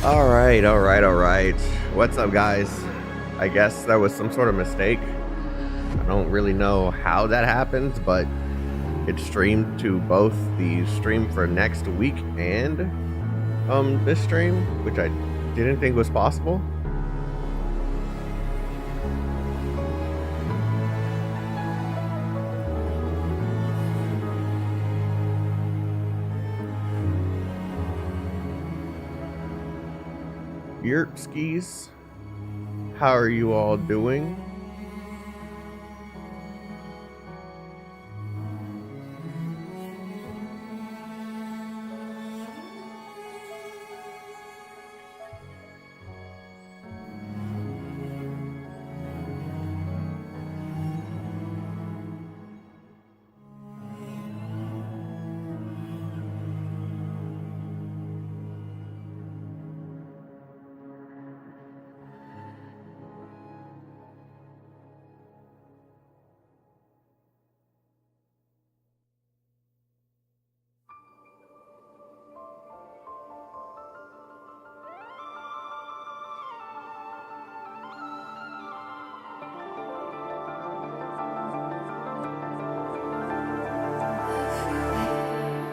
All right. What's up, guys? I guess that was some sort of mistake. I don't really know how that happened, but it streamed to both the stream for next week and this stream, which I didn't think was possible. Yerpskis, how are you all doing?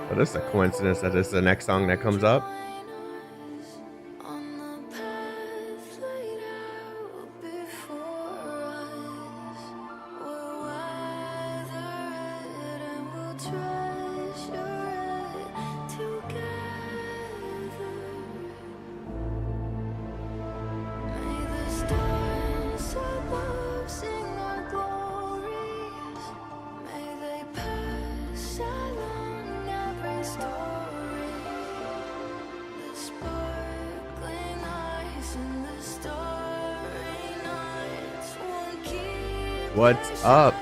But it's a coincidence that this is the next song that comes up. What's up?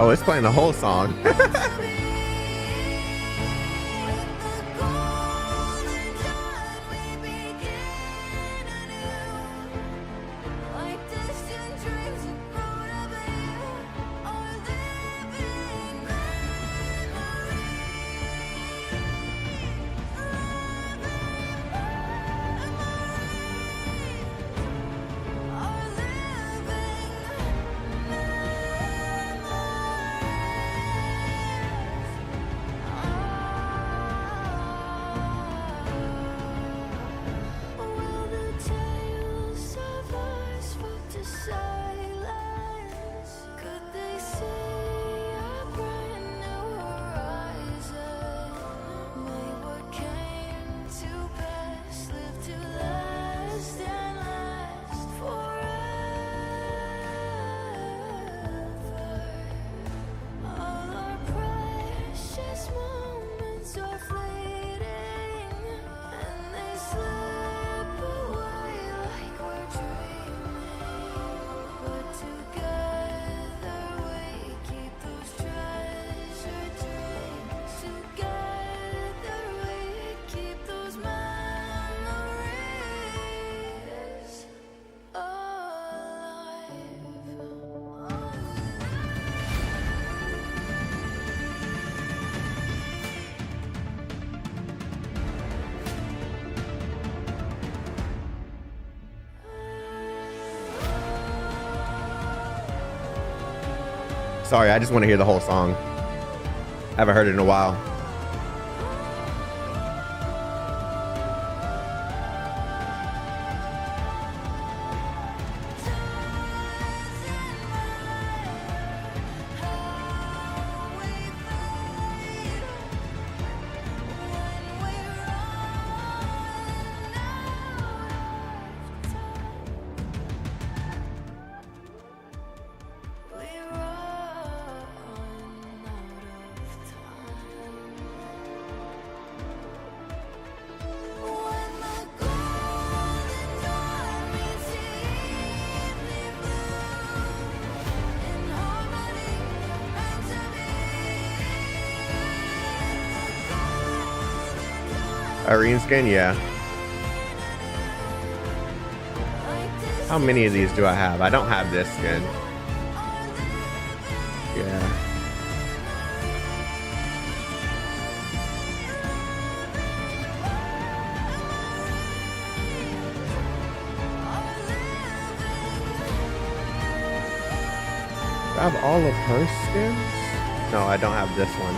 Oh, it's playing the whole song. Sorry, I just want to hear the whole song. I haven't heard it in a while. Irene skin, yeah. How many of these do I have? I don't have this skin. Yeah. Do I have all of her skins? No, I don't have this one.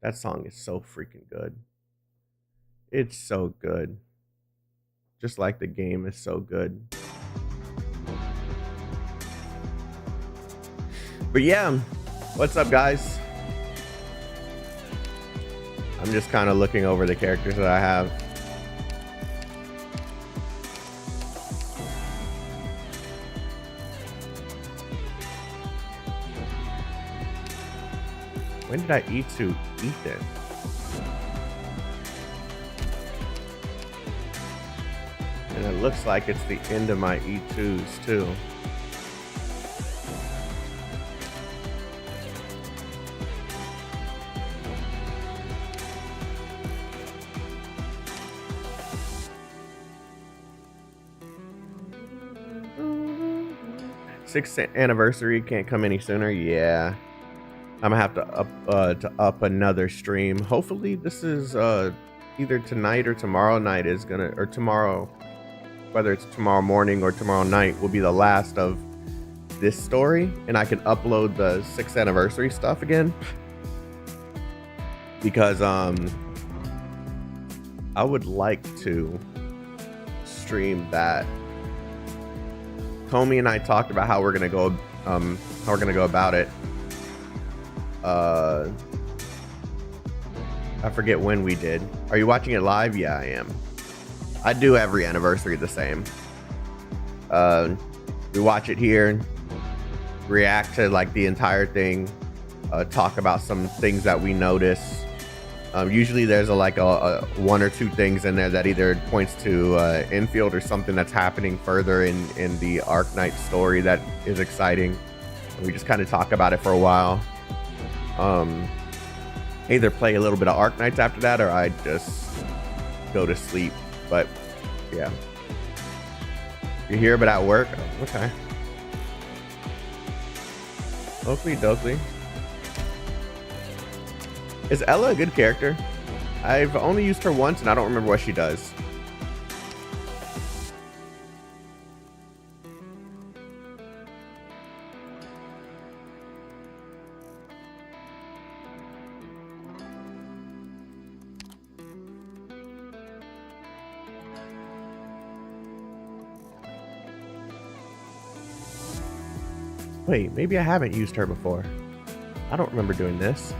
That song is so freaking good. It's so good. Just like the game is so good. But yeah, what's up, guys? I'm just kind of looking over the characters that I have. When did I eat to Ethan? And it looks like it's the end of my E2s too. Sixth anniversary can't come any sooner. Yeah. I'm gonna have to up another stream. Hopefully this is either tonight or tomorrow night is gonna, or tomorrow, whether it's tomorrow morning or tomorrow night, will be the last of this story, and I can upload the 6th anniversary stuff again, because I would like to stream that. Tommy and I talked about how we're gonna go about it. I forget when we did. Are you watching it live? Yeah, I am. I do every anniversary the same. We watch it here, react to like the entire thing, talk about some things that we notice. Usually there's a one or two things in there that either points to infield or something that's happening further in the Arknights story that is exciting. And we just kind of talk about it for a while. Either play a little bit of Arknights after that, or I just go to sleep. But yeah, you're here but at work. Oh, okay. Oakley Dokley. Is Ella a good character? I've only used her once and I don't remember what she does. Wait, maybe I haven't used her before. I don't remember doing this.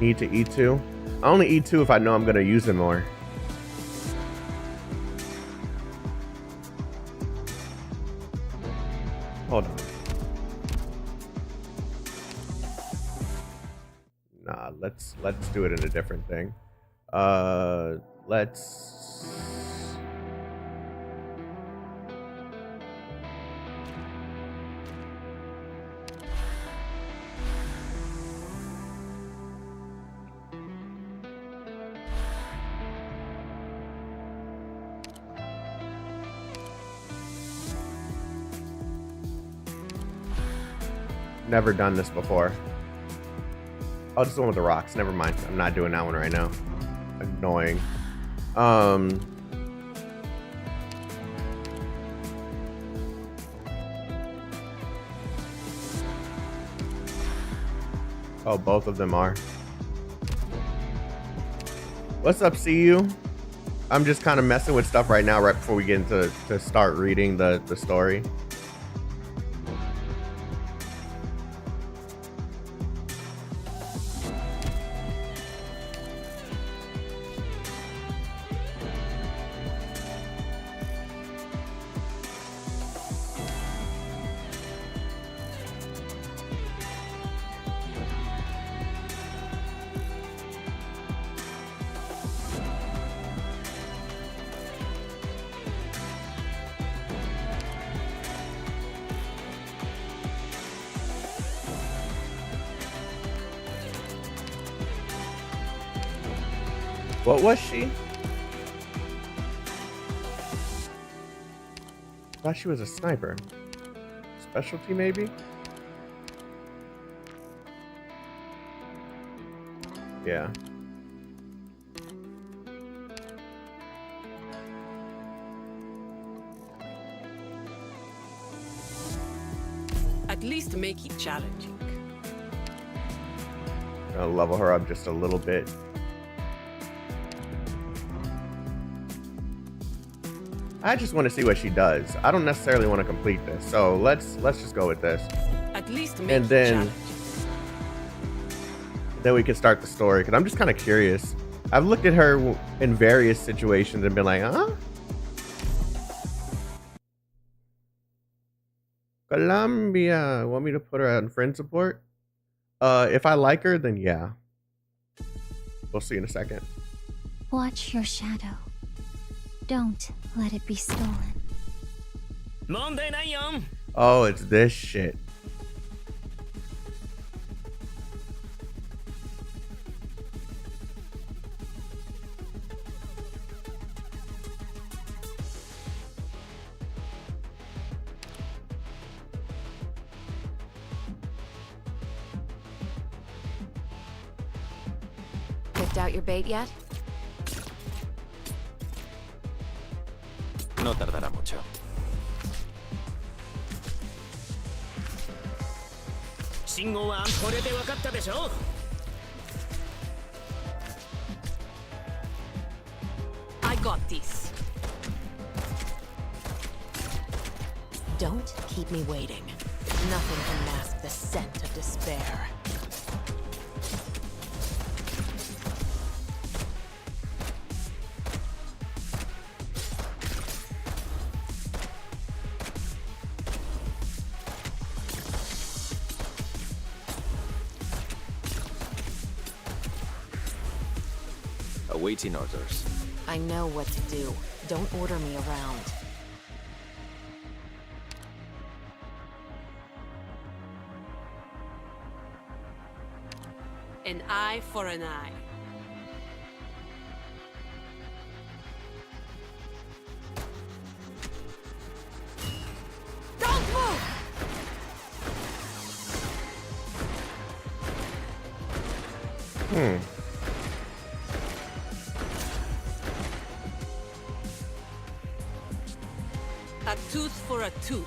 Need to E2. I only E2 if I know I'm going to use it more. Hold on. Nah, let's do it in a different thing. Let's... Never done this before. Oh, this is the one with the rocks. Never mind. I'm not doing that one right now. Annoying. Oh, both of them are. What's up, CU? I'm just kind of messing with stuff right now, right before we get into start reading the story. What was she? I thought she was a sniper. Specialty, maybe? Yeah. At least make it challenging. I'll level her up just a little bit. I just want to see what she does. I don't necessarily want to complete this, so let's just go with this. At least make And it then challenging. we can start the story, because I'm just kind of curious. I've looked at her in various situations and been like, huh? Colombia. Want me to put her on friend support? If I like her, then yeah. We'll see in a second. Watch your shadow. Don't let it be stolen. Oh, it's this shit. Picked out your bait yet? No tardará mucho. I got this. Don't keep me waiting. Nothing can mask the scent of despair. Awaiting orders. I know what to do. Don't order me around. An eye for an eye. Don't move! A tooth for a tooth.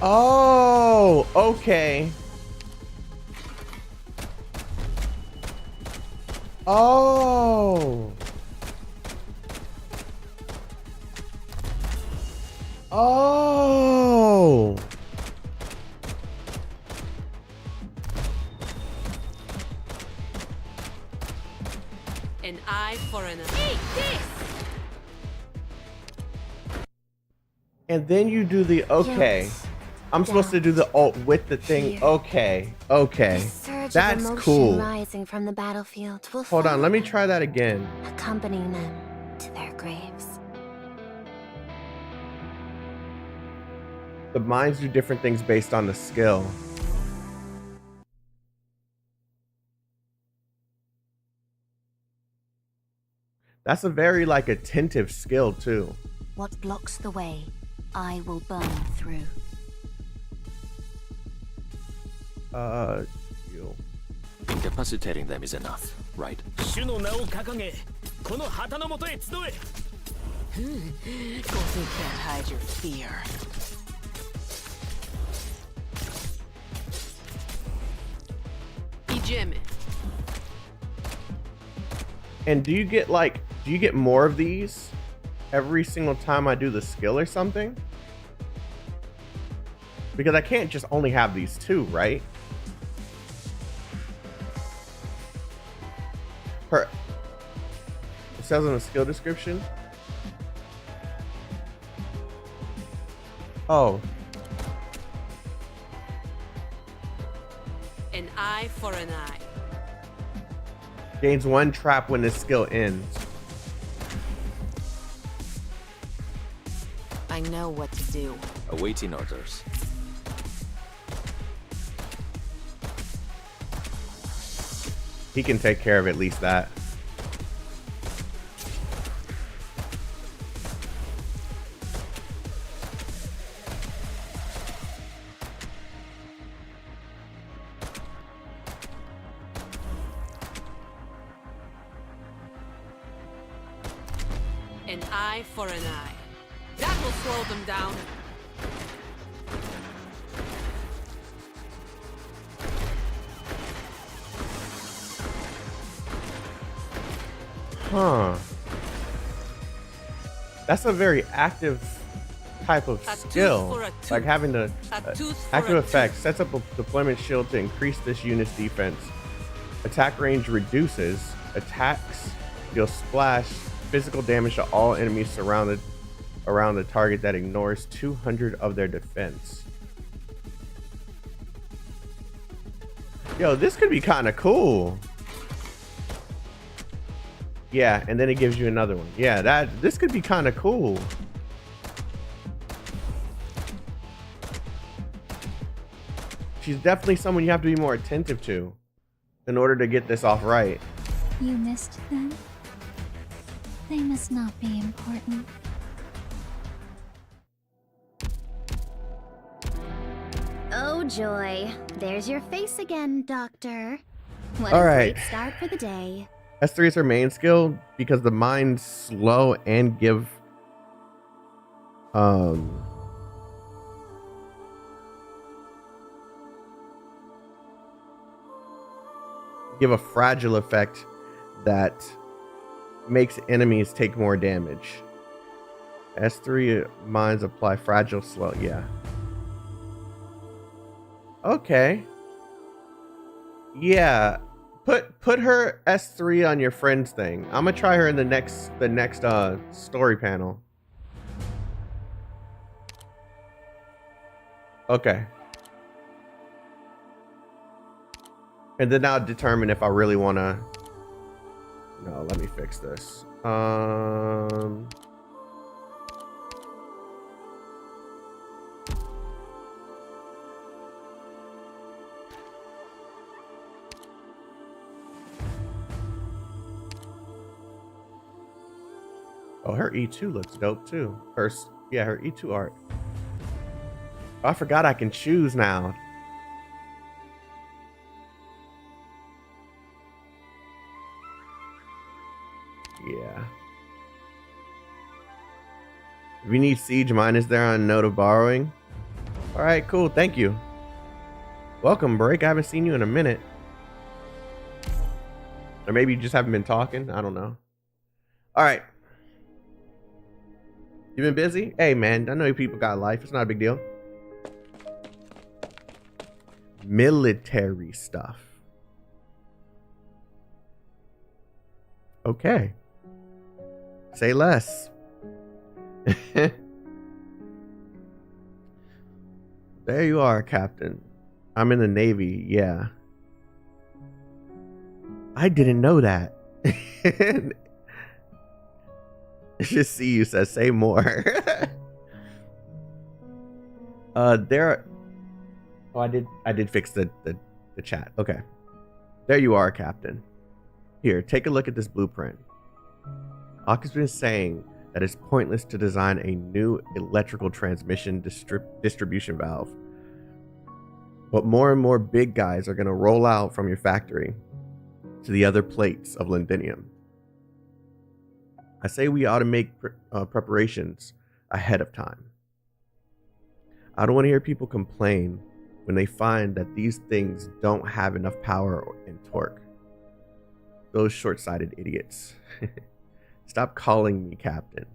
Oh, okay. Oh. Oh. An eye for an eye. Eat this! And then you do the okay. Guilt. I'm supposed to do the alt with the thing. Fear. Okay. Okay. The surge That's of emotion cool. rising from the battlefield will Hold on, follow let me them, try that again. accompanying them to their graves. The minds do different things based on the skill. That's a very like attentive skill too. What blocks the way, I will burn through. You. Incapacitating them is enough, right? 主の名を掲げ、この旗の下へ集え。 You can't hide your fear. Idziemy. And do you get more of these every single time I do the skill or something? Because I can't just only have these two, right? It says in the skill description. Oh, An eye for an eye. gains one trap when this skill ends. I know what to do. Awaiting orders. He can take care of at least that. An eye for an eye. That will slow them down. Huh. That's a very active type of A tooth skill. for a tooth. Like having the A tooth for active a effect tooth. sets up a deployment shield to increase this unit's defense. Attack range reduces. Attacks deal splash physical damage to all enemies surrounded around the target that ignores 200 of their defense. Yo, this could be kind of cool. Yeah, and then it gives you another one. Yeah, this could be kind of cool. She's definitely someone you have to be more attentive to in order to get this off right. You missed them? They must not be important. Oh joy, there's your face again, Doctor. What All a right. great start for the day. S3 is her main skill because the mind's slow and give a fragile effect that makes enemies take more damage. S3 minds apply fragile slow. Yeah. Okay. Yeah. Put her S3 on your friends thing. I'm gonna try her in the next story panel. Okay. And then I'll determine if I really wanna. No, let me fix this. Oh, her E2 looks dope too. Her E2 art. Oh, I forgot I can choose now. Yeah. If you need siege, mine is there on note of borrowing. All right, cool. Thank you. Welcome, Break. I haven't seen you in a minute. Or maybe you just haven't been talking. I don't know. All right. You been busy? Hey, man. I know people got life. It's not a big deal. Military stuff. Okay. Say less. There you are, Captain. I'm in the Navy. Yeah. I didn't know that. Just see you says say more. There. Oh, I did fix the chat. Okay. There you are, Captain. Here, take a look at this blueprint. Ak has been saying that it's pointless to design a new electrical transmission distribution valve. But more and more big guys are going to roll out from your factory to the other plates of Londinium. I say we ought to make preparations ahead of time. I don't want to hear people complain when they find that these things don't have enough power and torque. Those short-sighted idiots. Stop calling me Captain.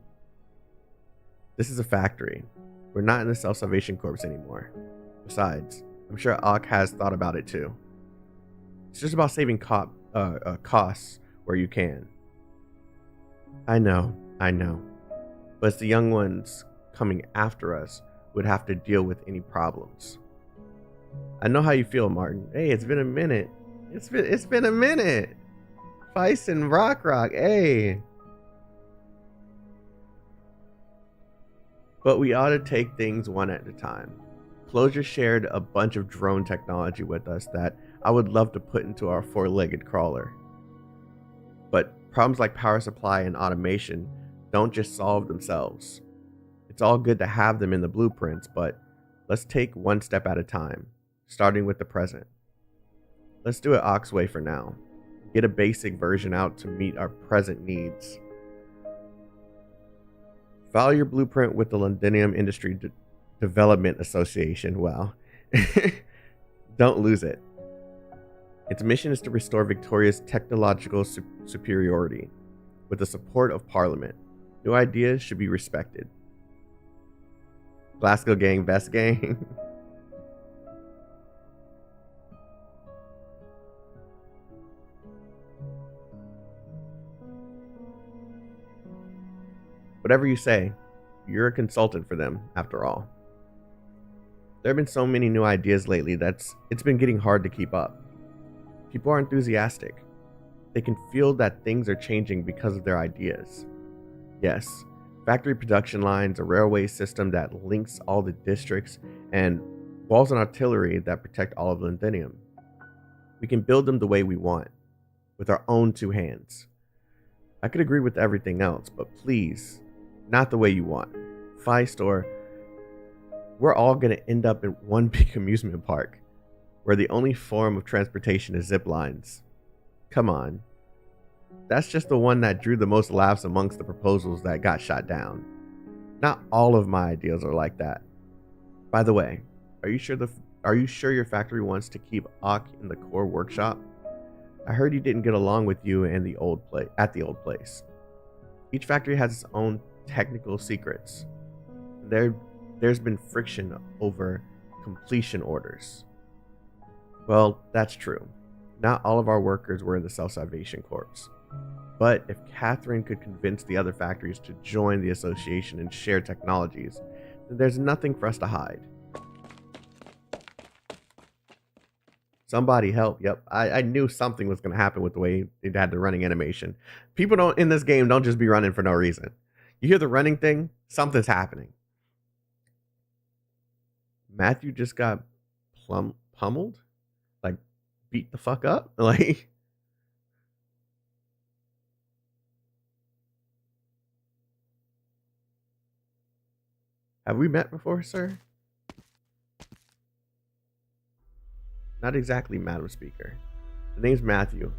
This is a factory. We're not in the Self-Salvation Corps anymore. Besides, I'm sure Ak has thought about it too. It's just about saving costs where you can. I know. But it's the young ones coming after us would have to deal with any problems. I know how you feel, Martin. Hey, it's been a minute. It's been a minute. Feist and Rock, hey. But we ought to take things one at a time. Closure shared a bunch of drone technology with us that I would love to put into our four-legged crawler. But problems like power supply and automation don't just solve themselves. It's all good to have them in the blueprints, but let's take one step at a time, starting with the present. Let's do it Ox way for now. Get a basic version out to meet our present needs. File your blueprint with the Londinium Industry Development Association. Wow. Don't lose it. Its mission is to restore Victoria's technological superiority with the support of Parliament. New ideas should be respected. Glasgow gang, best gang. Whatever you say, you're a consultant for them, after all. There have been so many new ideas lately it's been getting hard to keep up. People are enthusiastic. They can feel that things are changing because of their ideas. Yes, factory production lines, a railway system that links all the districts, and walls and artillery that protect all of Londinium. We can build them the way we want, with our own two hands. I could agree with everything else, but please, not the way you want. Feist, or we're all going to end up in one big amusement park where the only form of transportation is zip lines. Come on. That's just the one that drew the most laughs amongst the proposals that got shot down. Not all of my ideas are like that. By the way, are you sure your factory wants to keep Ak in the core workshop? I heard he didn't get along with you and the old place. Each factory has its own technical secrets. There's been friction over completion orders. Well, that's true. Not all of our workers were in the Self-Salvation Corps. But if Catherine could convince the other factories to join the association and share technologies, then there's nothing for us to hide. Somebody help. Yep, I knew something was going to happen with the way they had the running animation. People in this game don't just be running for no reason. You hear the running thing, something's happening. Matthew just got pummeled? Like, beat the fuck up? Like, have we met before, sir? Not exactly, Madam Speaker. The name's Matthew.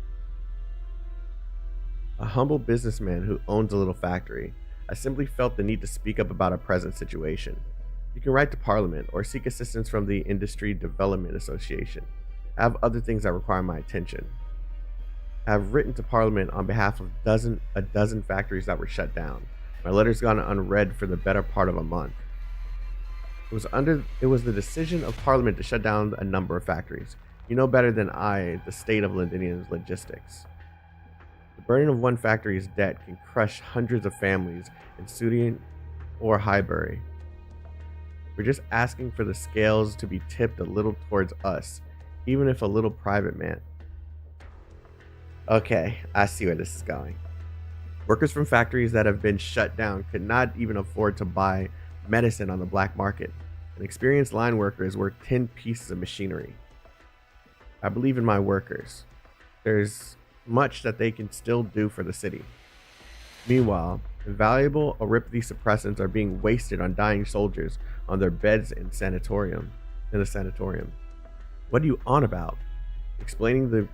A humble businessman who owns a little factory. I simply felt the need to speak up about our present situation. You can write to Parliament or seek assistance from the Industry Development Association. I have other things that require my attention. I have written to Parliament on behalf of a dozen factories that were shut down. My letter's gone unread for the better part of a month. It was the decision of Parliament to shut down a number of factories. You know better than I the state of Londinium's logistics. The burden of one factory's debt can crush hundreds of families in Sudian or Highbury. We're just asking for the scales to be tipped a little towards us, even if a little private man. Okay, I see where this is going. Workers from factories that have been shut down could not even afford to buy medicine on the black market. An experienced line worker is worth 10 pieces of machinery. I believe in my workers. There's much that they can still do for the city. Meanwhile, invaluable Aripathy suppressants are being wasted on dying soldiers on their beds in the sanatorium. What are you on about? Explaining the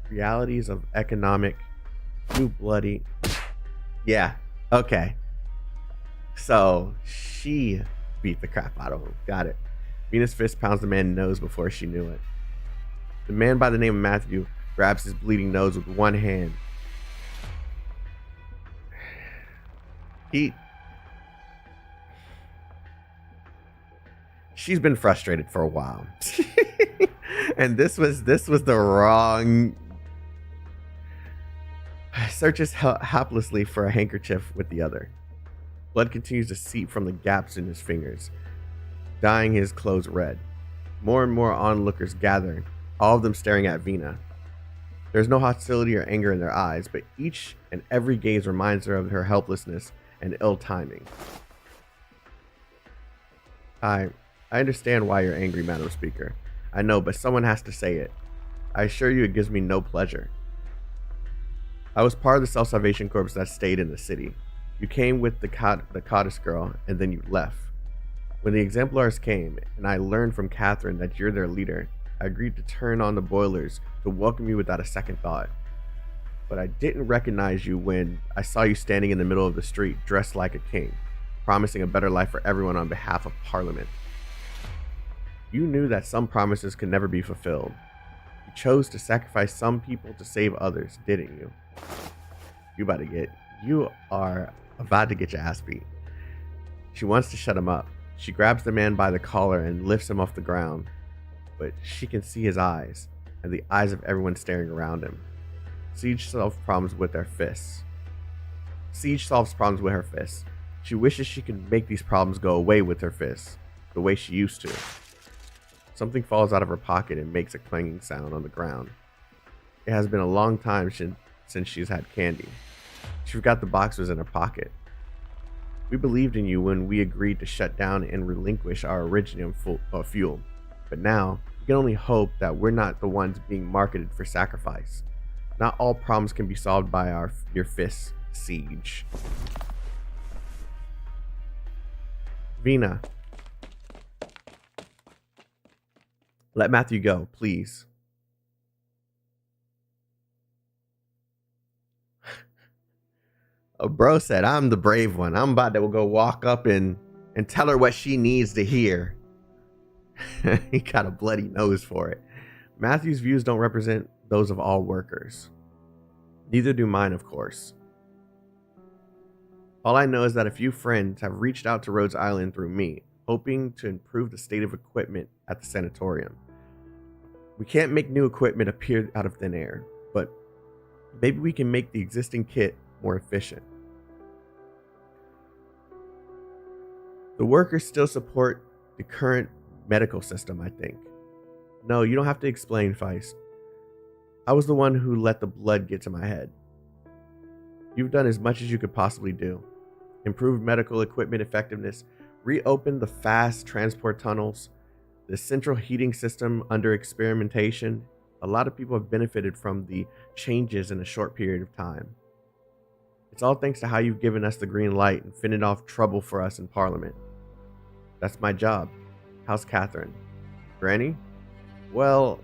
realities of economic... You bloody... Yeah, okay. So, she beat the crap out of him. Got it. Venus fist pounds the man's nose before she knew it. The man by the name of Matthew grabs his bleeding nose with one hand. She's been frustrated for a while. And this was the wrong... Searches helplessly for a handkerchief with the other. Blood continues to seep from the gaps in his fingers, dyeing his clothes red. More and more onlookers gather, all of them staring at Vina. There's no hostility or anger in their eyes, but each and every gaze reminds her of her helplessness and ill timing. I understand why you're angry, Madam Speaker. I know, but someone has to say it. I assure you it gives me no pleasure. I was part of the Self-Salvation Corps that stayed in the city. You came with the Codice girl, and then you left. When the Exemplars came, and I learned from Catherine that you're their leader, I agreed to turn on the boilers to welcome you without a second thought. But I didn't recognize you when I saw you standing in the middle of the street, dressed like a king, promising a better life for everyone on behalf of Parliament. You knew that some promises could never be fulfilled. You chose to sacrifice some people to save others, didn't you? You are about to get your ass beat. She wants to shut him up. She grabs the man by the collar and lifts him off the ground, but she can see his eyes and the eyes of everyone staring around him. Siege solves problems with her fists. She wishes she could make these problems go away with her fists, the way she used to. Something falls out of her pocket and makes a clanging sound on the ground. It has been a long time since she's had candy. She forgot the box was in her pocket. We believed in you when we agreed to shut down and relinquish our original fuel, but now we can only hope that we're not the ones being marketed for sacrifice. Not all problems can be solved by your fists, Siege. Vina, let Matthew go, please. Oh, bro said, I'm the brave one. I'm about to go walk up and tell her what she needs to hear. He got a bloody nose for it. Matthew's views don't represent those of all workers. Neither do mine, of course. All I know is that a few friends have reached out to Rhodes Island through me, hoping to improve the state of equipment at the sanatorium. We can't make new equipment appear out of thin air, but maybe we can make the existing kit more efficient. The workers still support the current medical system, I think. No, you don't have to explain, Feist. I was the one who let the blood get to my head. You've done as much as you could possibly do. Improved medical equipment effectiveness, reopened the fast transport tunnels, the central heating system under experimentation. A lot of people have benefited from the changes in a short period of time. It's all thanks to how you've given us the green light and fended off trouble for us in Parliament. That's my job. How's Catherine? Granny? Well,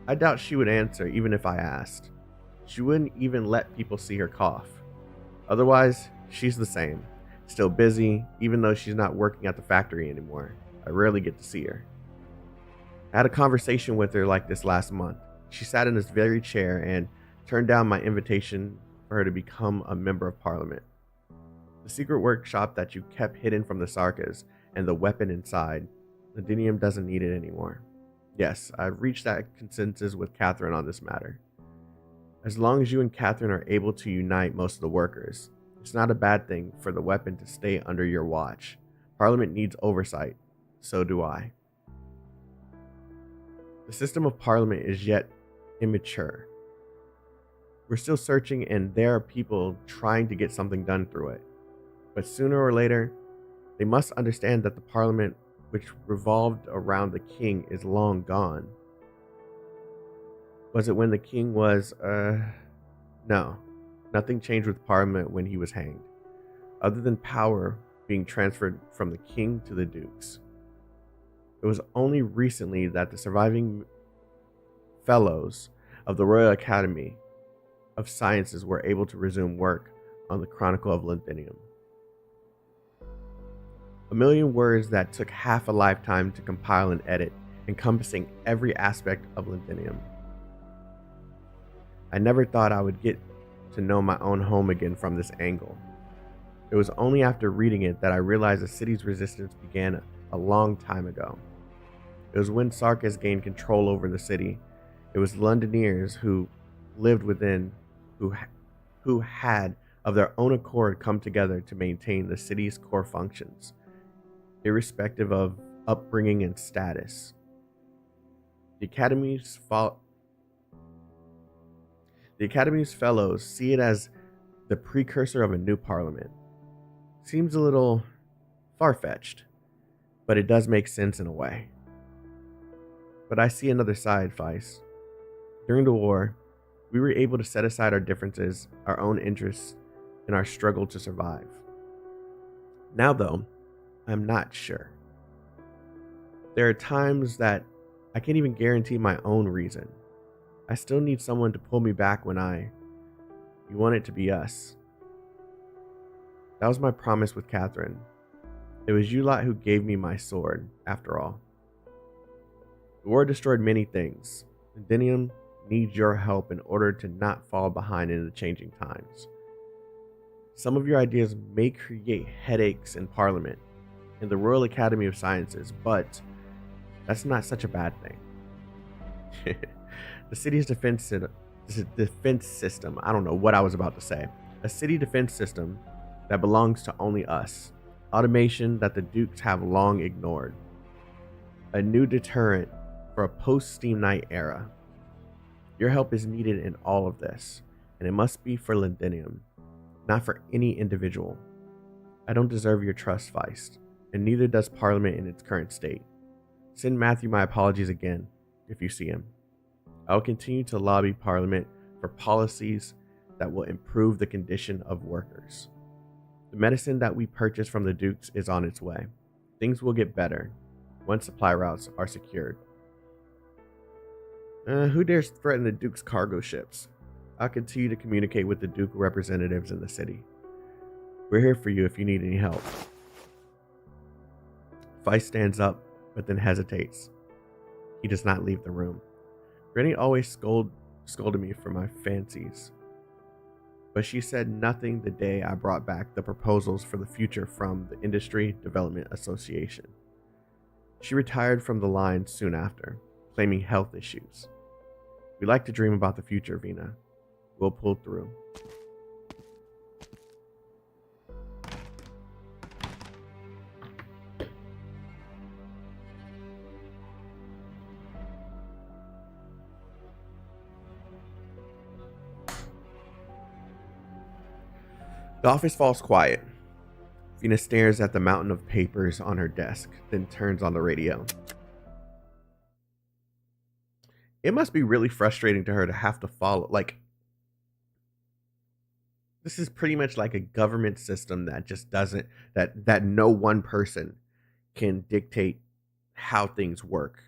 I doubt she would answer even if I asked. She wouldn't even let people see her cough. Otherwise, she's the same. Still busy, even though she's not working at the factory anymore. I rarely get to see her. I had a conversation with her like this last month. She sat in this very chair and turned down my invitation for her to become a member of Parliament. The secret workshop that you kept hidden from the Sarkas and the weapon inside, Londinium doesn't need it anymore. Yes, I've reached that consensus with Catherine on this matter. As long as you and Catherine are able to unite most of the workers, it's not a bad thing for the weapon to stay under your watch. Parliament needs oversight. So do I. The system of Parliament is yet immature. We're still searching, and there are people trying to get something done through it. But sooner or later, they must understand that the Parliament, which revolved around the king, is long gone. Was it when the king was, No. Nothing changed with Parliament when he was hanged, other than power being transferred from the king to the dukes. It was only recently that the surviving fellows of the Royal Academy of Sciences were able to resume work on the Chronicle of Londinium. 1,000,000 words that took half a lifetime to compile and edit, encompassing every aspect of Londinium. I never thought I would get to know my own home again from this angle. It was only after reading it that I realized the city's resistance began a long time ago. It was when Sarkas gained control over the city. It was Londoners who lived within, who had of their own accord come together to maintain the city's core functions, irrespective of upbringing and status. The Academy's fellows see it as the precursor of a new parliament. Seems a little far-fetched, but it does make sense in a way. But I see another side, Feist. During the war, we were able to set aside our differences, our own interests, and our struggle to survive. Now, though, I'm not sure. There are times that I can't even guarantee my own reason. I still need someone to pull me back when you want it to be us. That was my promise with Catherine. It was you lot who gave me my sword, after all. The war destroyed many things. Londinium needs your help in order to not fall behind in the changing times. Some of your ideas may create headaches in Parliament, in the Royal Academy of Sciences, but that's not such a bad thing. The city's defense system, I don't know what I was about to say. A city defense system that belongs to only us. Automation that the Dukes have long ignored. A new deterrent for a post-Steam Knight era. Your help is needed in all of this, and it must be for Londinium, not for any individual. I don't deserve your trust, Feist, and neither does Parliament in its current state. Send Matthew my apologies again, if you see him. I will continue to lobby Parliament for policies that will improve the condition of workers. The medicine that we purchase from the Dukes is on its way. Things will get better once supply routes are secured. Who dares threaten the Duke's cargo ships? I'll continue to communicate with the Duke representatives in the city. We're here for you if you need any help. Feist stands up, but then hesitates. He does not leave the room. Granny always scolded me for my fancies, but she said nothing the day I brought back the proposals for the future from the Industry Development Association. She retired from the line soon after, claiming health issues. We like to dream about the future, Vina. We'll pull through. The office falls quiet. Vina stares at the mountain of papers on her desk, then turns on the radio. It must be really frustrating to her to have to follow. This is pretty much like a government system that just doesn't, that no one person can dictate how things work.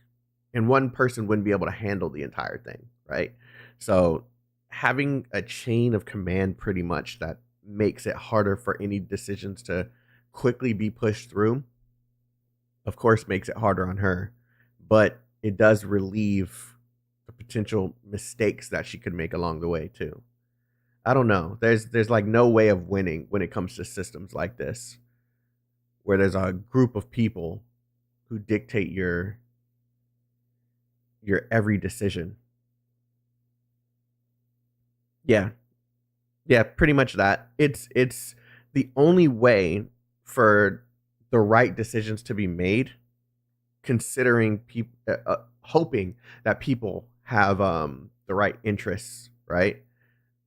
And one person wouldn't be able to handle the entire thing, right? So having a chain of command pretty much that makes it harder for any decisions to quickly be pushed through, of course, makes it harder on her, but it does relieve the potential mistakes that she could make along the way too. I don't know. There's like no way of winning when it comes to systems like this, where there's a group of people who dictate your every decision. Yeah, pretty much that. It's the only way for the right decisions to be made, considering people, hoping that people have the right interests, right?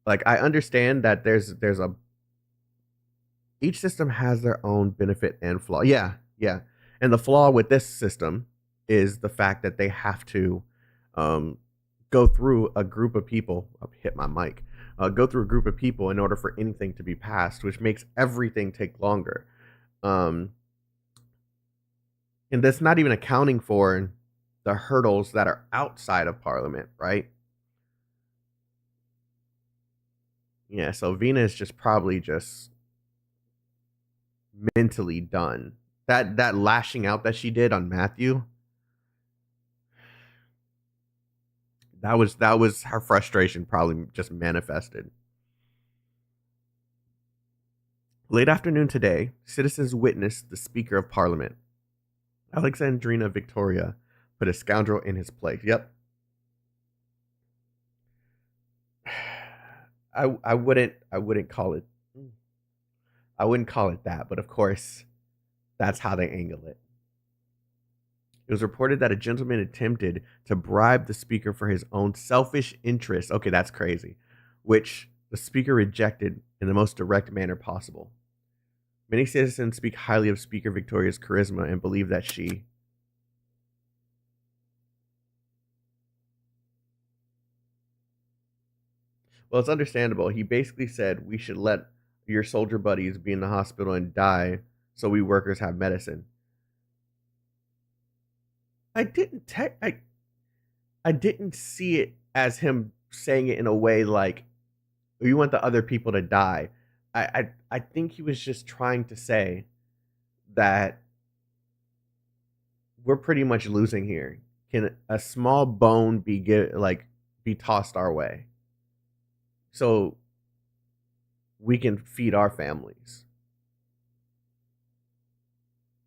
Like, I understand that there's each system has their own benefit and flaw. Yeah. And the flaw with this system is the fact that they have to go through a group of people. I'll hit my mic. Go through a group of people in order for anything to be passed, which makes everything take longer. And that's not even accounting for the hurdles that are outside of Parliament, right? Yeah, so Vina is just probably just mentally done. That lashing out that she did on Matthew, that was her frustration probably just manifested. Late afternoon today, citizens witnessed the Speaker of Parliament, Alexandrina Victoria, put a scoundrel in his place. Yep. I wouldn't call it that, but of course that's how they angle it. It was reported that a gentleman attempted to bribe the speaker for his own selfish interests. Okay, that's crazy. Which the speaker rejected in the most direct manner possible. Many citizens speak highly of Speaker Victoria's charisma and believe that she Well, it's understandable. He basically said we should let your soldier buddies be in the hospital and die so we workers have medicine. I didn't see it as him saying it in a way like you want the other people to die. I think he was just trying to say that we're pretty much losing here. Can a small bone be tossed our way so we can feed our families?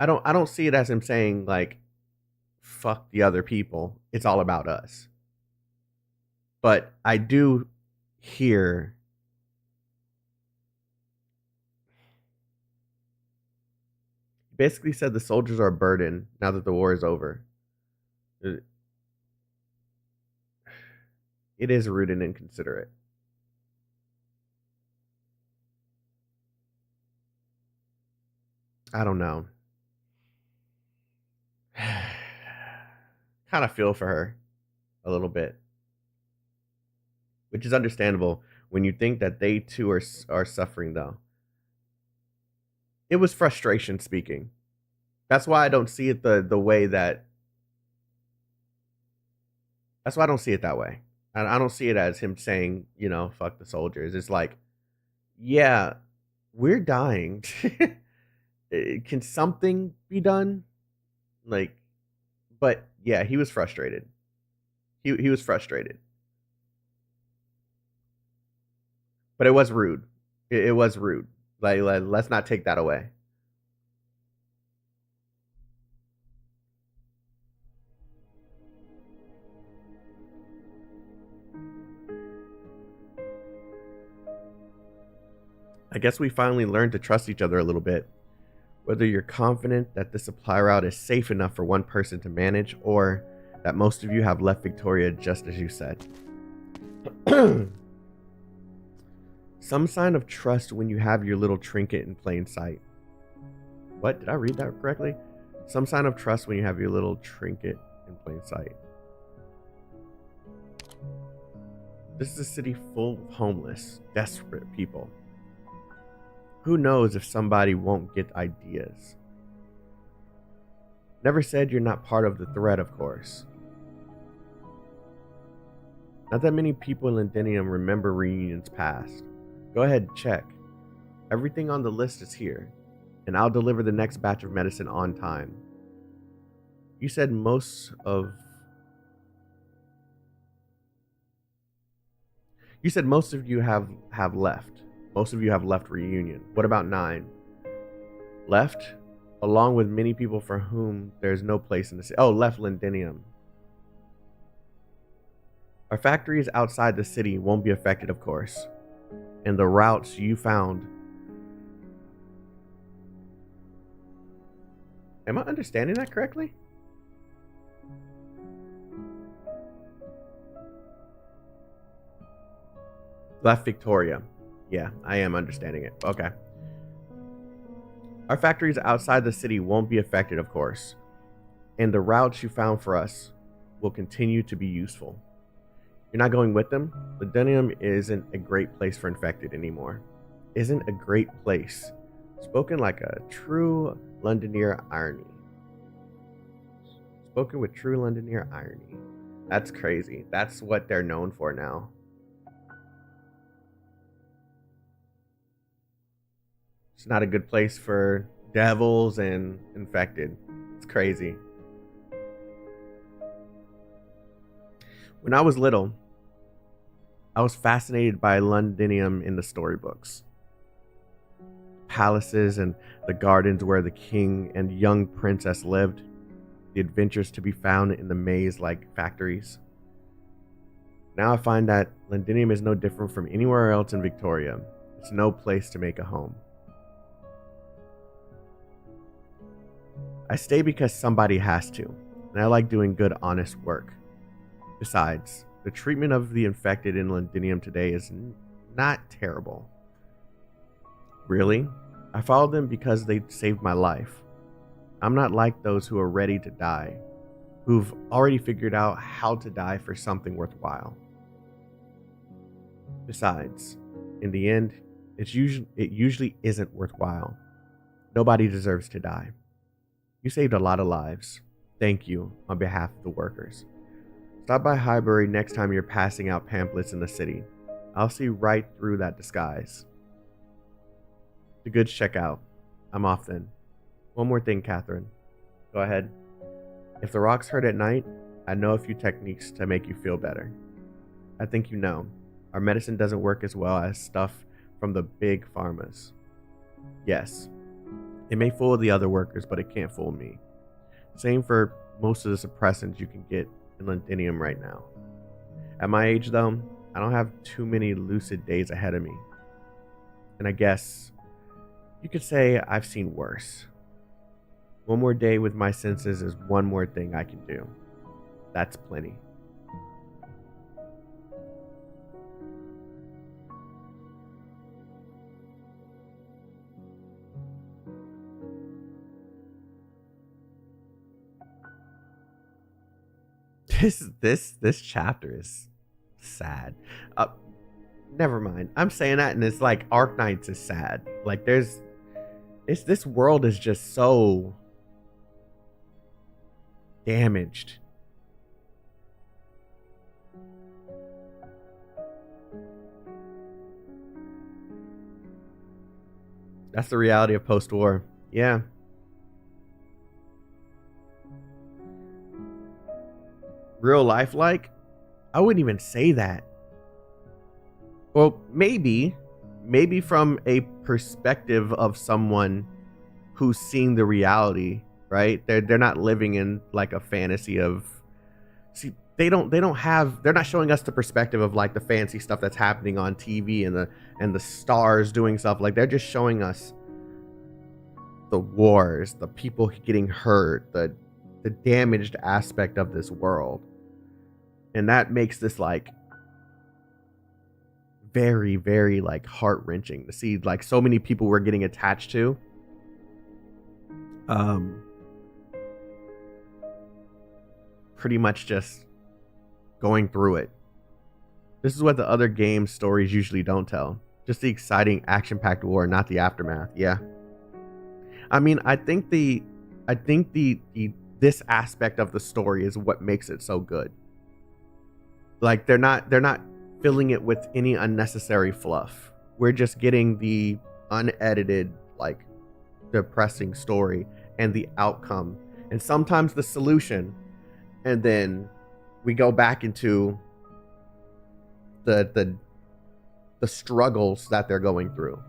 I don't see it as him saying like fuck the other people. It's all about us. But I do hear basically said the soldiers are a burden now that the war is over. It is rude and inconsiderate. I don't know. Kind of feel for her a little bit, which is understandable when you think that they too are suffering though. It was frustration speaking. That's why I don't see it the way that. That's why I don't see it that way. I don't see it as him saying, you know, fuck the soldiers. It's like, yeah, we're dying. Can something be done? Like, but yeah, he was frustrated. He was frustrated. But it was rude. It was rude. Like, let's not take that away. I guess we finally learned to trust each other a little bit. Whether you're confident that the supply route is safe enough for one person to manage, or that most of you have left Victoria just as you said. Some sign of trust when you have your little trinket in plain sight. What? Did I read that correctly? Some sign of trust when you have your little trinket in plain sight. This is a city full of homeless, desperate people. Who knows if somebody won't get ideas? Never said you're not part of the threat, of course. Not that many people in Londinium remember reunions past. Go ahead and check. Everything on the list is here, and I'll deliver the next batch of medicine on time. You said most of you have left. Most of you have left Reunion. What about 9? Left, along with many people for whom there's no place in the city. Oh, left Londinium. Our factories outside the city won't be affected, of course. And the routes you found. Am I understanding that correctly? Left Victoria. Yeah, I am understanding it. Okay. Our factories outside the city won't be affected, of course. And the routes you found for us will continue to be useful. You're not going with them? Londinium isn't a great place for infected anymore. Isn't a great place. Spoken like a true Londoner irony. Spoken with true Londoner irony. That's crazy. That's what they're known for now. It's not a good place for devils and infected. It's crazy. When I was little, I was fascinated by Londinium in the storybooks. Palaces and the gardens where the king and young princess lived. The adventures to be found in the maze-like factories. Now I find that Londinium is no different from anywhere else in Victoria. It's no place to make a home. I stay because somebody has to, and I like doing good, honest work. Besides, the treatment of the infected in Londinium today is not terrible. Really? I followed them because they saved my life. I'm not like those who are ready to die, who've already figured out how to die for something worthwhile. Besides, in the end, it usually isn't worthwhile. Nobody deserves to die. You saved a lot of lives. Thank you on behalf of the workers. Stop by Highbury next time you're passing out pamphlets in the city. I'll see right through that disguise. The goods check out. I'm off then. One more thing, Catherine. Go ahead. If the rocks hurt at night, I know a few techniques to make you feel better. I think you know. Our medicine doesn't work as well as stuff from the big pharmas. Yes. It may fool the other workers, but it can't fool me. Same for most of the suppressants you can get in Londinium right now. At my age, though, I don't have too many lucid days ahead of me. And I guess you could say I've seen worse. One more day with my senses is one more thing I can do. That's plenty. This chapter is sad. Never mind. I'm saying that, and it's like Arknights is sad. Like this world is just so damaged. That's the reality of post-war. Yeah. Real life like? I wouldn't even say that. Well, maybe from a perspective of someone who's seeing the reality, right? They're not living in like a fantasy of, see, they're not showing us the perspective of like the fancy stuff that's happening on TV and the stars doing stuff. Like, they're just showing us the wars, the people getting hurt, the damaged aspect of this world. And that makes this like very, very like heart-wrenching to see like so many people we're getting attached to. Pretty much just going through it. This is what the other game stories usually don't tell. Just the exciting action-packed war, not the aftermath. Yeah. I mean, I think this aspect of the story is what makes it so good. Like, they're not filling it with any unnecessary fluff. We're just getting the unedited, like, depressing story and the outcome, and sometimes the solution, and then we go back into the struggles that they're going through.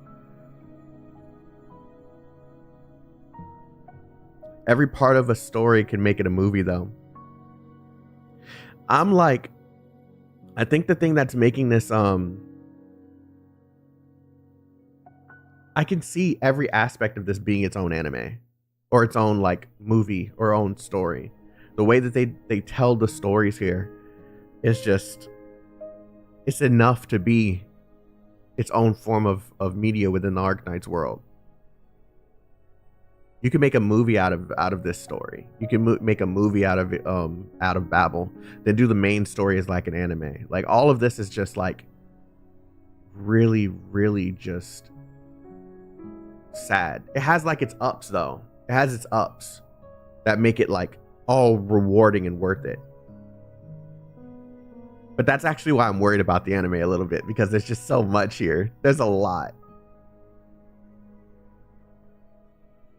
Every part of a story can make it a movie, though. I think the thing that's making this, I can see every aspect of this being its own anime or its own like movie or own story. The way that they tell the stories here is just, it's enough to be its own form of media within the Arknights world. You can make a movie out of this story. You can make a movie out of Babel. Then do the main story as like an anime. Like, all of this is just like really, really just sad. It has like its ups though. It has its ups that make it like all rewarding and worth it. But that's actually why I'm worried about the anime a little bit, because there's just so much here. There's a lot.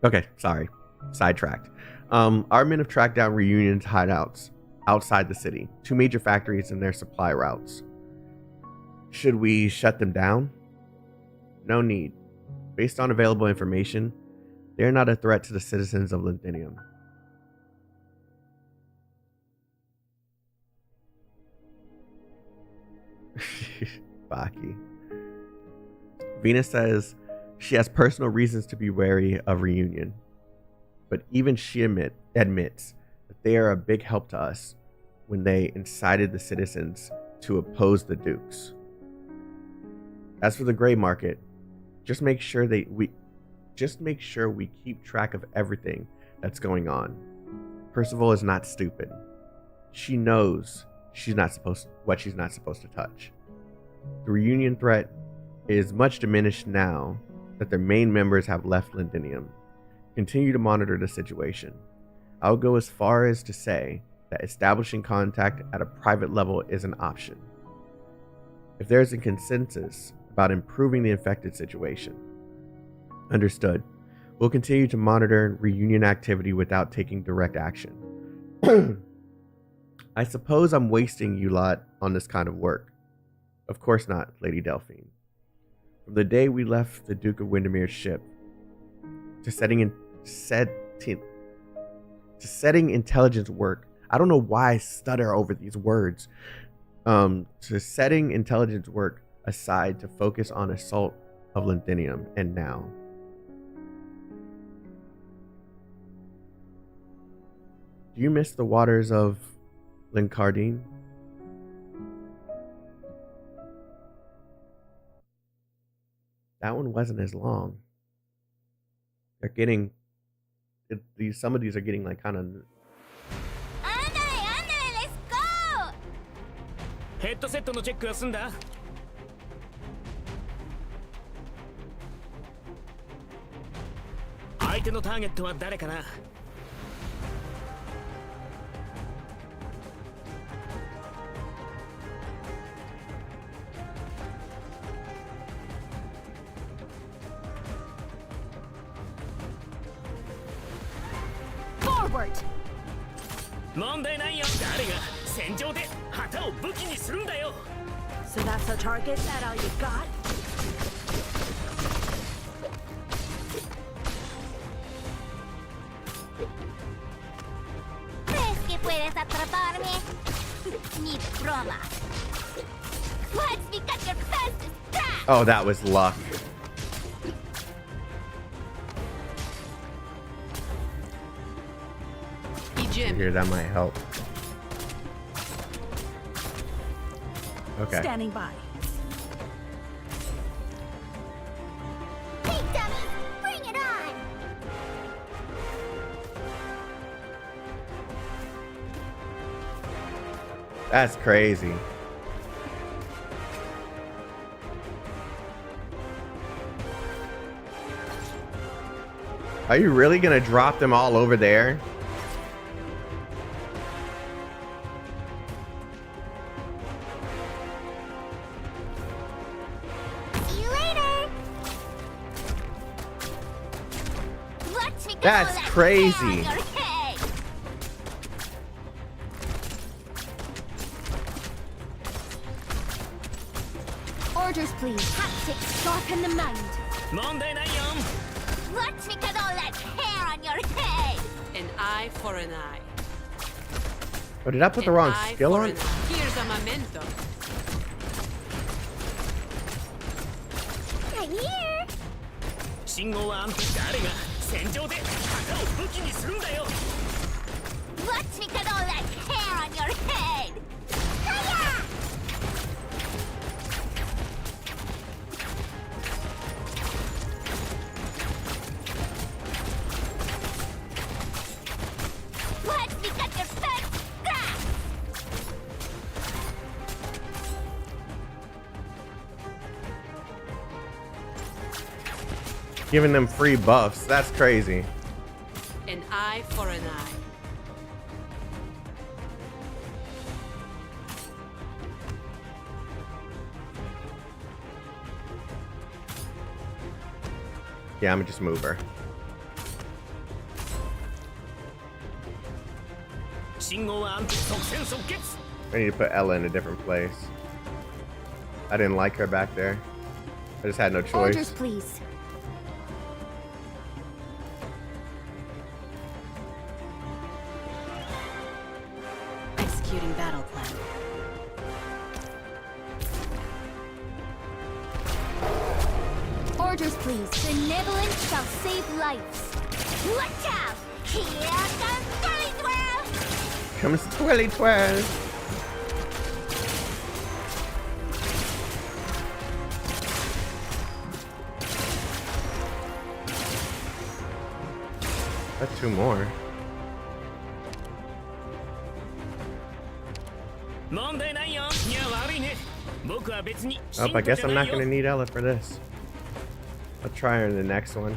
Okay, sorry. Sidetracked. Our men have tracked down Reunion's hideouts outside the city. 2 major factories and their supply routes. Should we shut them down? No need. Based on available information, they're not a threat to the citizens of Londinium. Baki. Venus says she has personal reasons to be wary of Reunion, but even she admits that they are a big help to us when they incited the citizens to oppose the Dukes. As for the gray market, just make sure we keep track of everything that's going on. Percival is not stupid. She knows what she's not supposed to touch. The reunion threat is much diminished now that their main members have left Lindinium. Continue to monitor the situation. I'll go as far as to say that establishing contact at a private level is an option. If there is a consensus about improving the infected situation. Understood. We'll continue to monitor reunion activity without taking direct action. I suppose I'm wasting you lot on this kind of work. Of course not, Lady Delphine. From the day we left the Duke of Windermere's ship to setting intelligence work. I don't know why I stutter over these words. To setting intelligence work aside to focus on assault of Lindinium, and now. Do you miss the waters of Lincardine? That one wasn't as long. They're getting some of these are getting like kind of. Let's go! ヘッドセットのチェックは済んだ。相手のターゲットは誰かな。問題ないよ。誰が戦場で旗を武器にするんだよ。So that's the target? That all you got? ¿Crees que puedes atraparme? Ni broma. What's because your best is that? Oh, that was luck. Here, that might help. Okay. Standing by. Hey, dummies! Bring it on! That's crazy. Are you really gonna drop them all over there? That's crazy. Orders, please. Tactics sharpen the mind. 問題ないよ。 Let's look at all that hair on your head. An eye for an eye. Oh, did I put the An wrong eye skill for on? an eye. Here's a memento. I'm here. 信号は安定。誰が戦場で旗を武器にするんだよ。 Let's look at all that hair on your head. Hiya! Let's look at your face. Giving them free buffs. That's crazy. An eye for an eye. Yeah, I'm gonna just move her. 信号は安定。即戦即決。 I need to put Ella in a different place. I didn't like her back there. I just had no choice. Orders, please. Executing battle plan. Orders, please. Benevolence shall save lives. Watch out! Here comes Twirly Twirl! Comes Twirly Twirl. That's two more. 問題ないよ。いや悪いね。僕は別に Oh, 信 I 徒 guess じゃ I'm ない not よ gonna need Ella for this. I'll try her in the next one.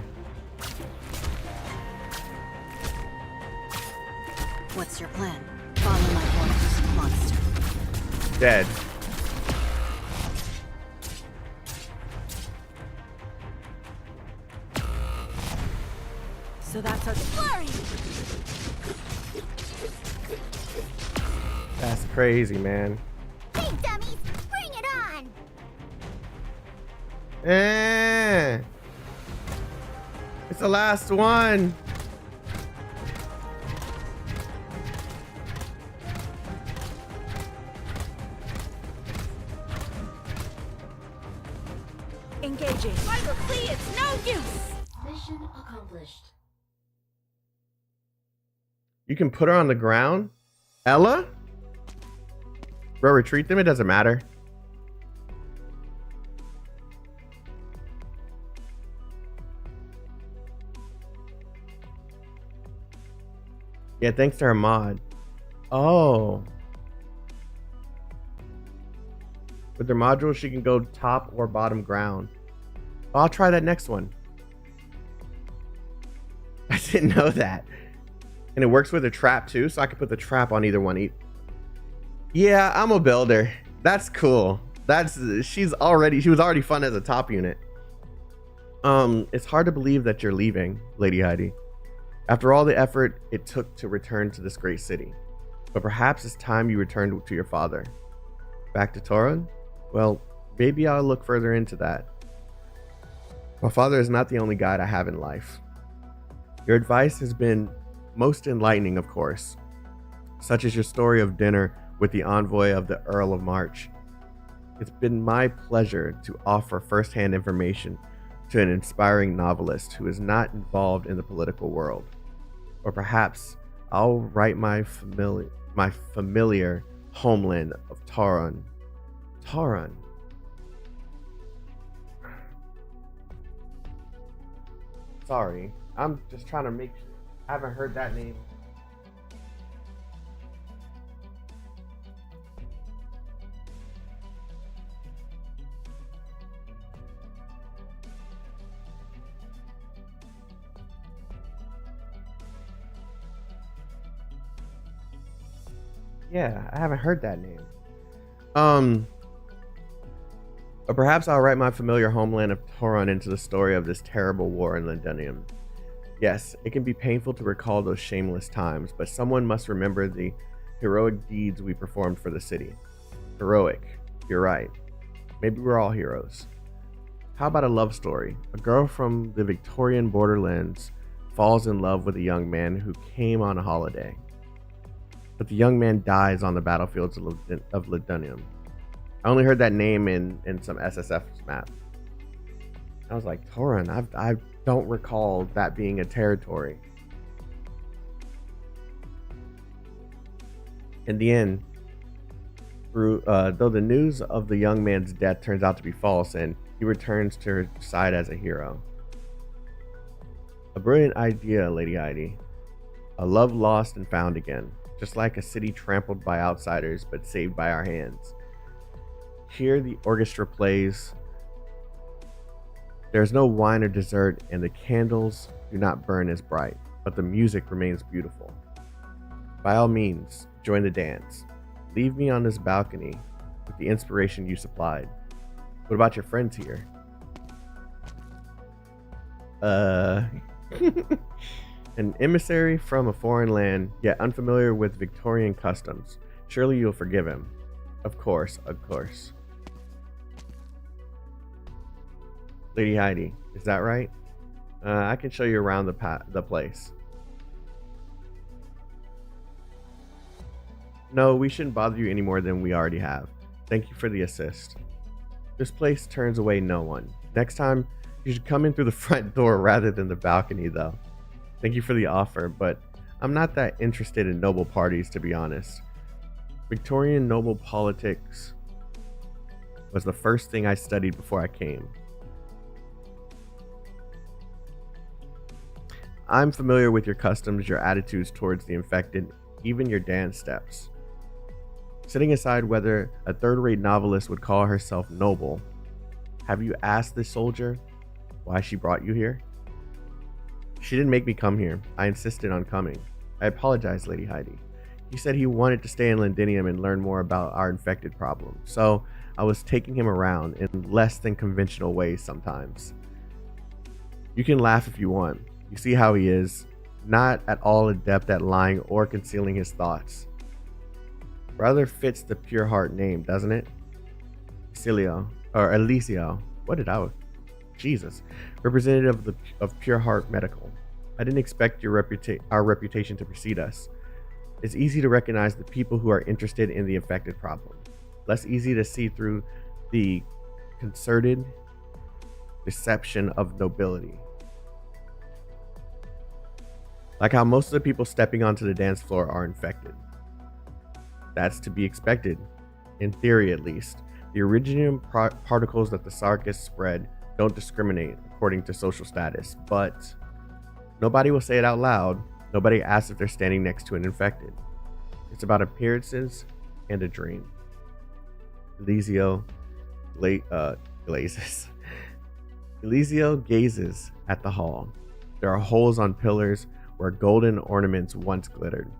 What's your plan? Follow my orders, monster. Dead. So that's our Flurry! That's crazy, man. Hey, dummies! Bring it on! It's the last one. engaging. Fiber plea, it's no use! Mission accomplished. You can put her on the ground? Ella? Bro, retreat them? It doesn't matter. Yeah, thanks to her mod. Oh. With her module, she can go top or bottom ground. I'll try that next one. I didn't know that. And it works with a trap too, so I can put the trap on either one. Yeah, I'm a builder. That's cool. She was already fun as a top unit. It's hard to believe that you're leaving, Lady Heidi. After all the effort it took to return to this great city. But perhaps it's time you returned to your father. Back to Toron? Well, maybe I'll look further into that. My father is not the only guide I have in life. Your advice has been most enlightening, of course, such as your story of dinner with the envoy of the Earl of March. It's been my pleasure to offer first-hand information to an inspiring novelist who is not involved in the political world. Or perhaps I'll write my familiar homeland of Toron. Toron. Sorry, I'm just trying to make sure. I haven't heard that name. Yeah, I haven't heard that name. Or perhaps I'll write my familiar homeland of Toron into the story of this terrible war in Lindenium. Yes, it can be painful to recall those shameless times, but someone must remember the heroic deeds we performed for the city. Heroic, you're right. Maybe we're all heroes. How about a love story? A girl from the Victorian borderlands falls in love with a young man who came on a holiday. But the young man dies on the battlefields of Lindenium. I only heard that name in some SSF map. I was like, Toron, I don't recall that being a territory. In the end, though the news of the young man's death turns out to be false and he returns to her side as a hero. A brilliant idea, Lady Heidi. A love lost and found again, just like a city trampled by outsiders but saved by our hands. Here the orchestra plays. There's no wine or dessert, and the candles do not burn as bright, but the music remains beautiful. By all means, join the dance. Leave me on this balcony with the inspiration you supplied. What about your friends here? An emissary from a foreign land, yet unfamiliar with Victorian customs. Surely you'll forgive him. Of course, of course. Lady Heidi, is that right? I can show you around the place. No, we shouldn't bother you any more than we already have. Thank you for the assist. This place turns away no one. Next time, you should come in through the front door rather than the balcony, though. Thank you for the offer, but I'm not that interested in noble parties, to be honest. Victorian noble politics was the first thing I studied before I came. I'm familiar with your customs, your attitudes towards the infected, even your dance steps. Setting aside whether a third-rate novelist would call herself noble, have you asked this soldier why she brought you here? She didn't make me come here. I insisted on coming. I apologize, Lady Heidi. He said he wanted to stay in Londinium and learn more about our infected problem, so I was taking him around in less than conventional ways sometimes. You can laugh if you want. You see how he is, not at all adept at lying or concealing his thoughts. Rather fits the pure heart name, doesn't it? Eliseo. What did I... Jesus. Representative of Pure Heart Medical. I didn't expect our reputation to precede us. It's easy to recognize the people who are interested in the infected problem. Less easy to see through the concerted deception of nobility. Like how most of the people stepping onto the dance floor are infected. That's to be expected, in theory at least. The originium particles that the Sarkis spread don't discriminate according to social status, but nobody will say it out loud. Nobody asks if they're standing next to an infected. It's about appearances and a dream. Eliseo glazes. Eliseo gazes at the hall. There are holes on pillars where golden ornaments once glittered.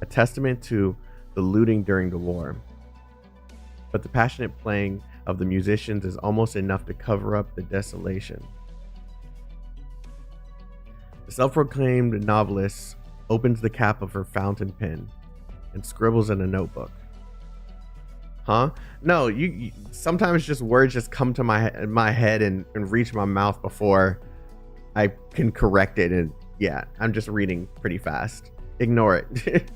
A testament to the looting during the war. But the passionate playing of the musicians is almost enough to cover up the desolation. The self-proclaimed novelist opens the cap of her fountain pen and scribbles in a notebook. Huh? No, you sometimes just words just come to my head and reach my mouth before I can correct it, and yeah, I'm just reading pretty fast. Ignore it.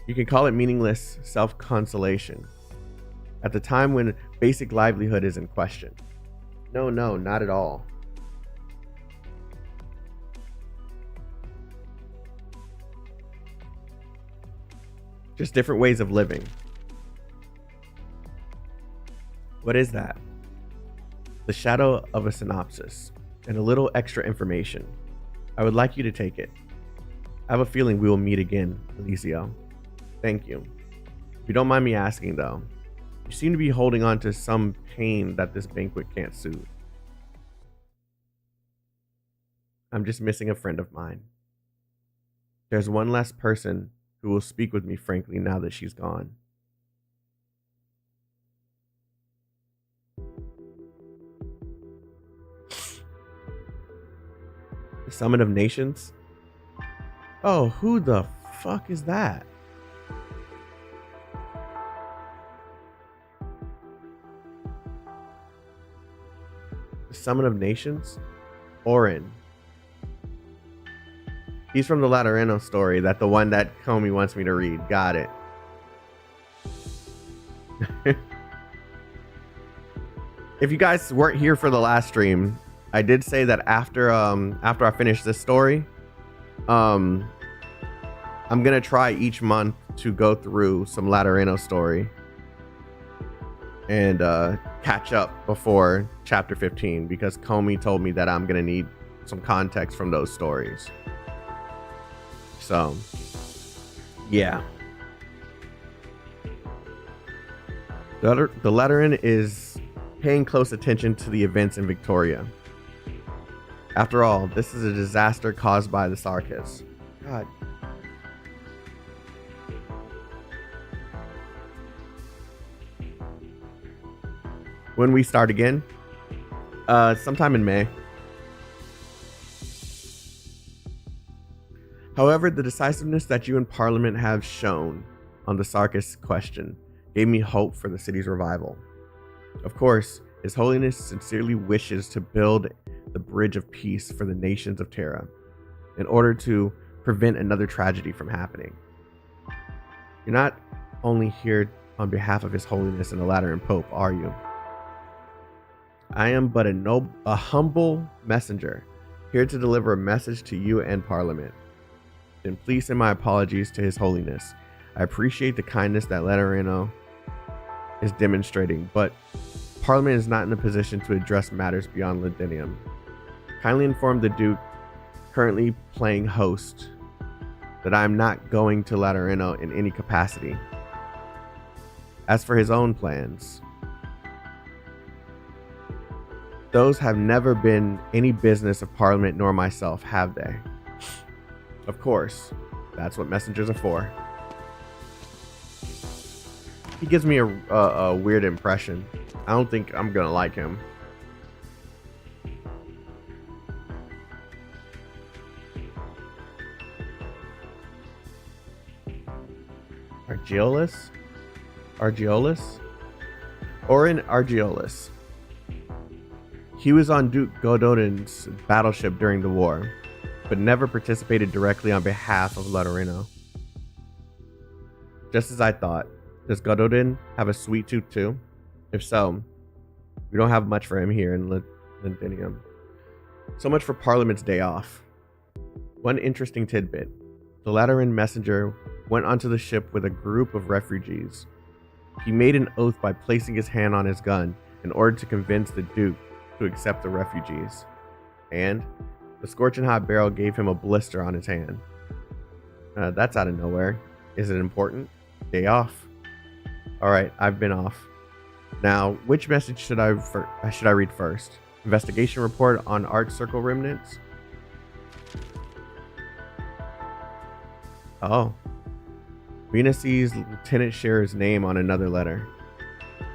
You can call it meaningless self-consolation at the time when basic livelihood is in question. No, not at all. Just different ways of living. What is that? The shadow of a synopsis and a little extra information. I would like you to take it. I have a feeling we will meet again, Eliseo. Thank you. If you don't mind me asking though, you seem to be holding on to some pain that this banquet can't soothe. I'm just missing a friend of mine. There's one less person who will speak with me frankly now that she's gone. The Summit of Nations? Oh, who the fuck is that? The Summit of Nations? Orin. He's from the Laterano story, the one that Comey wants me to read. Got it. If you guys weren't here for the last stream, I did say that after I finish this story, I'm gonna try each month to go through some Laterano story and catch up before chapter 15, because Comey told me that I'm gonna need some context from those stories. So, yeah. The Lateran is paying close attention to the events in Victoria. After all, this is a disaster caused by the Sarkis. God. When we start again? Sometime in May. However, the decisiveness that you in Parliament have shown on the Sarkis question gave me hope for the city's revival. Of course, His Holiness sincerely wishes to build the bridge of peace for the nations of Terra in order to prevent another tragedy from happening. You're not only here on behalf of His Holiness and the Lateran Pope, are you? I am but a humble messenger, here to deliver a message to you and Parliament. Then please send my apologies to His Holiness. I appreciate the kindness that Laterano is demonstrating, but Parliament is not in a position to address matters beyond Londinium. Kindly inform the Duke, currently playing host, that I'm not going to Laterino in any capacity. As for his own plans, those have never been any business of Parliament nor myself, have they? Of course, that's what messengers are for. He gives me a weird impression. I don't think I'm gonna like him. Argiolus? Orin Argiolus. He was on Duke Gododin's battleship during the war, but never participated directly on behalf of Laterino. Just as I thought, does Gododin have a sweet tooth too? If so, we don't have much for him here in Lindinium. So much for Parliament's day off. One interesting tidbit. The Lateran messenger went onto the ship with a group of refugees. He made an oath by placing his hand on his gun in order to convince the Duke to accept the refugees. And the scorching hot barrel gave him a blister on his hand. That's out of nowhere. Is it important? Day off. Alright, I've been off. Now, which message should I read first? Investigation report on Art Circle remnants? Oh. Vina sees Lieutenant Scherer's name on another letter.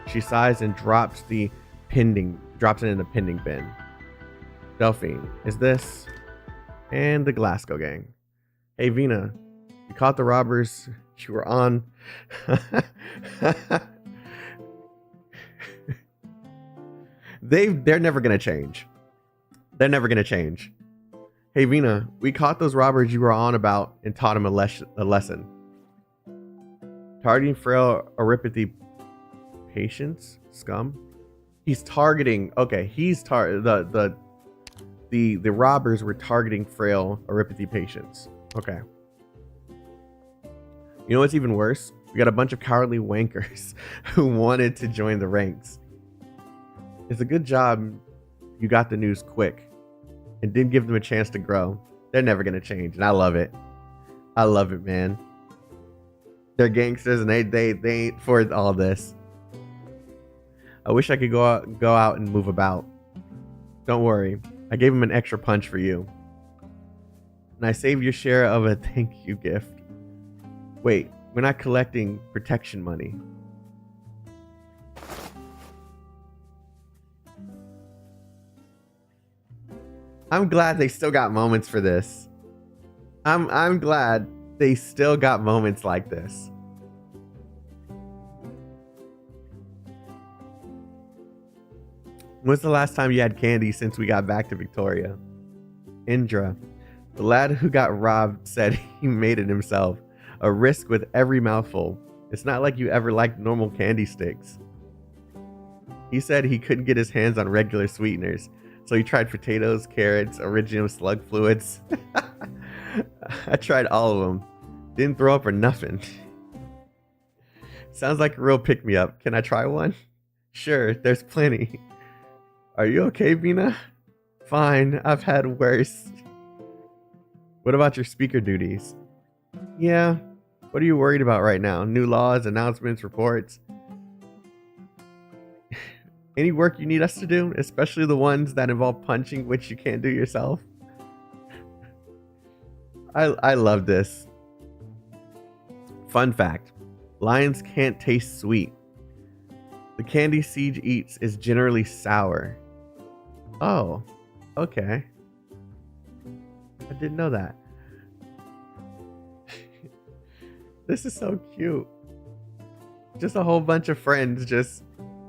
She sighs and drops it in the pending bin. Delphine, is this? And the Glasgow gang. Hey Vina, you caught the robbers you were on. They're never gonna change. They're never gonna change. Hey Vina, we caught those robbers you were on about and taught them a lesson. Targeting frail Euripathy patients? Scum? He's targeting, okay, the robbers were targeting frail Euripathy patients. Okay. You know what's even worse? We got a bunch of cowardly wankers who wanted to join the ranks. It's a good job you got the news quick and didn't give them a chance to grow. They're never going to change, and I love it. I love it, man. They're gangsters, and they ain't for all this. I wish I could go out and move about. Don't worry, I gave him an extra punch for you. And I saved your share of a thank you gift. Wait, we're not collecting protection money. I'm glad they still got moments for this. I'm glad they still got moments like this. When's the last time you had candy since we got back to Victoria? Indra, the lad who got robbed, said he made it himself. A risk with every mouthful. It's not like you ever liked normal candy sticks. He said he couldn't get his hands on regular sweeteners, so he tried potatoes, carrots, Originum slug fluids. I tried all of them. Didn't throw up or nothing. Sounds like a real pick-me-up. Can I try one? Sure, there's plenty. Are you okay, Vina? Fine, I've had worse. What about your speaker duties? Yeah, what are you worried about right now? New laws, announcements, reports? Any work you need us to do, especially the ones that involve punching, which you can't do yourself? I love this. Fun fact, lions can't taste sweet. The candy Siege eats is generally sour. Oh, okay. I didn't know that. This is so cute. Just a whole bunch of friends, just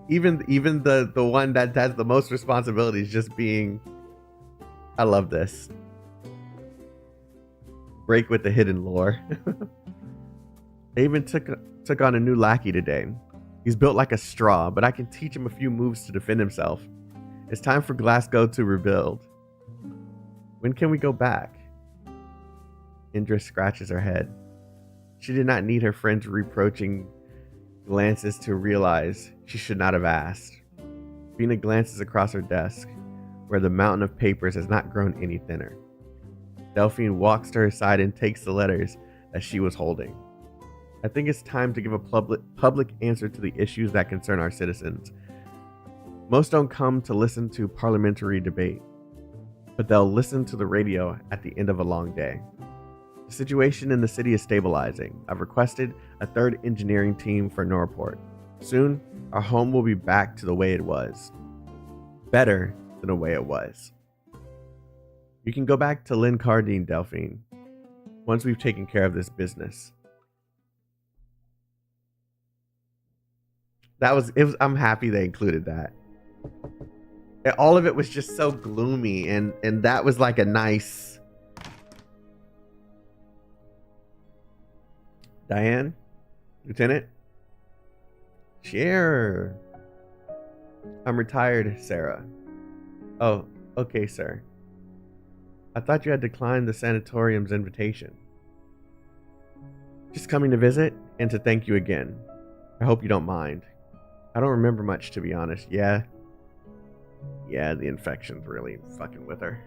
even the one that has the most responsibilities just being. I love this. Break with the hidden lore. They even took on a new lackey today. He's built like a straw, but I can teach him a few moves to defend himself. It's time for Glasgow to rebuild. When can we go back? Indra scratches her head. She did not need her friend's reproaching glances to realize she should not have asked. Vina glances across her desk, where the mountain of papers has not grown any thinner. Delphine walks to her side and takes the letters that she was holding. I think it's time to give a public answer to the issues that concern our citizens. Most don't come to listen to parliamentary debate, but they'll listen to the radio at the end of a long day. The situation in the city is stabilizing. I've requested a third engineering team for Norport. Soon, our home will be back to the way it was. Better than the way it was. You can go back to Lynn Cardine, Delphine, once we've taken care of this business. I'm happy they included that. All of it was just so gloomy, and that was like a nice... Diane? Lieutenant? Sure. I'm retired, Sarah. Oh, okay, sir. I thought you had declined the sanatorium's invitation. Just coming to visit and to thank you again. I hope you don't mind. I don't remember much, to be honest. Yeah, the infection's really fucking with her.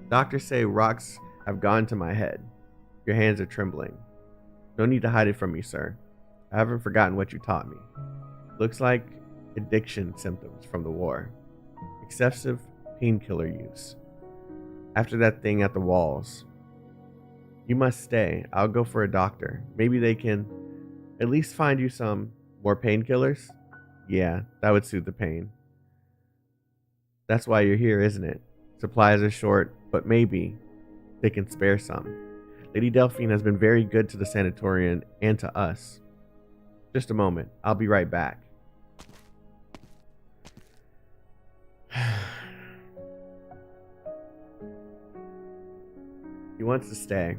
Doctors say rocks have gone to my head. Your hands are trembling. No need to hide it from me, sir. I haven't forgotten what you taught me. Looks like addiction symptoms from the war. Excessive painkiller use. After that thing at the walls. You must stay. I'll go for a doctor. Maybe they can at least find you some more painkillers? Yeah, that would soothe the pain. That's why you're here, isn't it? Supplies are short, but maybe they can spare some. Lady Delphine has been very good to the sanatorium and to us. Just a moment. I'll be right back. He wants to stay.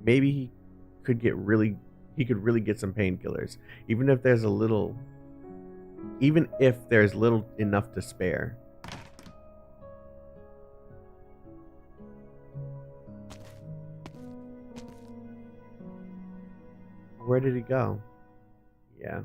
Maybe he could really get some painkillers, even if there's little enough to spare. Where did he go? Yeah.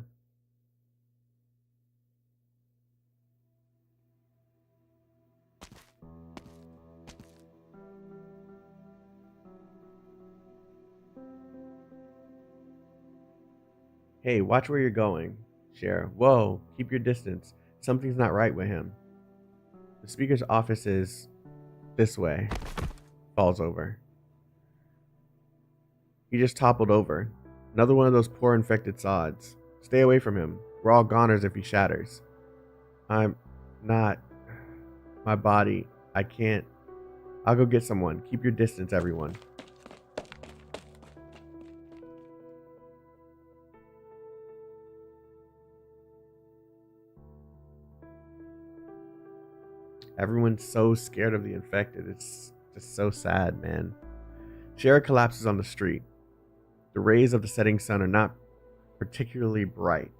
Hey, watch where you're going, Cher. Whoa, keep your distance. Something's not right with him. The speaker's office is this way. Falls over. He just toppled over. Another one of those poor infected sods. Stay away from him. We're all goners if he shatters. I'm not... My body. I can't... I'll go get someone. Keep your distance, everyone. Everyone's so scared of the infected. It's just so sad, man. Cher collapses on the street. The rays of the setting sun are not particularly bright,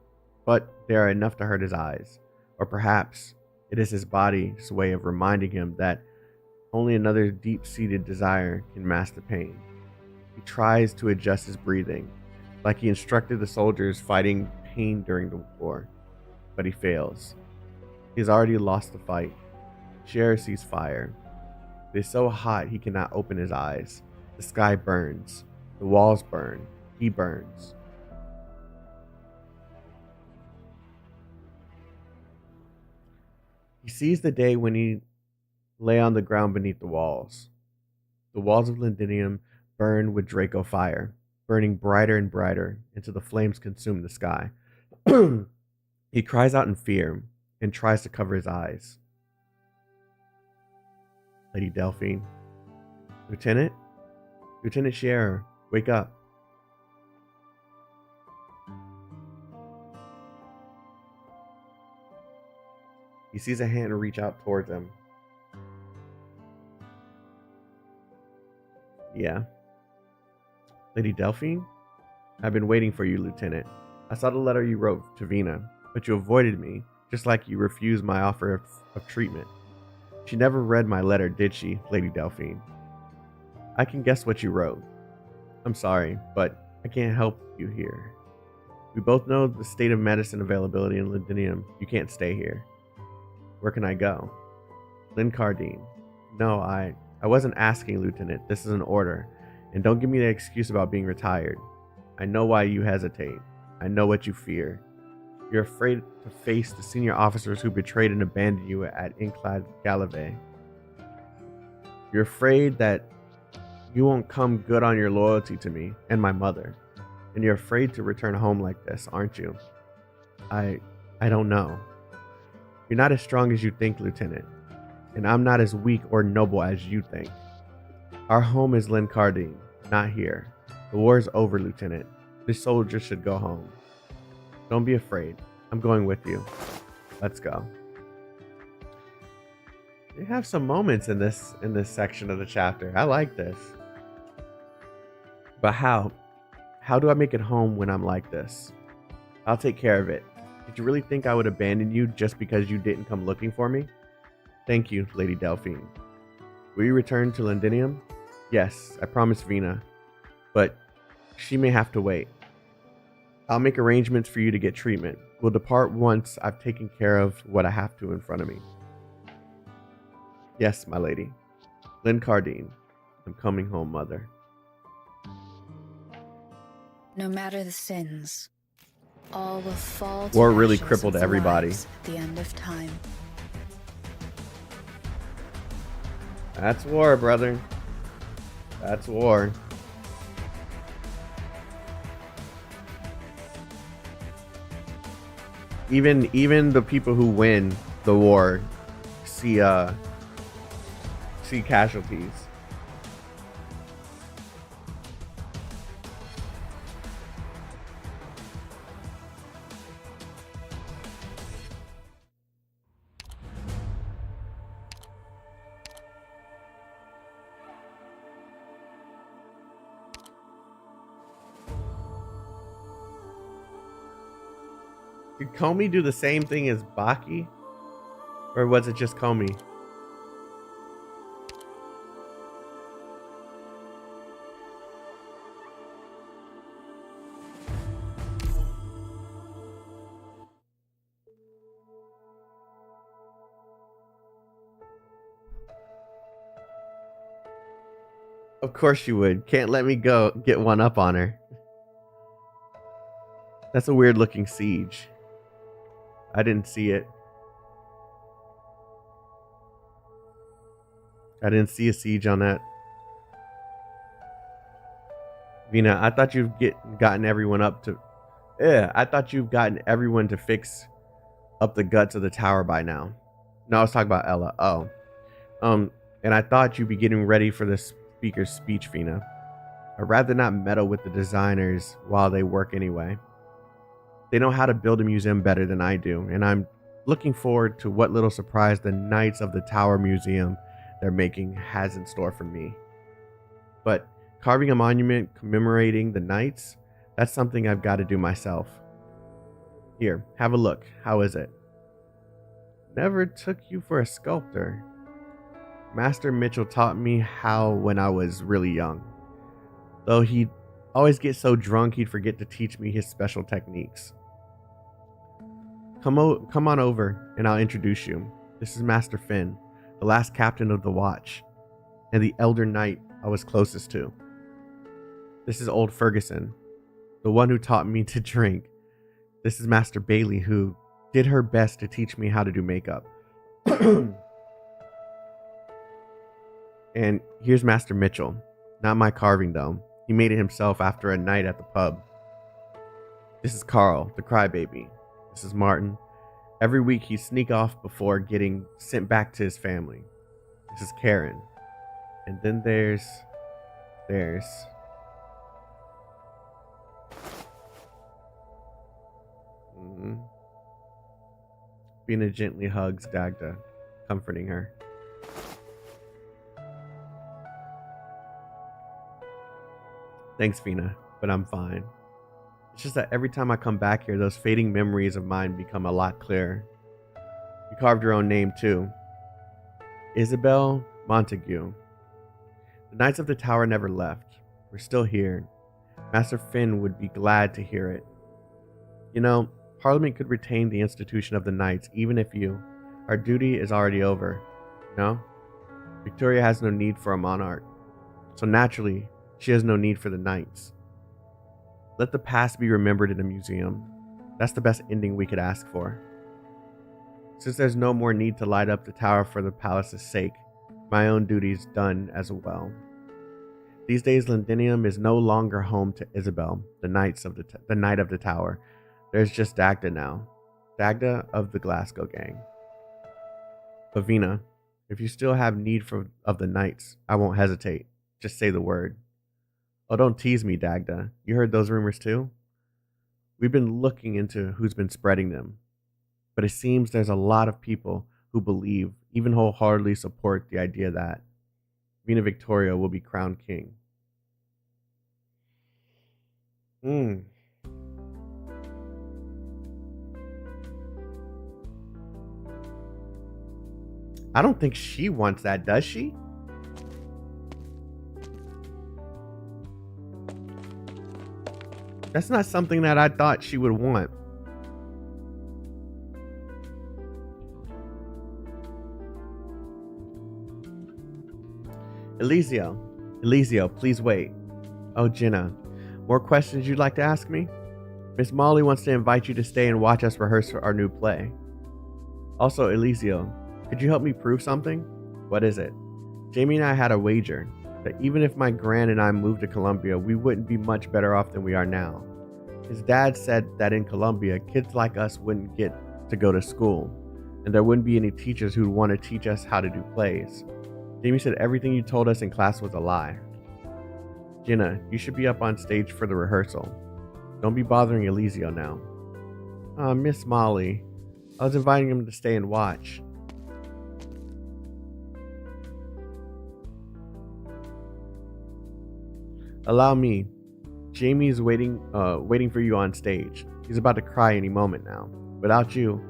but they are enough to hurt his eyes. Or perhaps it is his body's way of reminding him that only another deep-seated desire can mask the pain. He tries to adjust his breathing, like he instructed the soldiers fighting pain during the war, but he fails. He's already lost the fight. Cher sees fire. It is so hot he cannot open his eyes. The sky burns. The walls burn. He burns. He sees the day when he lay on the ground beneath the walls. The walls of Lindinium burn with Draco fire, burning brighter and brighter until the flames consume the sky. He cries out in fear and tries to cover his eyes. Lady Delphine. Lieutenant? Lieutenant Cher, wake up. He sees a hand reach out towards him. Yeah. Lady Delphine? I've been waiting for you, Lieutenant. I saw the letter you wrote to Vina, but you avoided me, just like you refused my offer of treatment. She never read my letter, did she, Lady Delphine? I can guess what you wrote. I'm sorry, but I can't help you here. We both know the state of medicine availability in Lindinium. You can't stay here. Where can I go? Lynn Cardine. No, I wasn't asking, Lieutenant. This is an order. And don't give me the excuse about being retired. I know why you hesitate. I know what you fear. You're afraid to face the senior officers who betrayed and abandoned you at Inclad Galave. You're afraid that you won't come good on your loyalty to me and my mother. And you're afraid to return home like this, aren't you? I don't know. You're not as strong as you think, Lieutenant. And I'm not as weak or noble as you think. Our home is Lincardine, not here. The war is over, Lieutenant. This soldier should go home. Don't be afraid. I'm going with you. Let's go. You have some moments in this section of the chapter. I like this. But how? How do I make it home when I'm like this? I'll take care of it. Did you really think I would abandon you just because you didn't come looking for me? Thank you, Lady Delphine. Will you return to Londinium? Yes, I promised Vina. But she may have to wait. I'll make arrangements for you to get treatment. We'll depart once I've taken care of what I have to in front of me. Yes, my lady. Lincardine. I'm coming home, mother. No matter the sins, all will fall to War really ashes crippled of everybody. lives at the end of time. That's war, brother. That's war. Even the people who win the war see casualties. Did Comey do the same thing as Baki? Or was it just Comey? Of course you would. Can't let me go get one up on her. That's a weird looking siege. I didn't see it. I didn't see a siege on that. Vina, I thought you've gotten everyone up to... I thought you've gotten everyone to fix up the guts of the tower by now. No, I was talking about Ella. Oh. And I thought you'd be getting ready for the speaker's speech, Vina. I'd rather not meddle with the designers while they work anyway. They know how to build a museum better than I do, and I'm looking forward to what little surprise the Knights of the Tower Museum they're making has in store for me. But carving a monument commemorating the Knights, that's something I've got to do myself. Here, have a look. How is it? Never took you for a sculptor. Master Mitchell taught me how when I was really young. Though he'd always get so drunk he'd forget to teach me his special techniques. Come on over and I'll introduce you. This is Master Finn, the last captain of the watch, and the elder knight I was closest to. This is old Ferguson, the one who taught me to drink. This is Master Bailey, who did her best to teach me how to do makeup. And here's Master Mitchell. Not my carving though. He made it himself after a night at the pub. This is Carl, the crybaby. This is Martin. Every week he'd sneak off before getting sent back to his family. This is Karen. And then there's... Vina gently hugs Dagda, comforting her. Thanks, Vina, but I'm fine. It's just that every time I come back here, those fading memories of mine become a lot clearer. You carved your own name, too. Isabel Montague. The Knights of the Tower never left. We're still here. Master Finn would be glad to hear it. You know, Parliament could retain the institution of the Knights, even if you. Our duty is already over. No? Victoria has no need for a monarch. So naturally, she has no need for the Knights. Let the past be remembered in a museum. That's the best ending we could ask for. Since there's no more need to light up the tower for the palace's sake, my own duty's done as well. These days, Londinium is no longer home to Isabel, the Knight of the Tower. There's just Dagda now. Dagda of the Glasgow gang. Lavina, if you still have need of the Knights, I won't hesitate. Just say the word. Oh, don't tease me, Dagda. You heard those rumors too? We've been looking into who's been spreading them. But it seems there's a lot of people who believe, even wholeheartedly support the idea that Vina Victoria will be crowned king. I don't think she wants that, does she? That's not something that I thought she would want. Eliseo, please wait. Oh, Jenna, more questions you'd like to ask me? Miss Molly wants to invite you to stay and watch us rehearse for our new play. Also, Eliseo, could you help me prove something? What is it? Jamie and I had a wager that even if my gran and I moved to Colombia, we wouldn't be much better off than we are now. His dad said that in Colombia, kids like us wouldn't get to go to school, and there wouldn't be any teachers who'd want to teach us how to do plays. Jamie said everything you told us in class was a lie. Jenna, you should be up on stage for the rehearsal. Don't be bothering Eliseo now. Miss Molly, I was inviting him to stay and watch. Allow me. Jamie's waiting for you on stage. He's about to cry any moment now. Without you,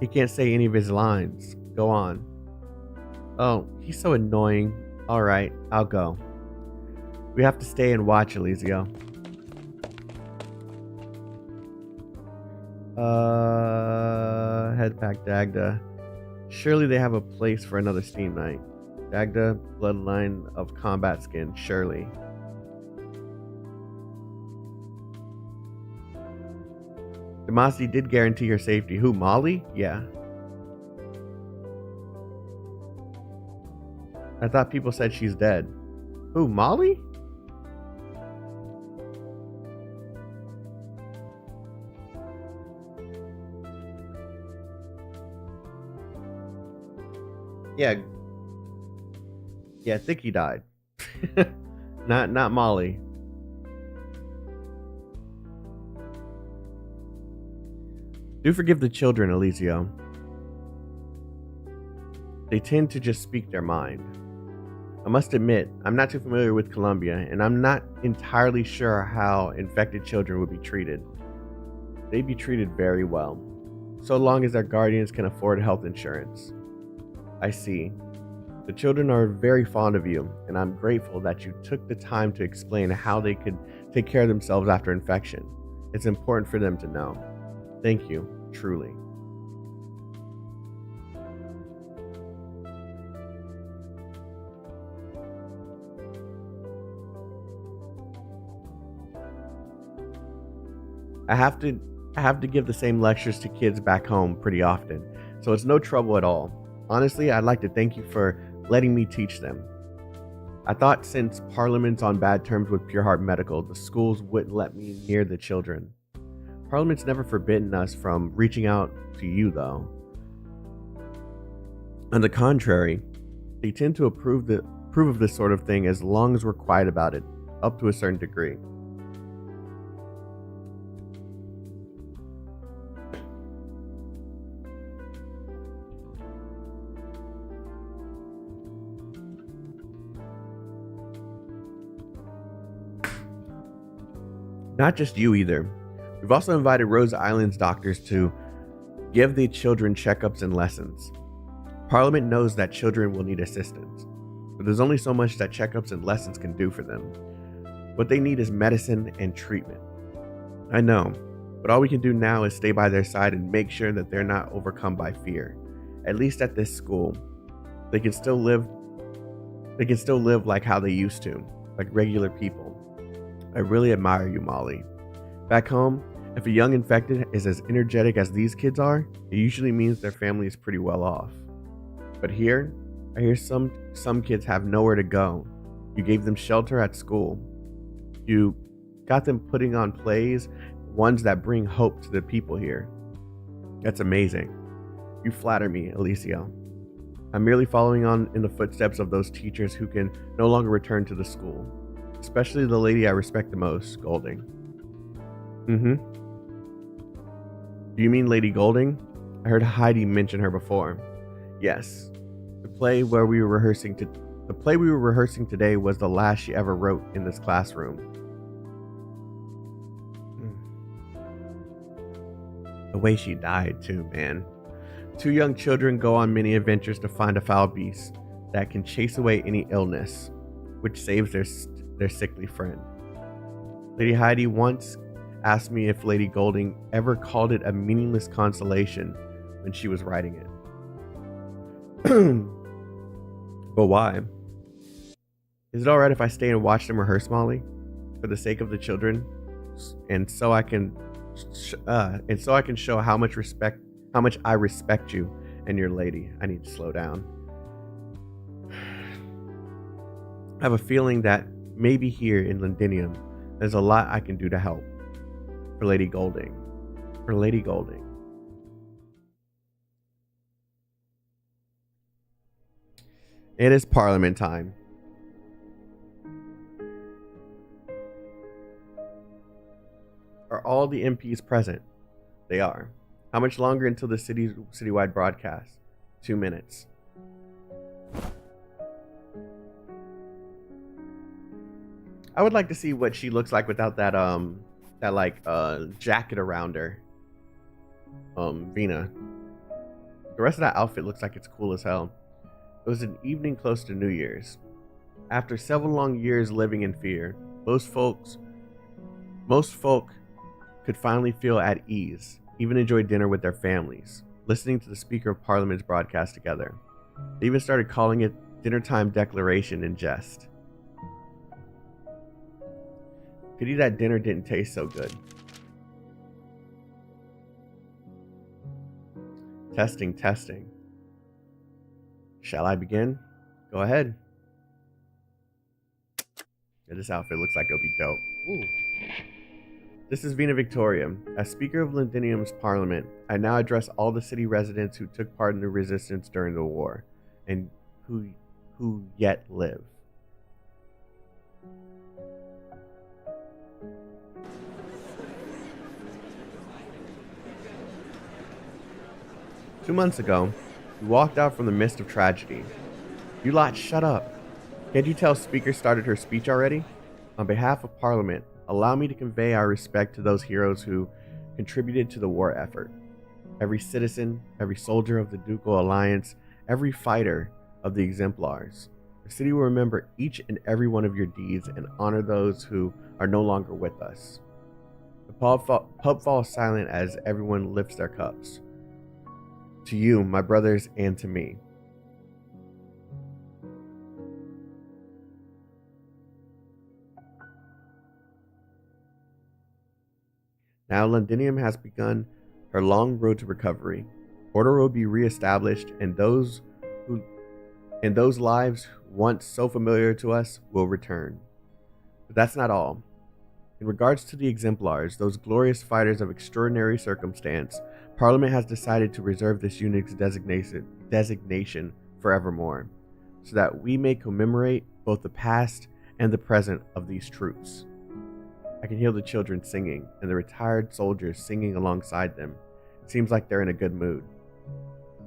he can't say any of his lines. Go on. Oh, he's so annoying. Alright, I'll go. We have to stay and watch, Eliseo. Head back, Dagda. Surely they have a place for another Steam Knight. Dagda, bloodline of combat skin, surely. Demasi did guarantee your safety. Who, Molly? Yeah. I thought people said she's dead. Who, Molly? Yeah, I think he died. not Molly. Do forgive the children, Eliseo. They tend to just speak their mind. I must admit, I'm not too familiar with Colombia, and I'm not entirely sure how infected children would be treated. They'd be treated very well, so long as their guardians can afford health insurance. I see. The children are very fond of you, and I'm grateful that you took the time to explain how they could take care of themselves after infection. It's important for them to know. Thank you, truly. I have to give the same lectures to kids back home pretty often, so it's no trouble at all. Honestly, I'd like to thank you for letting me teach them. I thought since Parliament's on bad terms with Pure Heart Medical, the schools wouldn't let me near the children. Parliament's never forbidden us from reaching out to you, though. On the contrary, they tend to approve of this sort of thing as long as we're quiet about it, up to a certain degree. Not just you either. We've also invited Rhodes Island's doctors to give the children checkups and lessons. Parliament knows that children will need assistance, but there's only so much that checkups and lessons can do for them. What they need is medicine and treatment. I know, but all we can do now is stay by their side and make sure that they're not overcome by fear. At least at this school, they can still live like how they used to, like regular people. I really admire you, Molly. Back home, if a young infected is as energetic as these kids are, it usually means their family is pretty well off. But here, I hear some kids have nowhere to go. You gave them shelter at school. You got them putting on plays, ones that bring hope to the people here. That's amazing. You flatter me, Alicia. I'm merely following on in the footsteps of those teachers who can no longer return to the school. Especially the lady I respect the most, Golding. Do you mean Lady Golding? I heard Heidi mention her before. Yes. The play we were rehearsing today was the last she ever wrote in this classroom. The way she died too, man. 2 young children go on many adventures to find a foul beast that can chase away any illness, which saves their sickly friend. Lady Heidi once asked me if Lady Golding ever called it a meaningless consolation when she was writing it. But why? Is it alright if I stay and watch them rehearse, Molly? For the sake of the children? And so I can show how much I respect you and your lady. I need to slow down. I have a feeling that maybe here in Londinium, there's a lot I can do to help. For Lady Golding. For Lady Golding. It is Parliament time. Are all the MPs present? They are. How much longer until the citywide broadcast? 2 minutes. I would like to see what she looks like without that jacket around her. Vina. The rest of that outfit looks like it's cool as hell. It was an evening close to New Year's. After several long years living in fear, most folk could finally feel at ease, even enjoy dinner with their families, listening to the Speaker of Parliament's broadcast together. They even started calling it dinner time declaration in jest. Pity that dinner didn't taste so good. Testing. Shall I begin? Go ahead. Yeah, this outfit looks like it'll be dope. Ooh. This is Vina Victoria. As Speaker of Londinium's Parliament, I now address all the city residents who took part in the resistance during the war, and who yet live. Two months ago, we walked out from the midst of tragedy. You lot, shut up. Can't you tell Speaker started her speech already? On behalf of Parliament, allow me to convey our respect to those heroes who contributed to the war effort. Every citizen, every soldier of the Ducal Alliance, every fighter of the Exemplars. The city will remember each and every one of your deeds and honor those who are no longer with us. The pub falls silent as everyone lifts their cups. To you, my brothers, and to me. Now Londinium has begun her long road to recovery. Order will be reestablished, and those lives once so familiar to us will return. But that's not all. In regards to the Exemplars, those glorious fighters of extraordinary circumstance, Parliament has decided to reserve this unit's designation forevermore, so that we may commemorate both the past and the present of these troops. I can hear the children singing, and the retired soldiers singing alongside them. It seems like they're in a good mood.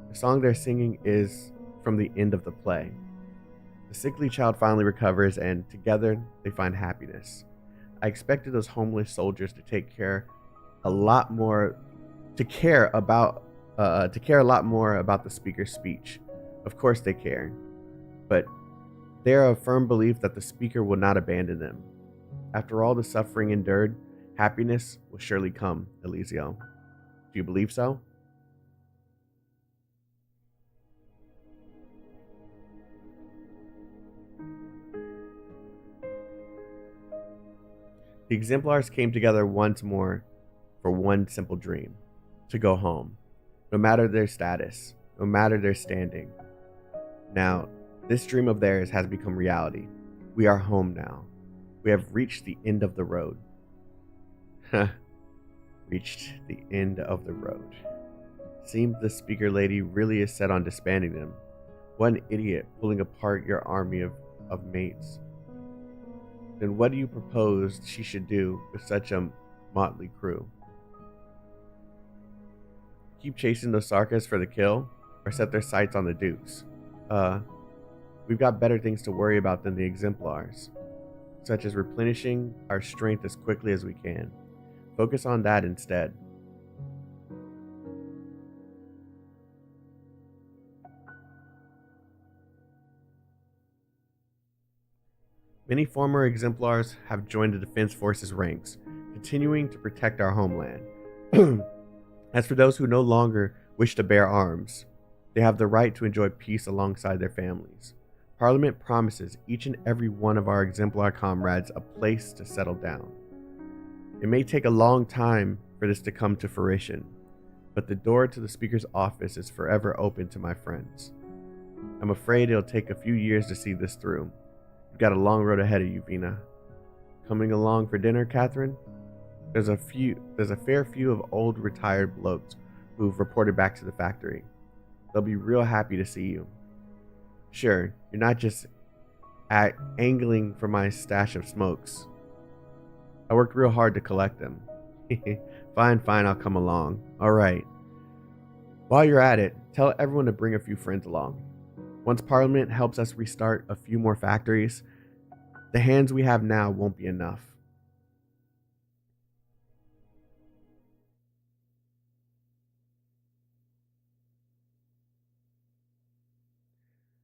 The song they're singing is from the end of the play. The sickly child finally recovers, and together they find happiness. I expected those homeless soldiers to care a lot more about the speaker's speech. Of course they care, but they are of firm belief that the speaker will not abandon them. After all the suffering endured, happiness will surely come, Eliseo. Do you believe so? The exemplars came together once more for one simple dream: to go home, no matter their status, no matter their standing. Now, this dream of theirs has become reality. We are home now. We have reached the end of the road. Reached the end of the road. Seems the speaker lady really is set on disbanding them. What an idiot, pulling apart your army of mates. Then what do you propose she should do with such a motley crew? Keep chasing those Sarkas for the kill, or set their sights on the Dukes? We've got better things to worry about than the exemplars, such as replenishing our strength as quickly as we can. Focus on that instead. Many former exemplars have joined the Defense Forces ranks, continuing to protect our homeland. As for those who no longer wish to bear arms, they have the right to enjoy peace alongside their families. Parliament promises each and every one of our exemplar comrades a place to settle down. It may take a long time for this to come to fruition, but the door to the Speaker's office is forever open to my friends. I'm afraid it'll take a few years to see this through. You've got a long road ahead of you, Vina. Coming along for dinner, Catherine? There's a fair few of old retired blokes who've reported back to the factory. They'll be real happy to see you. Sure, you're not just angling for my stash of smokes. I worked real hard to collect them. Fine, I'll come along. Alright. While you're at it, tell everyone to bring a few friends along. Once Parliament helps us restart a few more factories, the hands we have now won't be enough.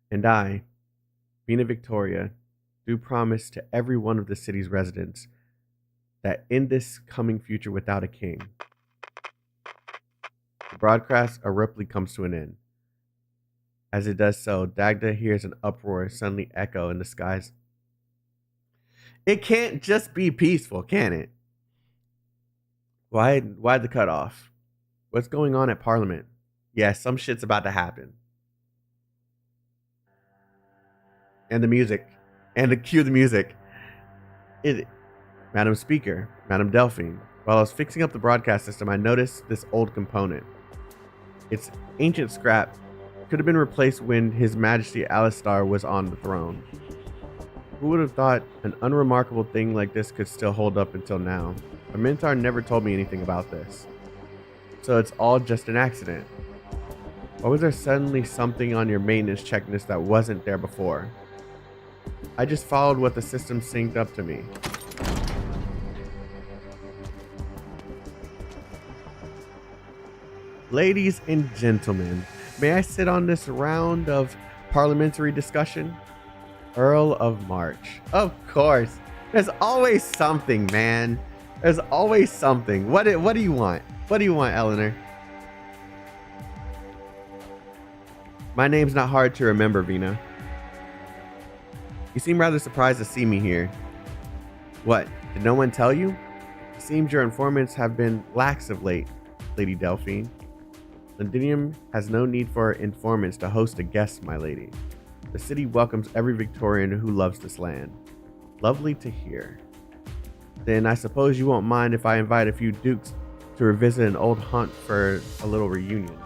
And I, Vina Victoria, do promise to every one of the city's residents that in this coming future without a king, the broadcast abruptly comes to an end. As it does so, Dagda hears an uproar suddenly echo in the skies. It can't just be peaceful, can it? Why the cutoff? What's going on at Parliament? Yeah, some shit's about to happen. And the music. And cue the music. Madam Speaker, Madam Delphine. While I was fixing up the broadcast system, I noticed this old component. It's ancient scrap. Could have been replaced when His Majesty Alistar was on the throne. Who would have thought an unremarkable thing like this could still hold up until now? A Minotaur never told me anything about this. So it's all just an accident. Why was there suddenly something on your maintenance checklist that wasn't there before? I just followed what the system synced up to me. Ladies and gentlemen, may I sit on this round of parliamentary discussion? Earl of March. Of course. There's always something, man. There's always something. What do you want? What do you want, Eleanor? My name's not hard to remember, Vina. You seem rather surprised to see me here. What? Did no one tell you? It seems your informants have been lax of late, Lady Delphine. Londinium has no need for informants to host a guest, my lady. The city welcomes every Victorian who loves this land. Lovely to hear. Then I suppose you won't mind if I invite a few dukes to revisit an old haunt for a little reunion.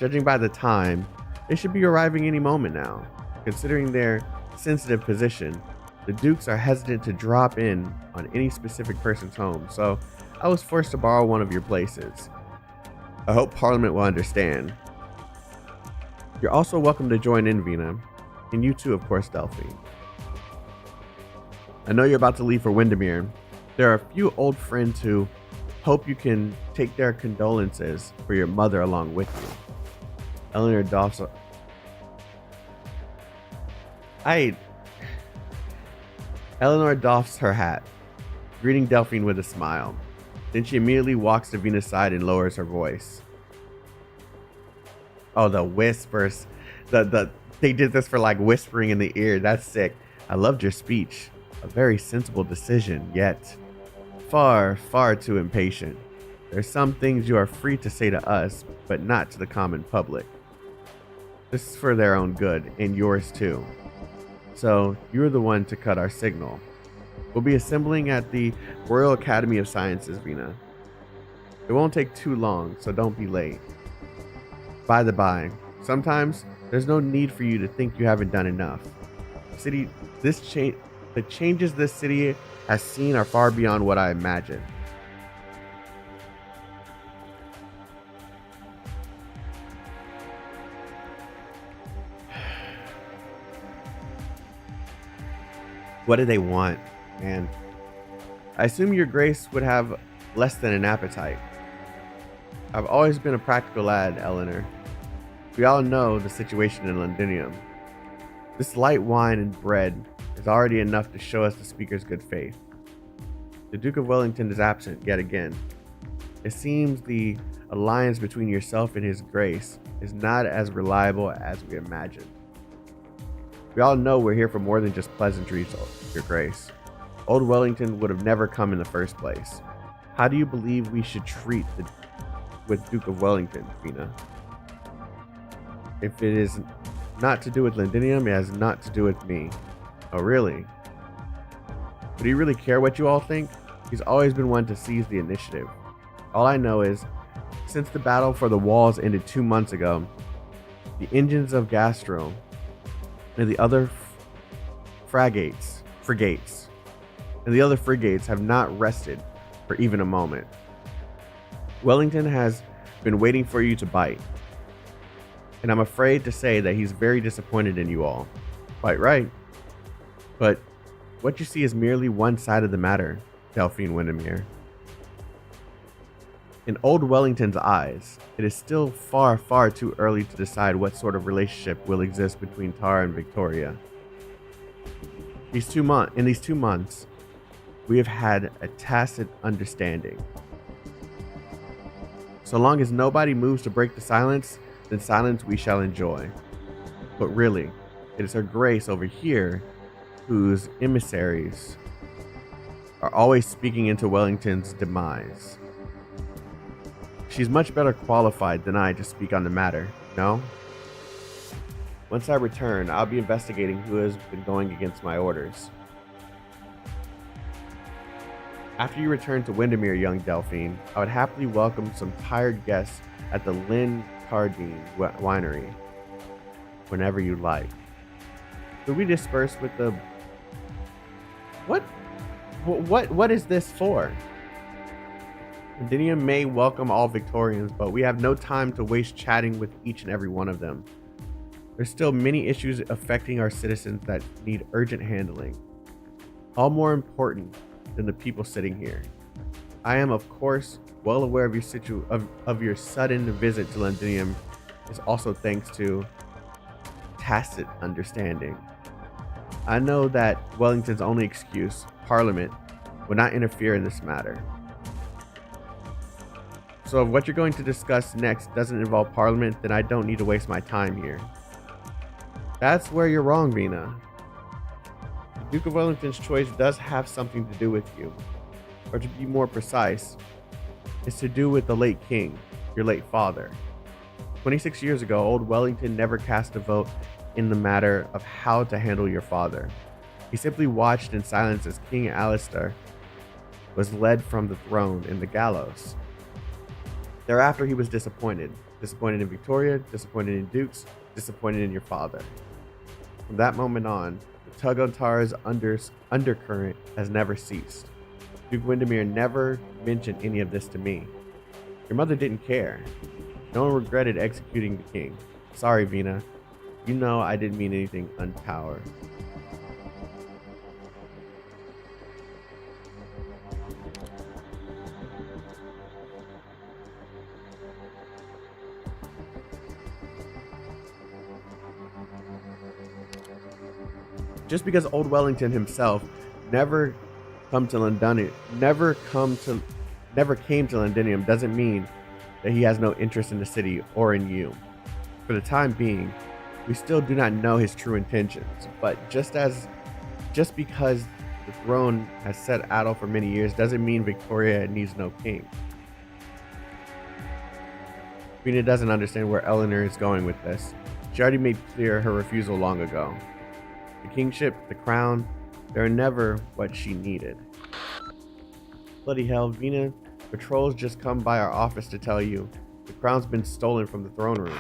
Judging by the time, they should be arriving any moment now. Considering their sensitive position, the dukes are hesitant to drop in on any specific person's home, so I was forced to borrow one of your places. I hope Parliament will understand. You're also welcome to join in, Vina, and you too, of course, Delphine. I know you're about to leave for Windermere. There are a few old friends who hope you can take their condolences for your mother along with you. Eleanor doffs Eleanor doffs her hat, greeting Delphine with a smile. Then she immediately walks to Vina's side and lowers her voice. Oh, the whispers. They did this for like whispering in the ear. That's sick. I loved your speech. A very sensible decision, yet far, far too impatient. There's some things you are free to say to us, but not to the common public. This is for their own good, and yours too. So, you're the one to cut our signal. We'll be assembling at the Royal Academy of Sciences, Vina. It won't take too long, so don't be late. By the by, sometimes there's no need for you to think you haven't done enough. The changes this city has seen are far beyond what I imagined. What do they want, man? I assume your grace would have less than an appetite. I've always been a practical lad, Eleanor. We all know the situation in Londinium. This light wine and bread is already enough to show us the speaker's good faith. The Duke of Wellington is absent yet again. It seems the alliance between yourself and his grace is not as reliable as we imagined. We all know we're here for more than just pleasantries, your grace. Old Wellington would have never come in the first place. How do you believe we should treat with Duke of Wellington, Vina? If it is not to do with Londinium, it has not to do with me. Oh, really? But do you really care what you all think? He's always been one to seize the initiative. All I know is, since the battle for the walls ended 2 months ago, the engines of Gastro and the other frigates have not rested for even a moment. Wellington has been waiting for you to bite, and I'm afraid to say that he's very disappointed in you all. Quite right. But what you see is merely one side of the matter, Delphine Windermere. In old Wellington's eyes, it is still far, far too early to decide what sort of relationship will exist between Tara and Victoria. In these 2 months, we have had a tacit understanding. So long as nobody moves to break the silence, then silence we shall enjoy. But really, it is her grace over here whose emissaries are always speaking into Wellington's demise. She's much better qualified than I to speak on the matter, no? Once I return, I'll be investigating who has been going against my orders. After you return to Windermere, young Delphine, I would happily welcome some tired guests at the Lynn Cardine Winery, whenever you like. Could we disperse with the... What is this for? Londinium may welcome all Victorians, but we have no time to waste chatting with each and every one of them. There's still many issues affecting our citizens that need urgent handling, all more important than the people sitting here. I am, of course, well aware of your sudden visit to Londinium is also thanks to tacit understanding. I know that Wellington's only excuse, Parliament, would not interfere in this matter. So if what you're going to discuss next doesn't involve Parliament, then I don't need to waste my time here. That's where you're wrong, Vina. The Duke of Wellington's choice does have something to do with you. Or to be more precise, it's to do with the late king, your late father. 26 years ago, old Wellington never cast a vote in the matter of how to handle your father. He simply watched in silence as King Alistair was led from the throne in the gallows. Thereafter, he was disappointed. Disappointed in Victoria, disappointed in dukes, disappointed in your father. From that moment on, the tug on Tara's undercurrent has never ceased. Duke Windermere never mentioned any of this to me. Your mother didn't care. No one regretted executing the king. Sorry, Vina. You know I didn't mean anything untoward. Just because old Wellington himself never came to Londinium doesn't mean that he has no interest in the city or in you. For the time being, we still do not know his true intentions, but just because the throne has set idle for many years doesn't mean Victoria needs no king. Vina doesn't understand where Eleanor is going with this. She already made clear her refusal long ago. The kingship, the crown, they're never what she needed. Bloody hell, Vina, patrols just come by our office to tell you the crown's been stolen from the throne room.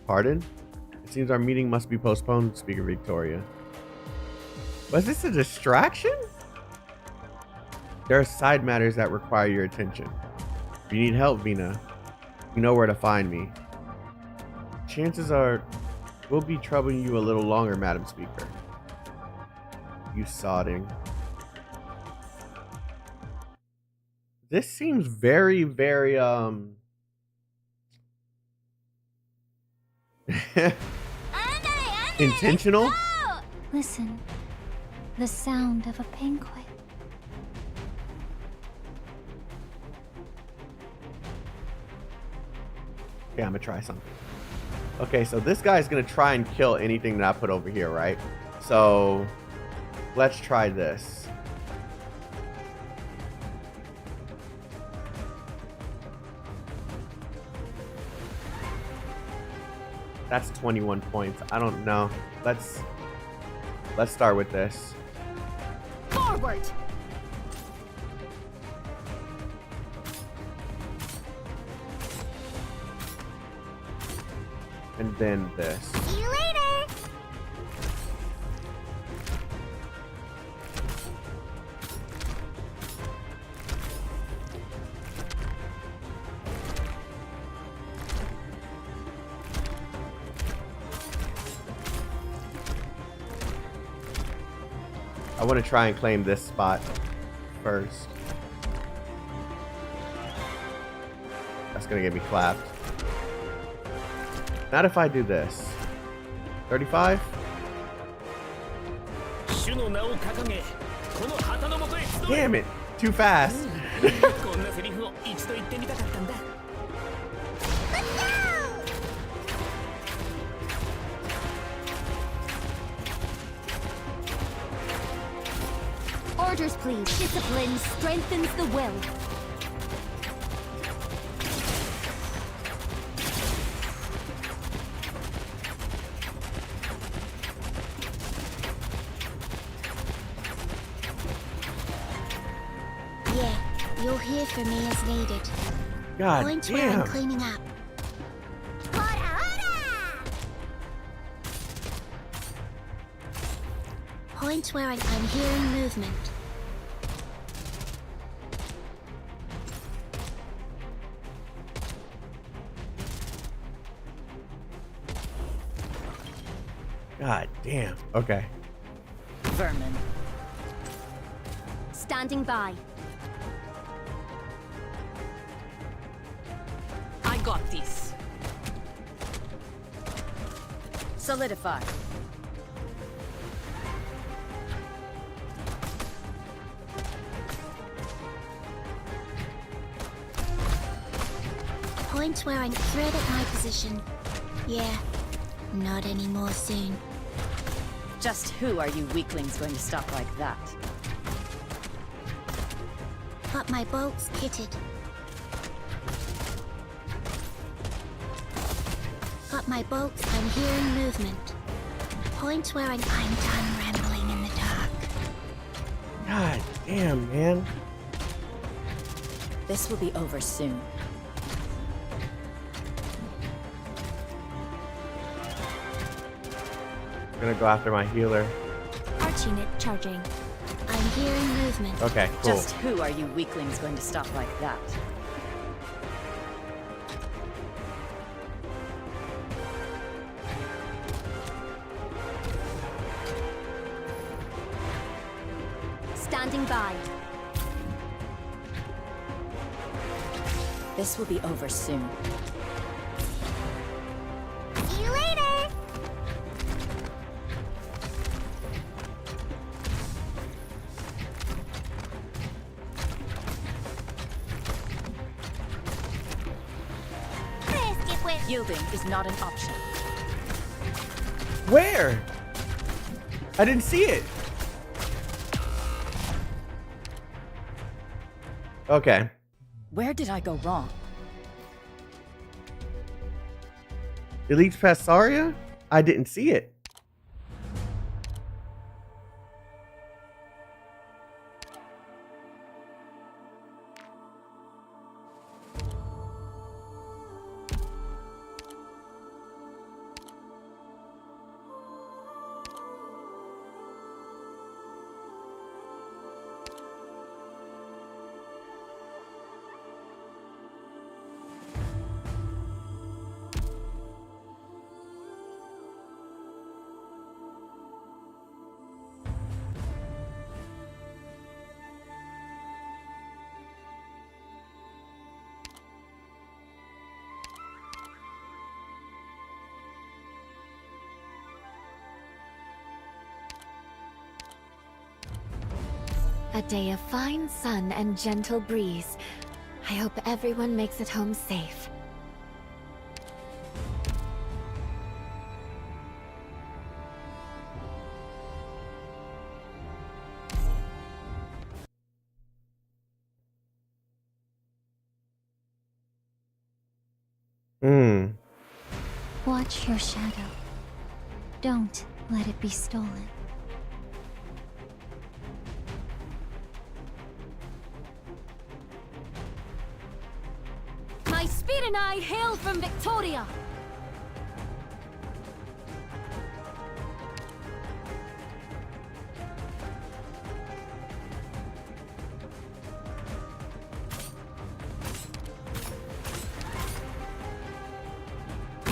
Pardon? It seems our meeting must be postponed, Speaker Victoria. Was this a distraction? There are side matters that require your attention. If you need help, Vina, you know where to find me. Chances are we'll be troubling you a little longer, Madam Speaker. You sodding. This seems very, very, intentional. Listen, the sound of a banquet. Okay, I'm gonna try something. Okay, so this guy's gonna try and kill anything that I put over here, right? So let's try this. That's 21 points. I don't know. Let's start with this. Forward! And then this. See you later! I want to try and claim this spot first. That's gonna get me clapped. Not if I do this. 35? 主の名を掲げこの旗の下へ集え Damn it! Too fast. こんなセリフを一度言ってみたかったんだ Orders, please. Discipline strengthens the will. Yeah, you'll hear from me as needed. God Point where I'm damn. cleaning up. Point where I'm hearing movement. God damn. Okay. Vermin. Standing by. I got this. Solidify. Point where I'm thread at my position. Yeah, not anymore soon. Just who are you weaklings going to stop like that? Got my bolts kitted. Got my bolts, I'm hearing movement. Point where I'm done rambling in the dark. God damn, man. This will be over soon. I'm gonna go after my healer. Arch unit charging. I'm hearing movement. Okay, cool. Just who are you weaklings going to stop like that? Standing by. This will be over soon. See you later! Biscuit whip. Yielding is not an option. Where? I didn't see it. Okay. Where did I go wrong? It leads past Saria? I didn't see it. A day of fine sun and gentle breeze. I hope everyone makes it home safe. Watch your shadow. Don't let it be stolen. My speed and I hail from Victoria.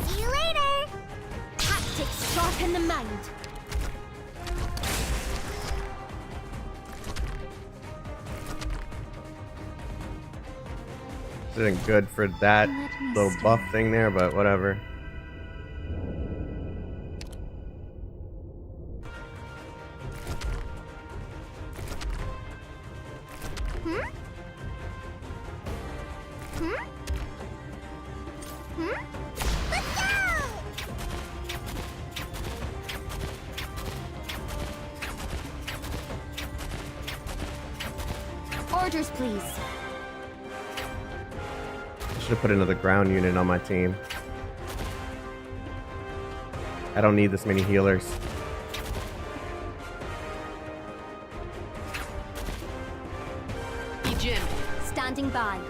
See you later. Tactics sharpen the mind. Isn't good for that little buff thing there, but whatever. Let's go! Orders, please. Should have put another ground unit on my team. I don't need this many healers. Jim. Standing by.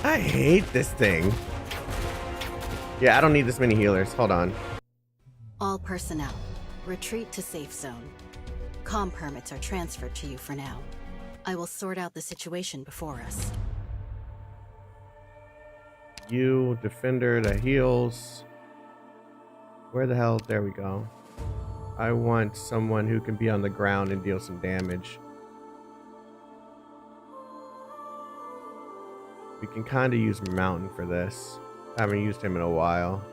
I hate this thing. Yeah, I don't need this many healers. Hold on. All personnel, retreat to safe zone. Comm permits are transferred to you for now. I will sort out the situation before us. You, defender that heals. Where the hell? There we go. I want someone who can be on the ground and deal some damage. We can kind of use Mountain for this. I haven't used him in a while.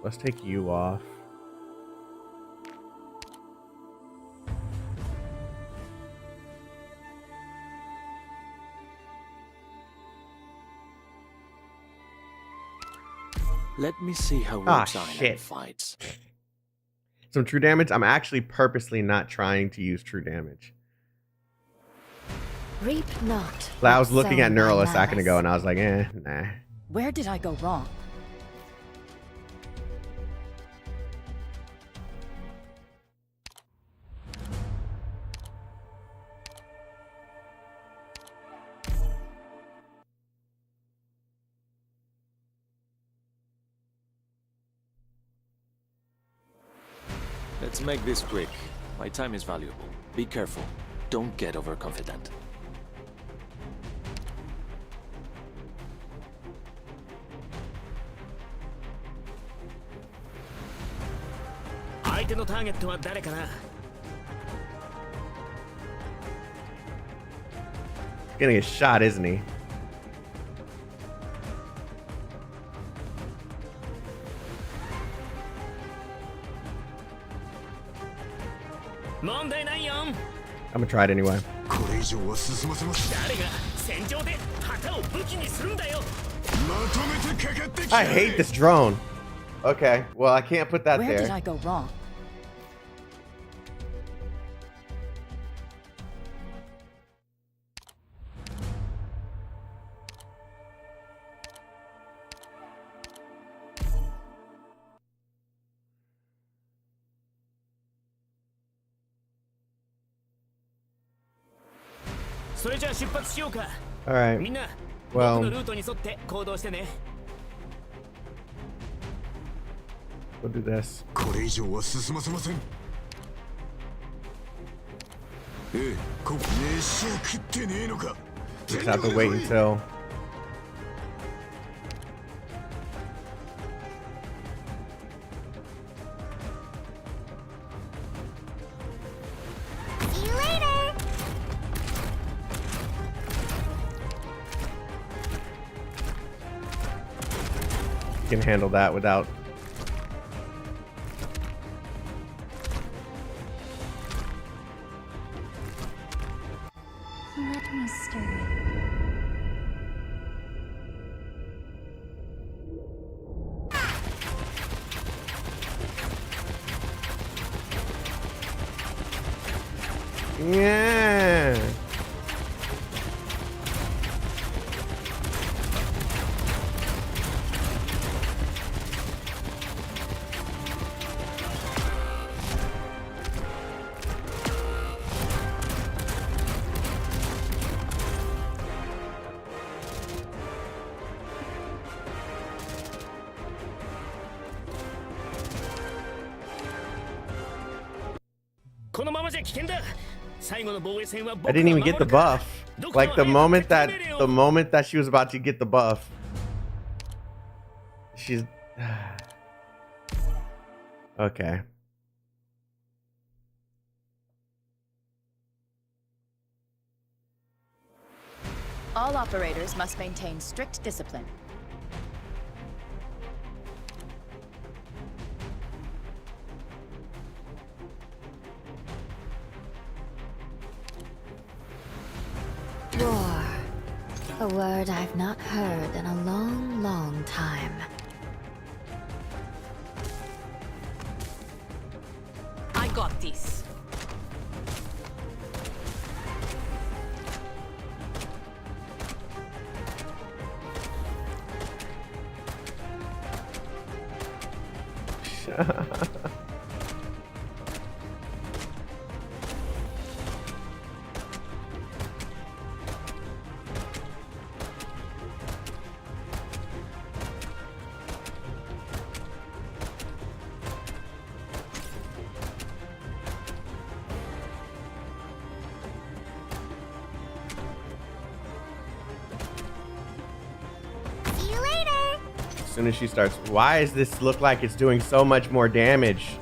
Let's take you off. Let me see how Rhodes Island fights. Some true damage? I'm actually purposely not trying to use true damage. Reap not. I was looking at Neural a malice. second ago and I was like, nah. Where did I go wrong? Let's make this quick. My time is valuable. Be careful. Don't get overconfident. Getting a shot, isn't he? I'm gonna try it anyway. これ以上は進ませます誰が戦場で旗を武器にするんだよまとめてかかってき I hate this drone. Okay, well I can't put that Where did there. I go wrong? All right. Well, we'll do this. これ以上は進ませません飯を食ってねえのか Just have to wait until. See you later! Can handle that without. Let me stir. Yeah. I didn't even get the buff. Like the moment that she was about to get the buff, she's okay. All operators must maintain strict discipline. War. A word I've not heard in a long, long time. I got this. See you later! As soon as she starts, why does this look like it's doing so much more damage?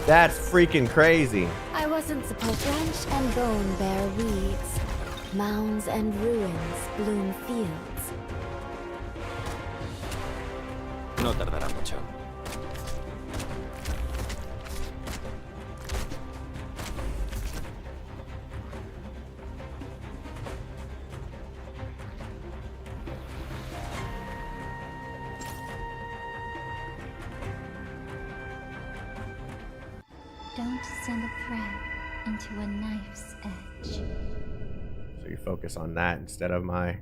That's freaking crazy. I wasn't supposed to branch and bone bear weeds. Mounds and ruins bloom fields. No tardará mucho. Don't send a thread into a knife's edge. So you focus on that instead of my.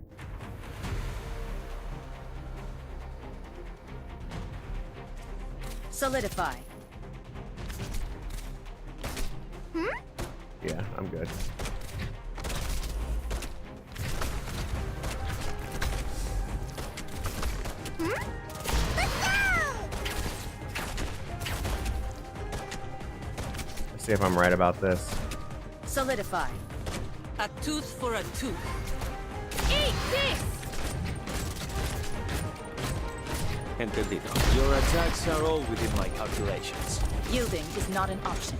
Solidify. Yeah, I'm good. Let's see if I'm right about this. Solidify. A tooth for a tooth. Eat this! Entendido. Your attacks are all within my calculations. Yielding is not an option.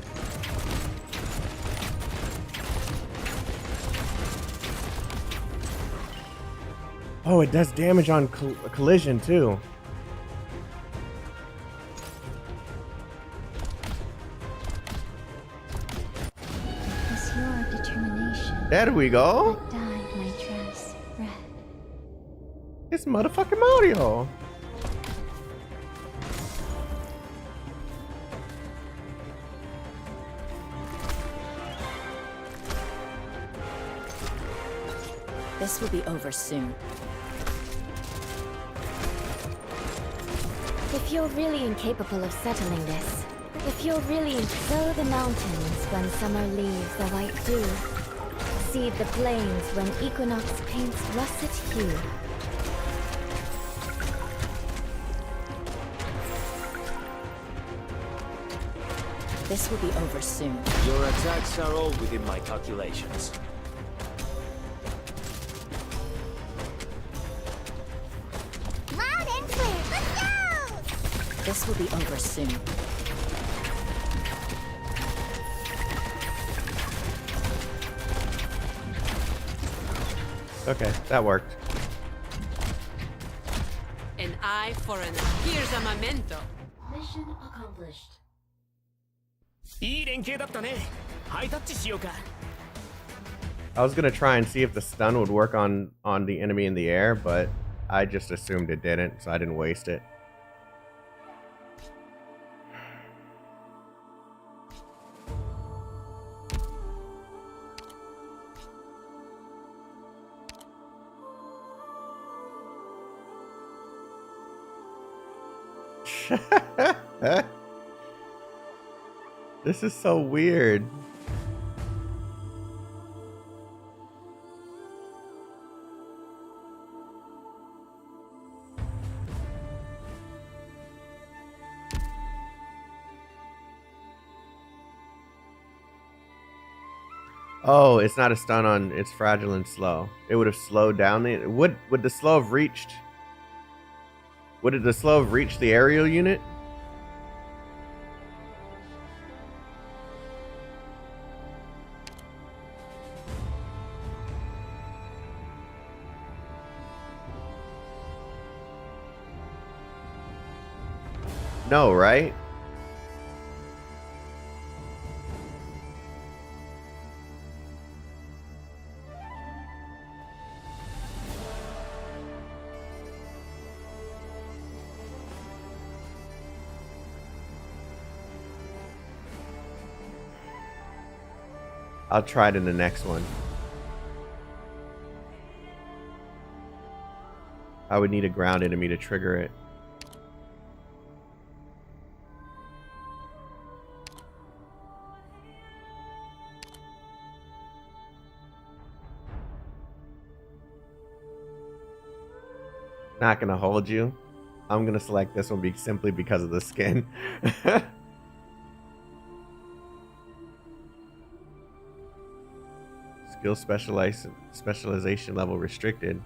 Oh, it does damage on collision too. It's your determination There we go. that dyed my dress red. It's motherfucking Mario. This will be over soon. If you're really incapable of settling this, if you're really sow the mountains when summer leaves a white dew, seed the plains when equinox paints russet hue. This will be over soon. Your attacks are all within my calculations. Loud and clear. Let's go! This will be over soon. Okay, that worked. An eye for an eye. Here's a memento. Mission accomplished. いい連携だったね。ハイタッチしようか。 I was gonna try and see if the stun would work on the enemy in the air, but I just assumed it didn't, so I didn't waste it. This is so weird. Oh, it's not a stun on, it's fragile and slow. It would have slowed down the, would the slow have reached, would the slow have reached the aerial unit? No, right? I'll try it in the next one. I would need a ground enemy to trigger it. Not gonna hold you. I'm gonna select this one simply because of the skin. Skill specialization level restricted.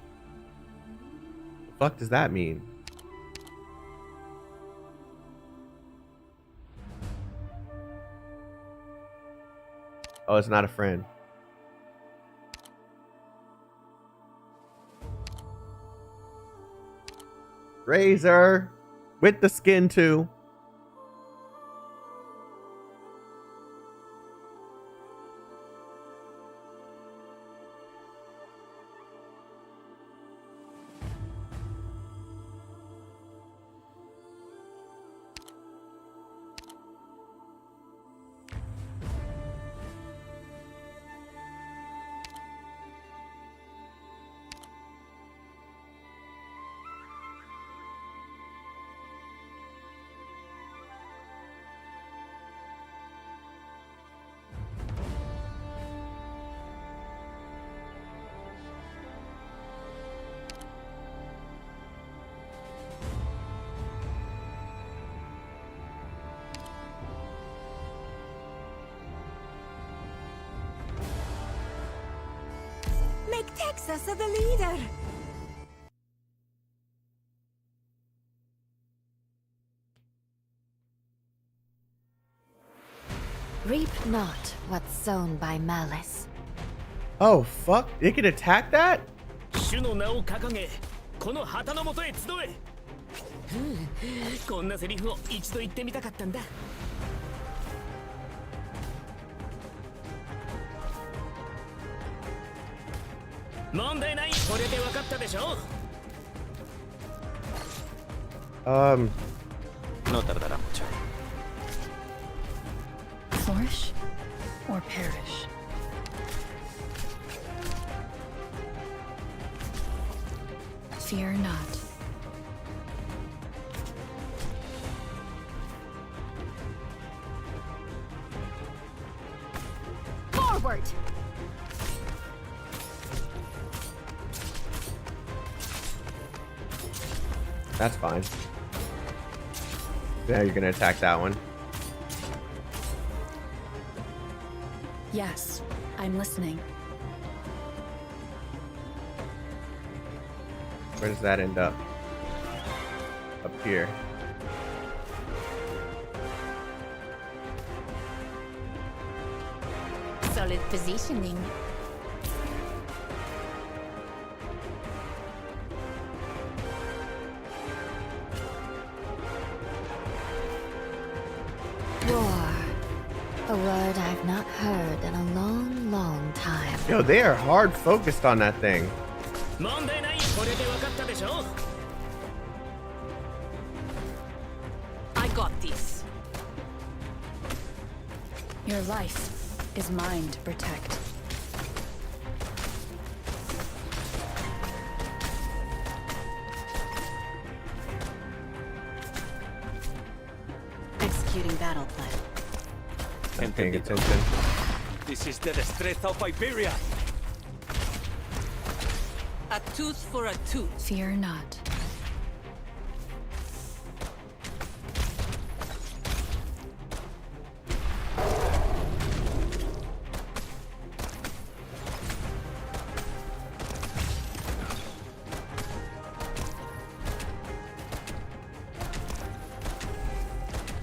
The fuck does that mean? Oh, it's not a friend. Razor with the skin too. Make Texas the leader. Reap not what's sown by malice. Oh, fuck. It could attack that? 主の名を掲げこの旗の元へ集えこんなセリフを一度言ってみたかったんだ問題ないこれで分かったでしょ No tardará mucho. Flourish or perish? Fear not. Forward! That's fine. Yeah, you're gonna attack that one. Yes, I'm listening. Where does that end up? Up here. Solid positioning. War. A word I've not heard in a long, long time. Yo, they are hard focused on that thing. 問題ないこれで分かったでしょ I got this. Your life is mine to protect. Executing battle plan. I'm paying Entendido. attention. This is the destreza of Iberia. A tooth for a tooth. Fear not.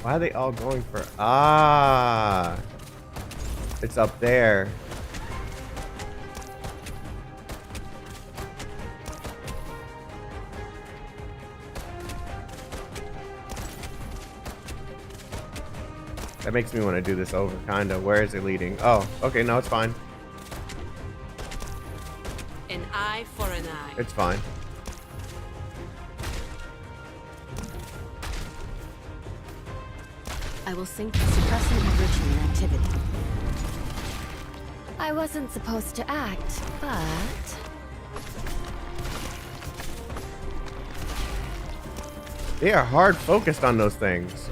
Why are they all going for... Ah! It's up there. That makes me want to do this over, kinda. Where is it leading? Oh, okay, no, it's fine. An eye for an eye. It's fine. I will sync the suppressing enrichment activity. I wasn't supposed to act, but... They are hard focused on those things.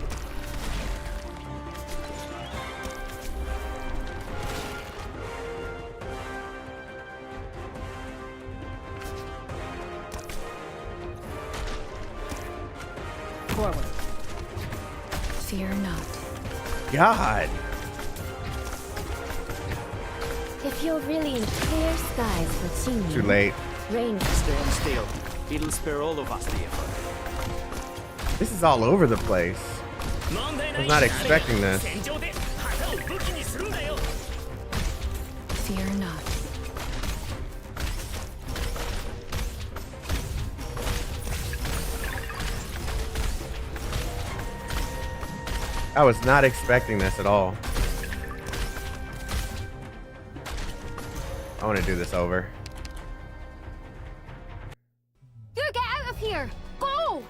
Forward. Fear not. God. If you're really in clear skies for teaming... Too late. Range... Stand still. It'll spare all of us the effort. This is all over the place. 問題 I ない was not expecting this. 戦場で旗を武器にするんだよ Fear not. I was not expecting this at all. I want to do this over. You get out of here! Go!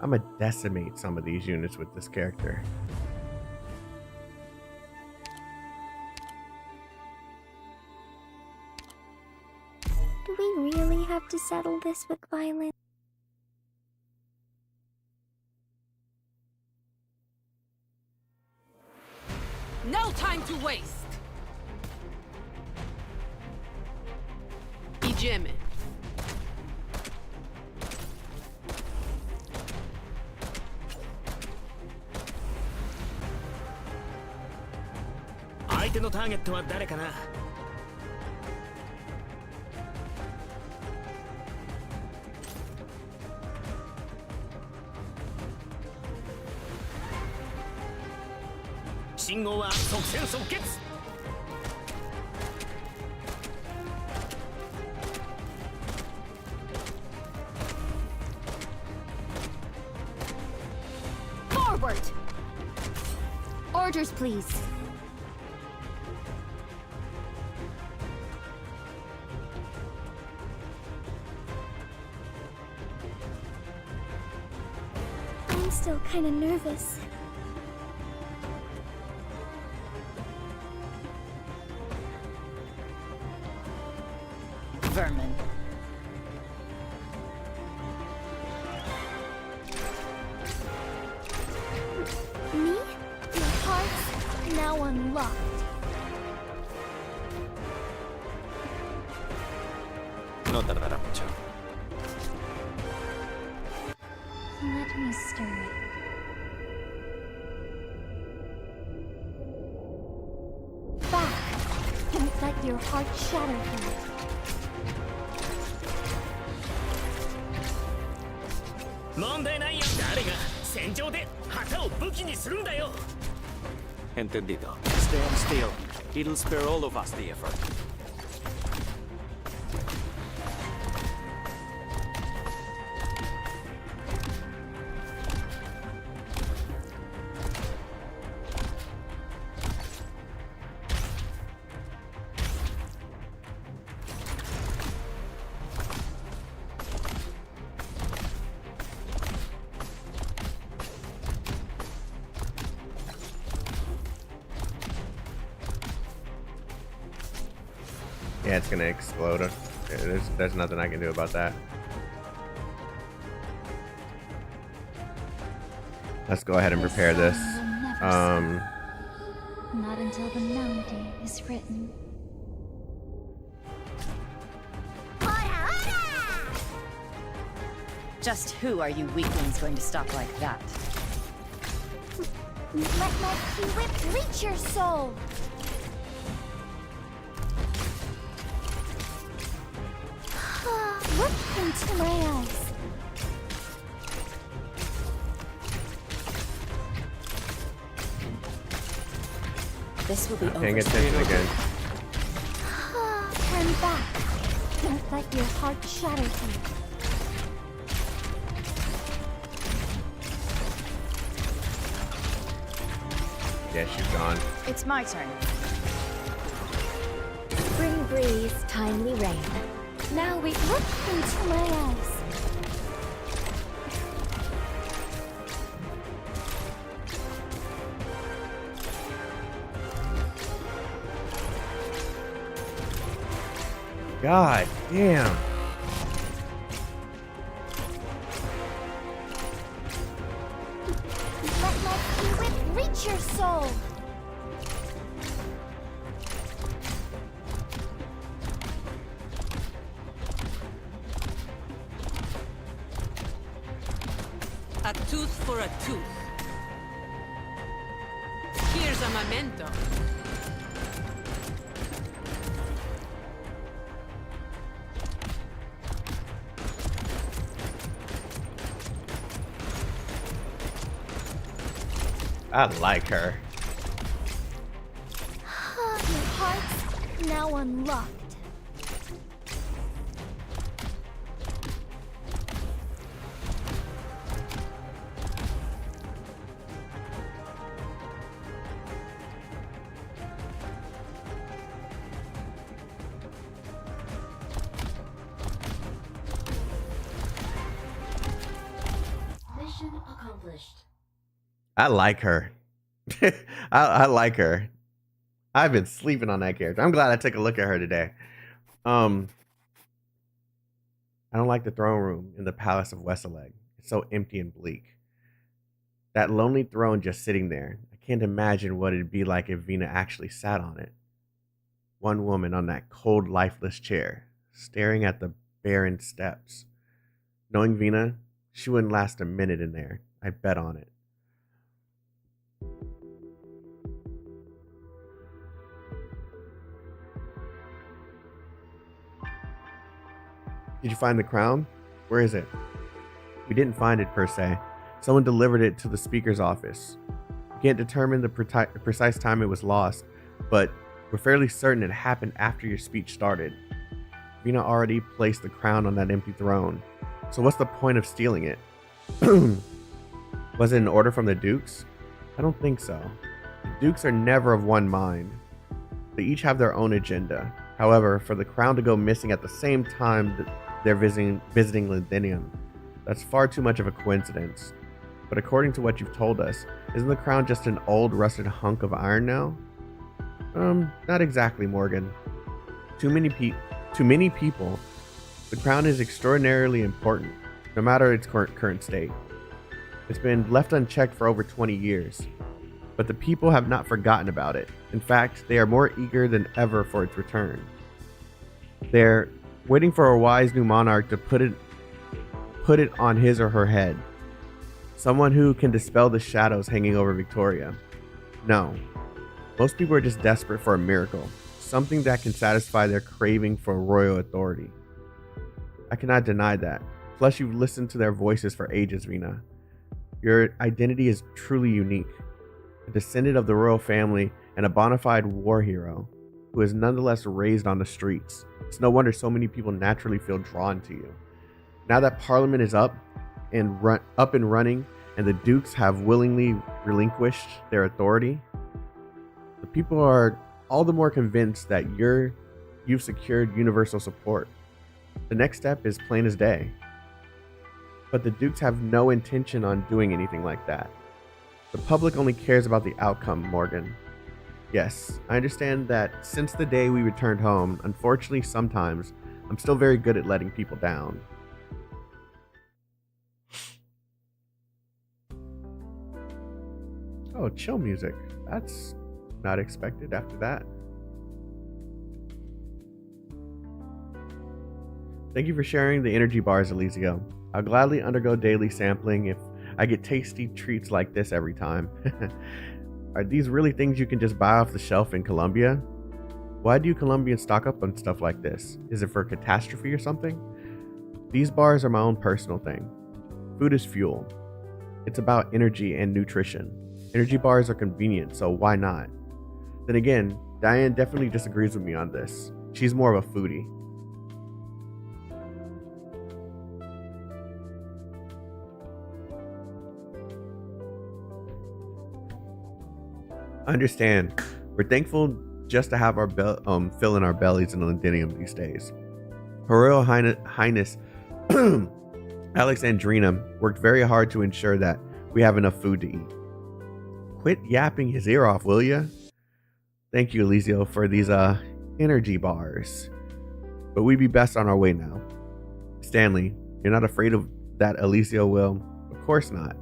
I'm gonna decimate some of these units with this character. Do we really have to settle this with violence? time to waste. Idziemy. Forward! Orders, please. I'm still kinda nervous. Vermin. Me? Your heart's now unlocked. No tardará mucho. Let me stir it. Back! Don't let your heart shatter here. Entendido. Stand still. It'll spare all of us the effort. Yeah, it's gonna explode. There's nothing I can do about that. Let's go ahead and prepare this. Not until the melody is written. Just who are you weaklings going to stop like that? Let my key whip reach your soul. Look into my eyes. This will be over. Paying attention again. Turn back. Don't let your heart shatter here. Yeah, she's gone. It's my turn. Spring breeze, timely rain. Now we look into my eyes. God damn. Let my key whip reach your soul. A tooth for a tooth. Here's a memento. I like her. Your heart's now unlocked. Mission accomplished. I like her. I like her. I've been sleeping on that character. I'm glad I took a look at her today. I don't like the throne room in the Palace of Westaleg. It's so empty and bleak. That lonely throne just sitting there. I can't imagine what it'd be like if Vina actually sat on it. One woman on that cold, lifeless chair, staring at the barren steps. Knowing Vina, she wouldn't last a minute in there. I bet on it. Did you find the crown? Where is it? We didn't find it per se. Someone delivered it to the speaker's office. We can't determine the precise time it was lost, but we're fairly certain it happened after your speech started. Vina already placed the crown on that empty throne. So what's the point of stealing it? Was it an order from the Dukes? I don't think so. The Dukes are never of one mind. They each have their own agenda. However, for the crown to go missing at the same time that they're visiting Lindenium, that's far too much of a coincidence. But according to what you've told us, isn't the crown just an old rusted hunk of iron now? Not exactly, Morgan. Too many people, the crown is extraordinarily important, no matter its current state. It's been left unchecked for over 20 years, but the people have not forgotten about it. In fact, they are more eager than ever for its return. They're waiting for a wise new monarch to put it on his or her head. Someone who can dispel the shadows hanging over Victoria. No. Most people are just desperate for a miracle. Something that can satisfy their craving for royal authority. I cannot deny that. Plus, you've listened to their voices for ages, Vina. Your identity is truly unique. A descendant of the royal family and a bona fide war hero who is nonetheless raised on the streets. It's no wonder so many people naturally feel drawn to you. Now that Parliament is up and running and the Dukes have willingly relinquished their authority, the people are all the more convinced that you've secured universal support. The next step is plain as day. But the Dukes have no intention on doing anything like that. The public only cares about the outcome, Morgan. Yes, I understand that since the day we returned home, unfortunately sometimes, I'm still very good at letting people down. Oh, chill music. That's not expected after that. Thank you for sharing the energy bars, Eliseo. I'll gladly undergo daily sampling if I get tasty treats like this every time. Are these really things you can just buy off the shelf in Colombia? Why do you Colombians stock up on stuff like this? Is it for a catastrophe or something? These bars are my own personal thing. Food is fuel. It's about energy and nutrition. Energy bars are convenient, so why not? Then again, Diane definitely disagrees with me on this. She's more of a foodie. I understand. We're thankful just to have our fill in our bellies in Lindenium these days. Her Royal Highness Alexandrina worked very hard to ensure that we have enough food to eat. Quit yapping his ear off, will ya? Thank you, Eliseo, for these energy bars. But we'd be best on our way now. Stanley, you're not afraid of that Eliseo will? Of course not.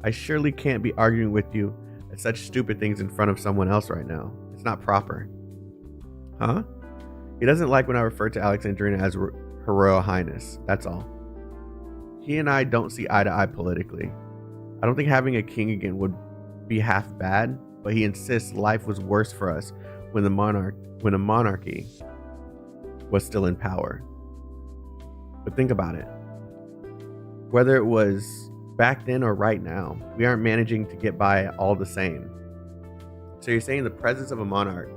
I surely can't be arguing with you at such stupid things in front of someone else right now. It's not proper. Huh? He doesn't like when I refer to Alexandrina as Her Royal Highness. That's all. He and I don't see eye to eye politically. I don't think having a king again would be half bad, but he insists life was worse for us when a monarchy was still in power. But think about it. Whether it was back then or right now, we aren't managing to get by all the same. So you're saying the presence of a monarch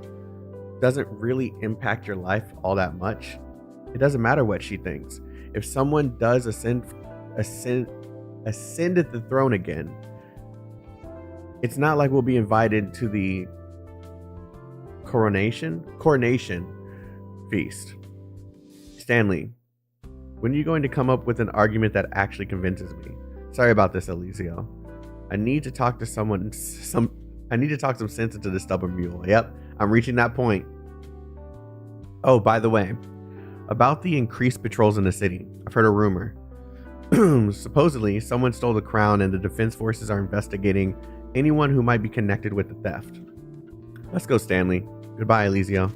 doesn't really impact your life all that much? It doesn't matter what she thinks. If someone does ascend at the throne again, it's not like we'll be invited to the coronation feast. Stanley, when are you going to come up with an argument that actually convinces me? Sorry about this, Eliseo. I need to talk some sense into this stubborn mule. Yep, I'm reaching that point. Oh, by the way, about the increased patrols in the city, I've heard a rumor. Supposedly, someone stole the crown and the defense forces are investigating anyone who might be connected with the theft. Let's go, Stanley. Goodbye, Eliseo.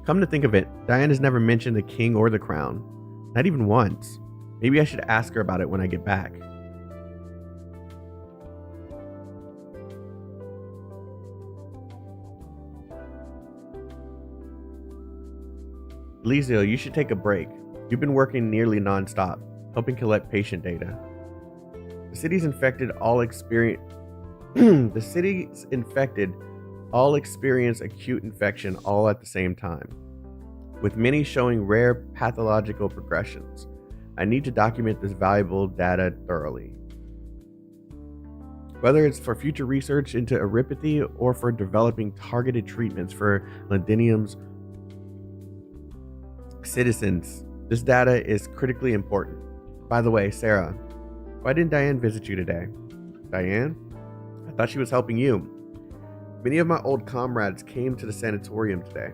Come to think of it, Diane has never mentioned the king or the crown. Not even once. Maybe I should ask her about it when I get back. Eliseo, you should take a break. You've been working nearly non-stop, helping collect patient data. The city's infected all experience acute infection all at the same time, with many showing rare pathological progressions. I need to document this valuable data thoroughly. Whether it's for future research into erypathy or for developing targeted treatments for Londinium's citizens, this data is critically important. By the way, Sarah, why didn't Diane visit you today? Diane? I thought she was helping you. Many of my old comrades came to the sanatorium today.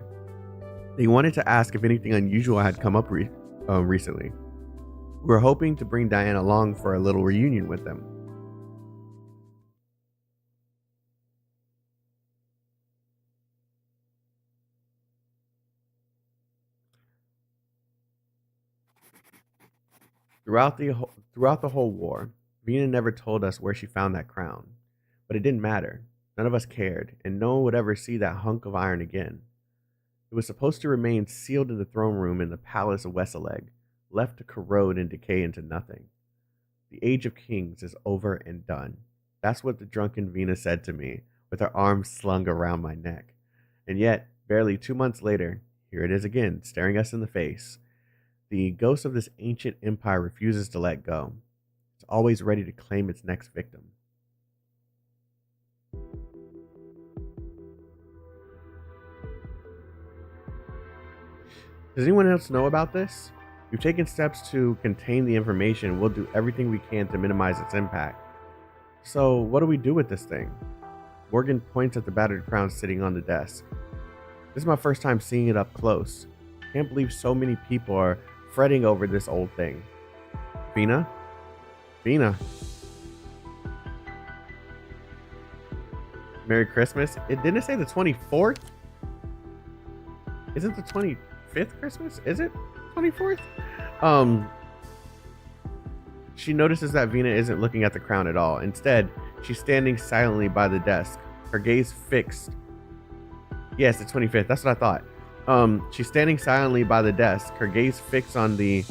They wanted to ask if anything unusual had come up recently. We were hoping to bring Diane along for a little reunion with them. Throughout the whole war, Vina never told us where she found that crown. But it didn't matter. None of us cared, and no one would ever see that hunk of iron again. It was supposed to remain sealed in the throne room in the palace of Wessaleg, left to corrode and decay into nothing. The age of kings is over and done. That's what the drunken Vina said to me, with her arms slung around my neck. And yet, barely 2 months later, here it is again, staring us in the face. The ghost of this ancient empire refuses to let go. It's always ready to claim its next victim. Does anyone else know about this? We've taken steps to contain the information. We'll do everything we can to minimize its impact. So, what do we do with this thing? Morgan points at the battered crown sitting on the desk. This is my first time seeing it up close. Can't believe so many people are fretting over this old thing. Vina? Vina. Merry Christmas. It didn't say the 24th? Isn't the 25th Christmas? Is it 24th? She notices that Vina isn't looking at the crown at all. Instead, she's standing silently by the desk, her gaze fixed. Yes, the 25th. That's what I thought. She's standing silently by the desk, her gaze fixed on the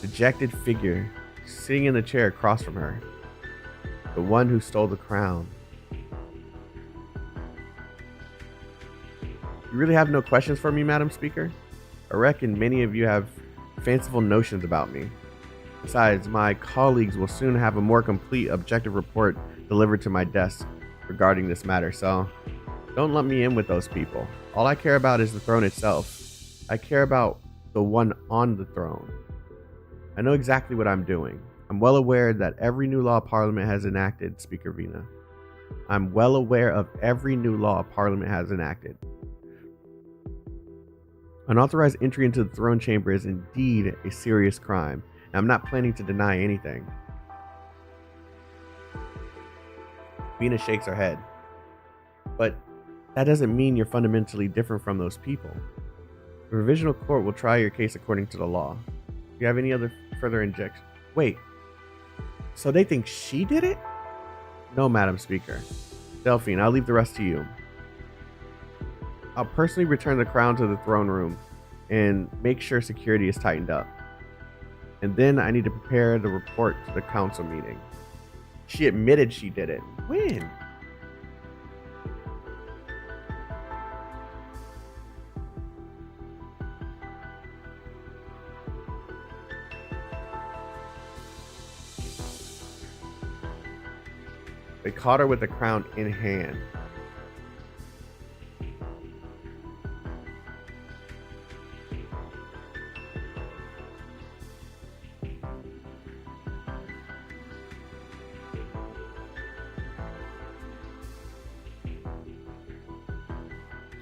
dejected figure sitting in the chair across from her. The one who stole the crown. You really have no questions for me, Madam Speaker? I reckon many of you have fanciful notions about me. Besides, my colleagues will soon have a more complete, objective report delivered to my desk regarding this matter, so don't lump me in with those people. All I care about is the throne itself. I care about the one on the throne. I know exactly what I'm doing. I'm well aware that every new law Parliament has enacted, Speaker Vina. I'm well aware of every new law Parliament has enacted. Unauthorized entry into the throne chamber is indeed a serious crime, and I'm not planning to deny anything. Vina shakes her head. But that doesn't mean you're fundamentally different from those people. The Provisional Court will try your case according to the law. Do you have any other further injections? Wait, so they think she did it? No, Madam Speaker. Delphine, I'll leave the rest to you. I'll personally return the crown to the throne room and make sure security is tightened up. And then I need to prepare the report to the council meeting. She admitted she did it. When? They caught her with the crown in hand.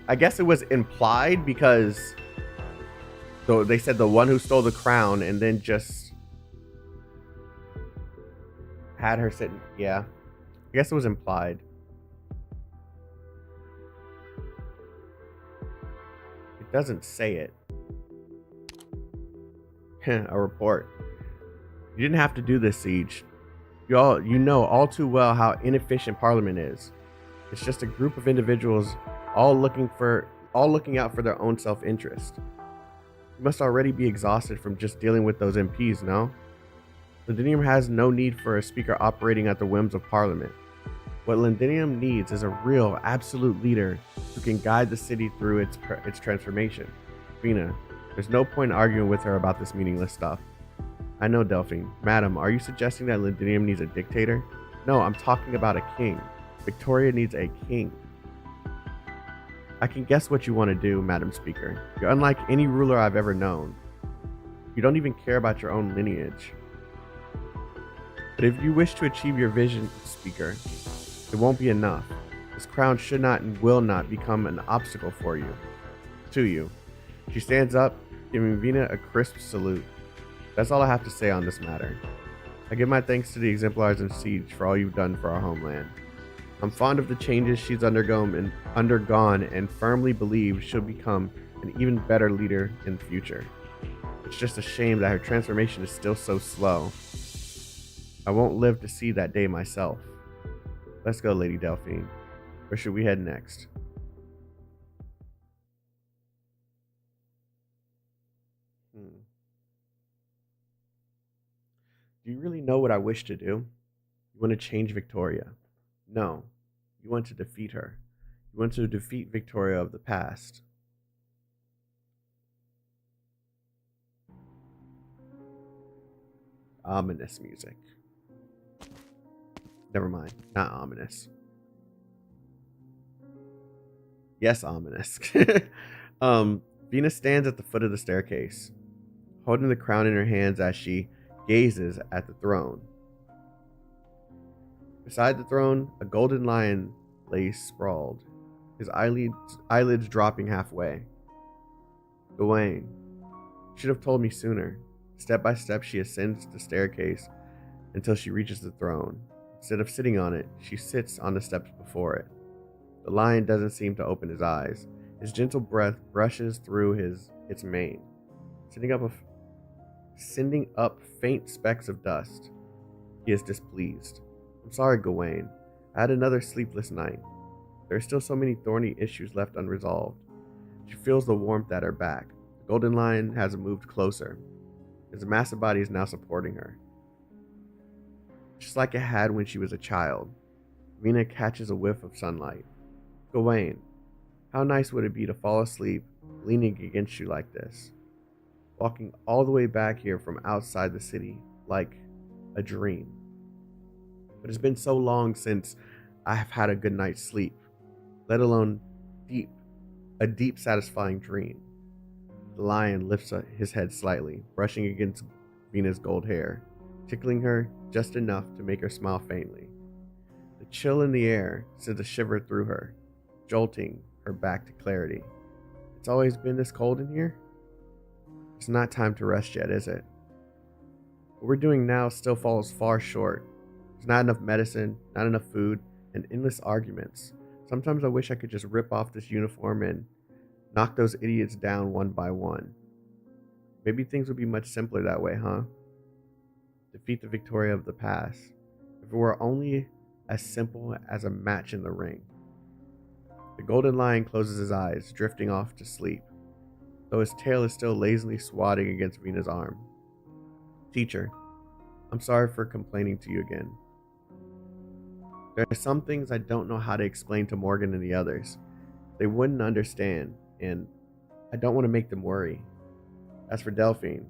I guess it was implied because So they said the one who stole the crown and then just had her sitting. Yeah. I guess it was implied. It doesn't say it. A report. You didn't have to do this, Siege. You know all too well how inefficient Parliament is. It's just a group of individuals all looking out for their own self-interest. You must already be exhausted from just dealing with those MPs, no? Londinium has no need for a speaker operating at the whims of Parliament. What Londinium needs is a real, absolute leader who can guide the city through its transformation. Vina, there's no point in arguing with her about this meaningless stuff. I know, Delphine. Madam, are you suggesting that Londinium needs a dictator? No, I'm talking about a king. Victoria needs a king. I can guess what you want to do, Madam Speaker. You're unlike any ruler I've ever known. You don't even care about your own lineage. But if you wish to achieve your vision, Speaker, it won't be enough. This crown should not and will not become an obstacle for you. To you. She stands up, giving Vina a crisp salute. That's all I have to say on this matter. I give my thanks to the exemplars in Siege for all you've done for our homeland. I'm fond of the changes she's undergone and firmly believe she'll become an even better leader in the future. It's just a shame that her transformation is still so slow. I won't live to see that day myself. Let's go, Lady Delphine. Where should we head next? Do you really know what I wish to do? You want to change Victoria? No. You want to defeat her. You want to defeat Victoria of the past. Ominous music. Never mind. Not ominous. Yes, ominous. Vina stands at the foot of the staircase, holding the crown in her hands as she gazes at the throne. Beside the throne, a golden lion lays sprawled, his eyelids dropping halfway. Gawain, should have told me sooner. Step by step, she ascends the staircase until she reaches the throne. Instead of sitting on it, she sits on the steps before it. The lion doesn't seem to open his eyes. His gentle breath brushes through its mane, sending up faint specks of dust. He is displeased. I'm sorry, Gawain. I had another sleepless night. There are still so many thorny issues left unresolved. She feels the warmth at her back. The golden lion has moved closer. His massive body is now supporting her, just like it had when she was a child. Vina catches a whiff of sunlight. Gawain, how nice would it be to fall asleep leaning against you like this, walking all the way back here from outside the city like a dream. But it's been so long since I have had a good night's sleep, let alone a deep satisfying dream. The lion lifts his head slightly, brushing against Vina's gold hair, tickling her just enough to make her smile faintly. The chill in the air sends a shiver through her, jolting her back to clarity. It's always been this cold in here? It's not time to rest yet, is it? What we're doing now still falls far short. There's not enough medicine, not enough food, and endless arguments. Sometimes I wish I could just rip off this uniform and knock those idiots down one by one. Maybe things would be much simpler that way, huh? Defeat the Victoria of the past. If it were only as simple as a match in the ring. The golden lion closes his eyes, drifting off to sleep, though his tail is still lazily swatting against Vina's arm. Teacher, I'm sorry for complaining to you again. There are some things I don't know how to explain to Morgan and the others. They wouldn't understand, and I don't want to make them worry. As for Delphine,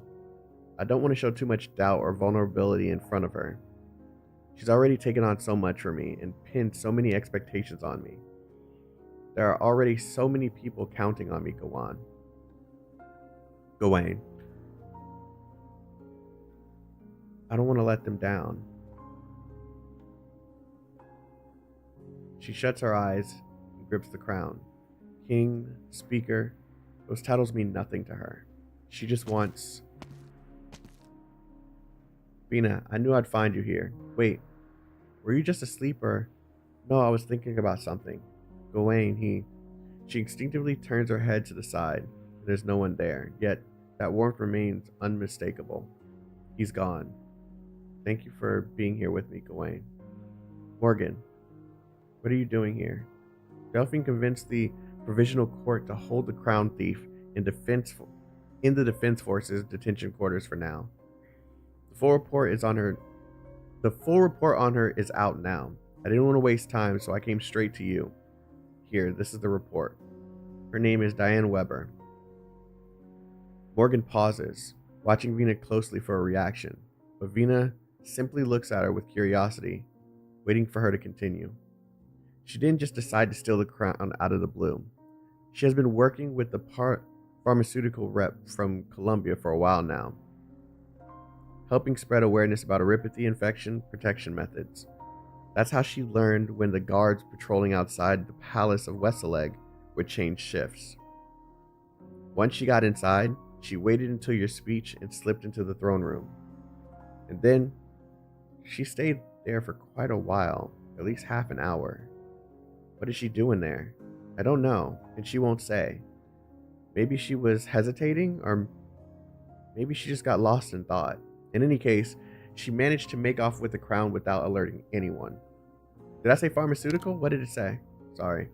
I don't want to show too much doubt or vulnerability in front of her. She's already taken on so much for me and pinned so many expectations on me. There are already so many people counting on me, Gawain. I don't want to let them down. She shuts her eyes and grips the crown. King, speaker, those titles mean nothing to her. She just wants... Vina, I knew I'd find you here. Wait, were you just asleep or... No, I was thinking about something. Gawain, She instinctively turns her head to the side. There's no one there, yet that warmth remains unmistakable. He's gone. Thank you for being here with me, Gawain. Morgan, what are you doing here? Delphine convinced the Provisional Court to hold the crown thief in the Defense Forces detention quarters for now. The full report on her is out now. I didn't want to waste time, so I came straight to you. Here, this is the report. Her name is Diane Weber. Morgan pauses, watching Vina closely for a reaction, but Vina simply looks at her with curiosity, waiting for her to continue. She didn't just decide to steal the crown out of the blue. She has been working with the pharmaceutical rep from Colombia for a while now, helping spread awareness about Aripathy infection protection methods. That's how she learned when the guards patrolling outside the palace of Westaleg would change shifts. Once she got inside, she waited until your speech and slipped into the throne room. And then, she stayed there for quite a while, at least half an hour. What is she doing there? I don't know, and she won't say. Maybe she was hesitating, or maybe she just got lost in thought. In any case, she managed to make off with the crown without alerting anyone. Did I say pharmaceutical? What did it say? Sorry.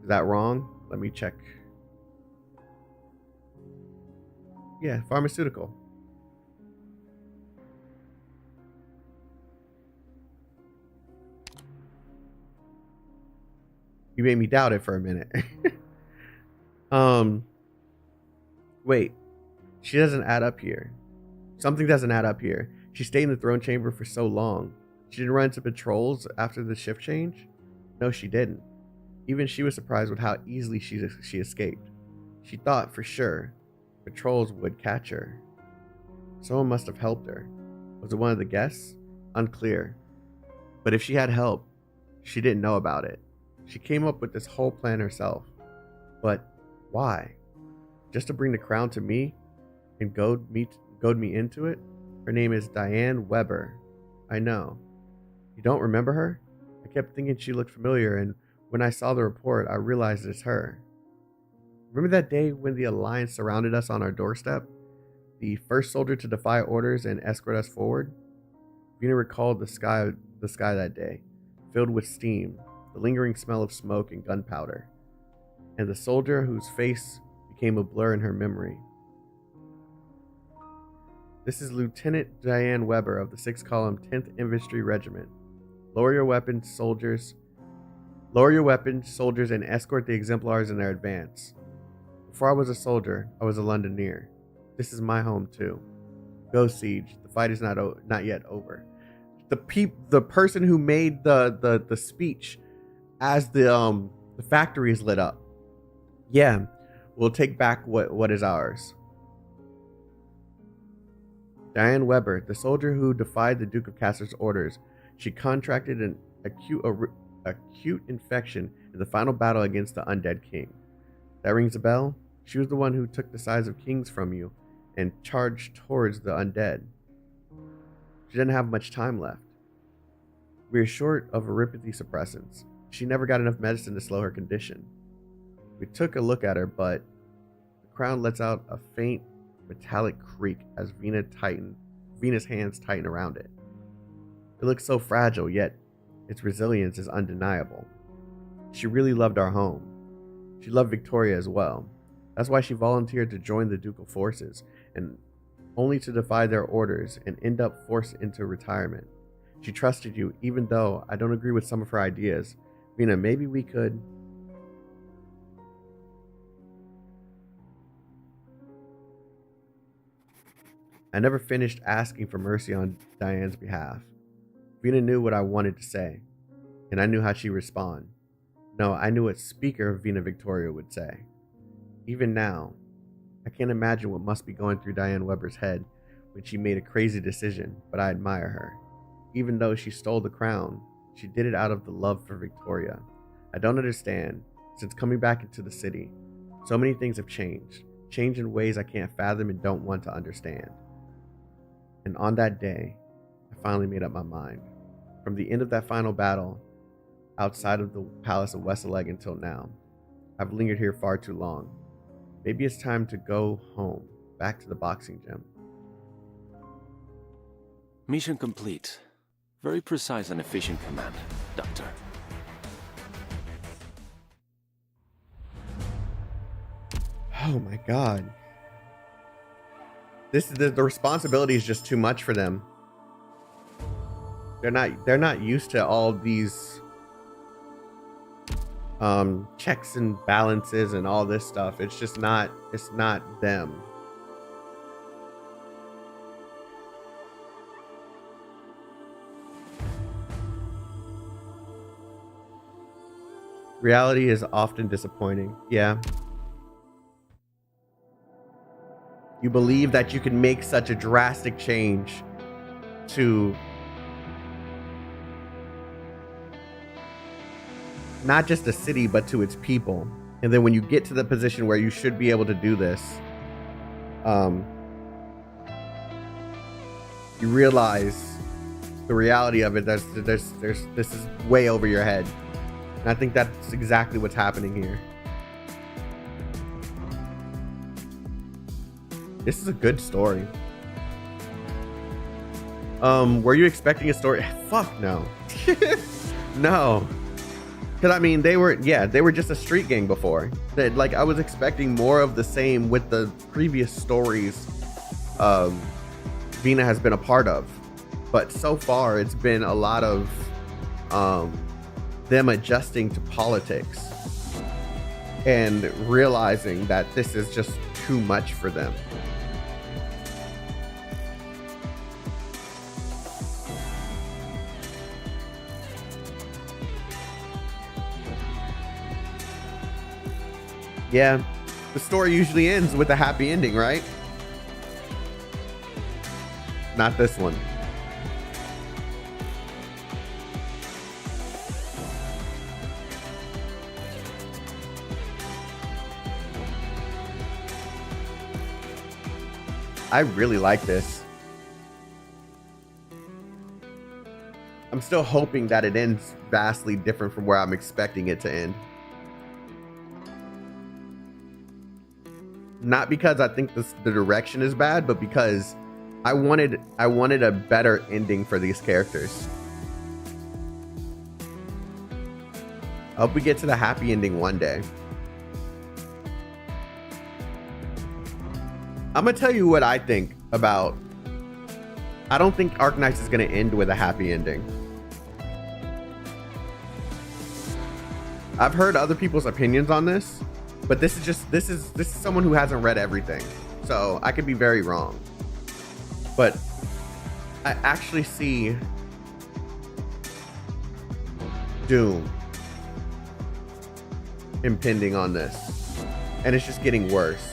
Is that wrong? Let me check. Yeah, pharmaceutical. You made me doubt it for a minute. Wait. She doesn't add up here. Something doesn't add up here. She stayed in the throne chamber for so long. She didn't run into patrols after the shift change? No, she didn't. Even she was surprised with how easily she escaped. She thought for sure patrols would catch her. Someone must have helped her. Was it one of the guests? Unclear. But if she had help, she didn't know about it. She came up with this whole plan herself. But why? Just to bring the crown to me and goad me into it? Her name is Diane Weber. I know. You don't remember her? I kept thinking she looked familiar, and when I saw the report, I realized it's her. Remember that day when the Alliance surrounded us on our doorstep? The first soldier to defy orders and escort us forward? Vina recalled the sky that day, filled with steam, the lingering smell of smoke and gunpowder, and the soldier whose face became a blur in her memory. This is Lieutenant Diane Weber of the 6th Column 10th Infantry Regiment. Lower your weapons, soldiers, and escort the exemplars in their advance. Before I was a soldier, I was a Londoner. This is my home too. Go, Siege. The fight is not yet over. The person who made the speech as the factory is lit up. Yeah, we'll take back what is ours. Diane Weber, the soldier who defied the Duke of Castor's orders. She contracted an acute infection in the final battle against the undead king. That rings a bell? She was the one who took the size of kings from you and charged towards the undead. She didn't have much time left. We are short of Aripathy suppressants. She never got enough medicine to slow her condition. We took a look at her, but the crown lets out a faint metallic creak as Vina's hands tighten around it. It looks so fragile, yet its resilience is undeniable. She really loved our home. She loved Victoria as well. That's why she volunteered to join the ducal forces, and only to defy their orders and end up forced into retirement. She trusted you, even though I don't agree with some of her ideas. Vina, maybe we could... I never finished asking for mercy on Diane's behalf. Vina knew what I wanted to say, and I knew how she'd respond. No, I knew what Speaker Vina Victoria would say. Even now, I can't imagine what must be going through Diane Weber's head when she made a crazy decision, but I admire her. Even though she stole the crown, she did it out of the love for Victoria. I don't understand. Since coming back into the city, so many things have changed. change in ways I can't fathom and don't want to understand. And on that day, I finally made up my mind. From the end of that final battle, outside of the Palace of Westaleg until now, I've lingered here far too long. Maybe it's time to go home, back to the boxing gym. Mission complete. Very precise and efficient command, Doctor. Oh my god. This is the responsibility is just too much for them. They're not used to all these checks and balances and all this stuff. It's not them. Reality is often disappointing. Yeah. You believe that you can make such a drastic change to not just a city, but to its people. And then when you get to the position where you should be able to do this, you realize the reality of it. This is way over your head. And I think that's exactly what's happening here. This is a good story. Were you expecting a story? Fuck no. No. Because I mean, they were just a street gang before. Like, I was expecting more of the same with the previous stories Vina has been a part of. But so far, it's been a lot of them adjusting to politics and realizing that this is just too much for them. Yeah, the story usually ends with a happy ending, right? Not this one. I really like this. I'm still hoping that it ends vastly different from where I'm expecting it to end. Not because I think the direction is bad, but because I wanted a better ending for these characters. I hope we get to the happy ending one day. I'm gonna tell you what I think about. I don't think Arknights is gonna end with a happy ending. I've heard other people's opinions on this, but this is someone who hasn't read everything, so I could be very wrong. But I actually see doom impending on this, and it's just getting worse.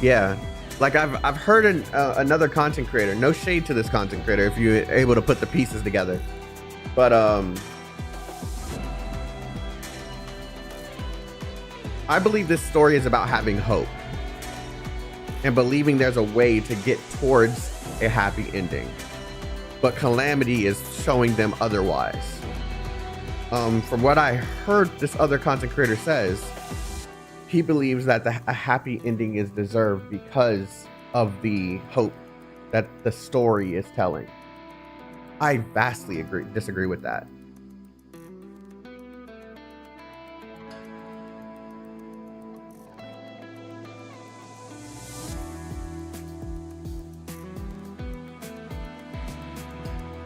Yeah, like I've heard another content creator, no shade to this content creator if you're able to put the pieces together, but I believe this story is about having hope and believing there's a way to get towards a happy ending, but Calamity is showing them otherwise. From what I heard this other content creator says, he believes that a happy ending is deserved because of the hope that the story is telling. I vastly disagree with that.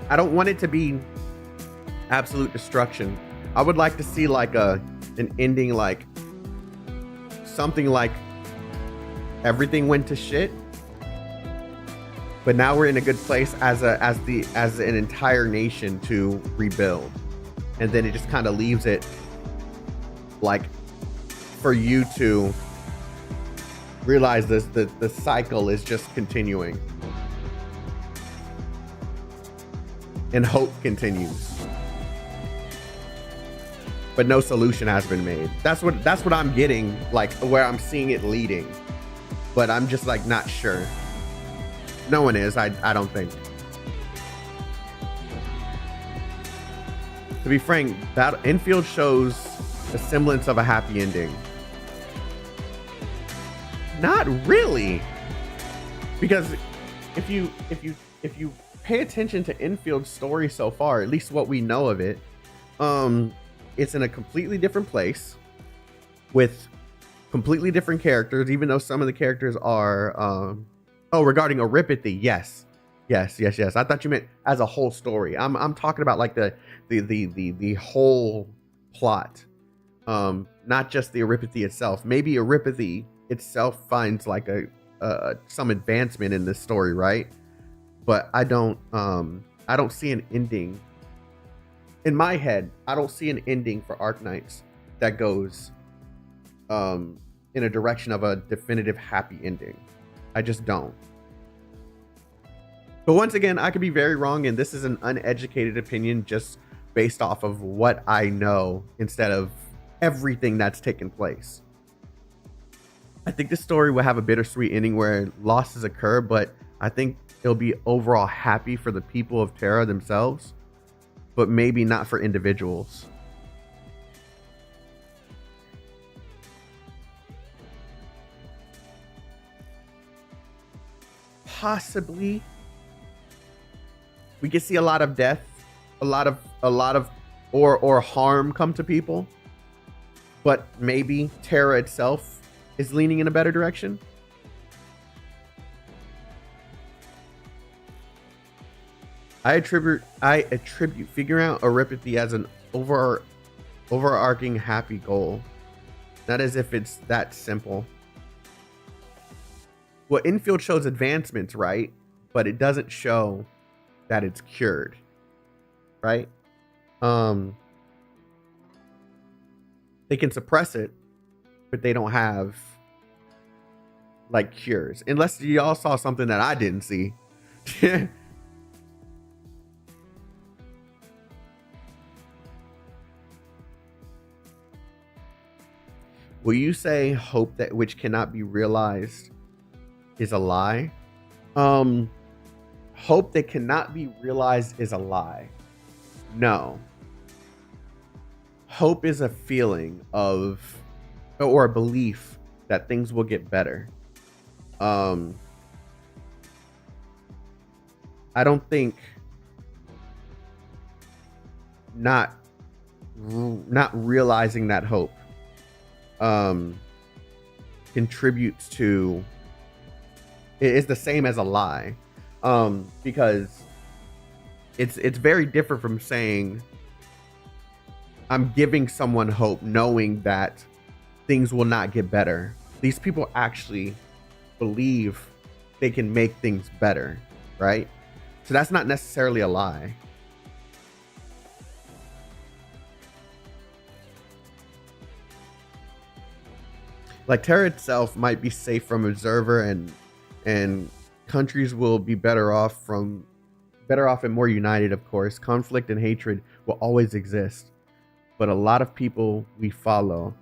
I don't want it to be absolute destruction. I would like to see like an ending, like something like everything went to shit, but now we're in a good place as an entire nation to rebuild, and then it just kind of leaves it like for you to realize the cycle is just continuing and hope continues. but no solution has been made. That's what I'm getting, like where I'm seeing it leading, but I'm just like not sure. No one is. I don't think. To be frank, that infield shows a semblance of a happy ending. Not really, because if you pay attention to Infield's story so far, at least what we know of it, it's in a completely different place with completely different characters, even though some of the characters are regarding Aripathy, yes. I thought you meant as a whole story. I'm talking about like the whole plot, not just the Aripathy itself. Maybe Aripathy itself finds like some advancement in this story, right? But I don't see an ending in my head. I don't see an ending for Arknights that goes in a direction of a definitive happy ending. I just don't. But once again, I could be very wrong, and this is an uneducated opinion just based off of what I know instead of everything that's taken place. I think this story will have a bittersweet ending where losses occur, but I think it'll be overall happy for the people of Terra themselves, but maybe not for individuals. Possibly we could see a lot of death, a lot of or harm come to people, but maybe Terra itself is leaning in a better direction. I attribute figuring out Aripathy as an overarching happy goal, not as if it's that simple. Well, Infield shows advancements, right? But it doesn't show that it's cured, right? They can suppress it, but they don't have like cures, unless y'all saw something that I didn't see. Will you say hope that which cannot be realized is a lie? Hope that cannot be realized is a lie. No. Hope is a feeling of, or a belief that things will get better. I don't think not realizing that hope contributes to, it is the same as a lie, because it's very different from saying I'm giving someone hope knowing that things will not get better. These people actually believe they can make things better, right? So that's not necessarily a lie. Like Terra itself might be safe from observer, and countries will be better off and more united, of course. Conflict and hatred will always exist. But a lot of people we follow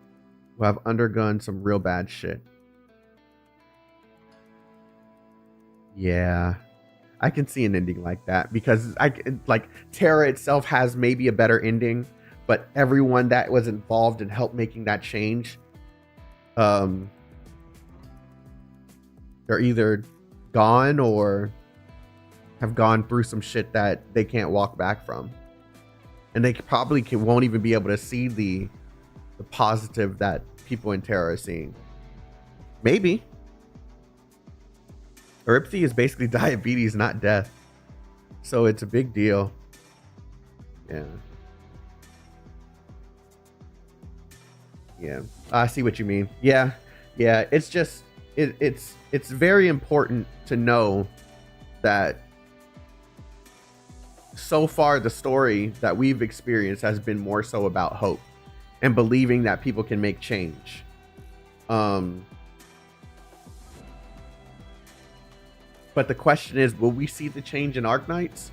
who have undergone some real bad shit. Yeah, I can see an ending like that, because like Terra itself has maybe a better ending, but everyone that was involved in help making that change, they're either gone or have gone through some shit that they can't walk back from, and they probably won't even be able to see the positive that people in Terra are seeing. Maybe. Aripathy is basically diabetes, not death, so it's a big deal. Yeah, I see what you mean. Yeah, it's just it's very important to know that so far the story that we've experienced has been more so about hope and believing that people can make change. But the question is, will we see the change in Arknights?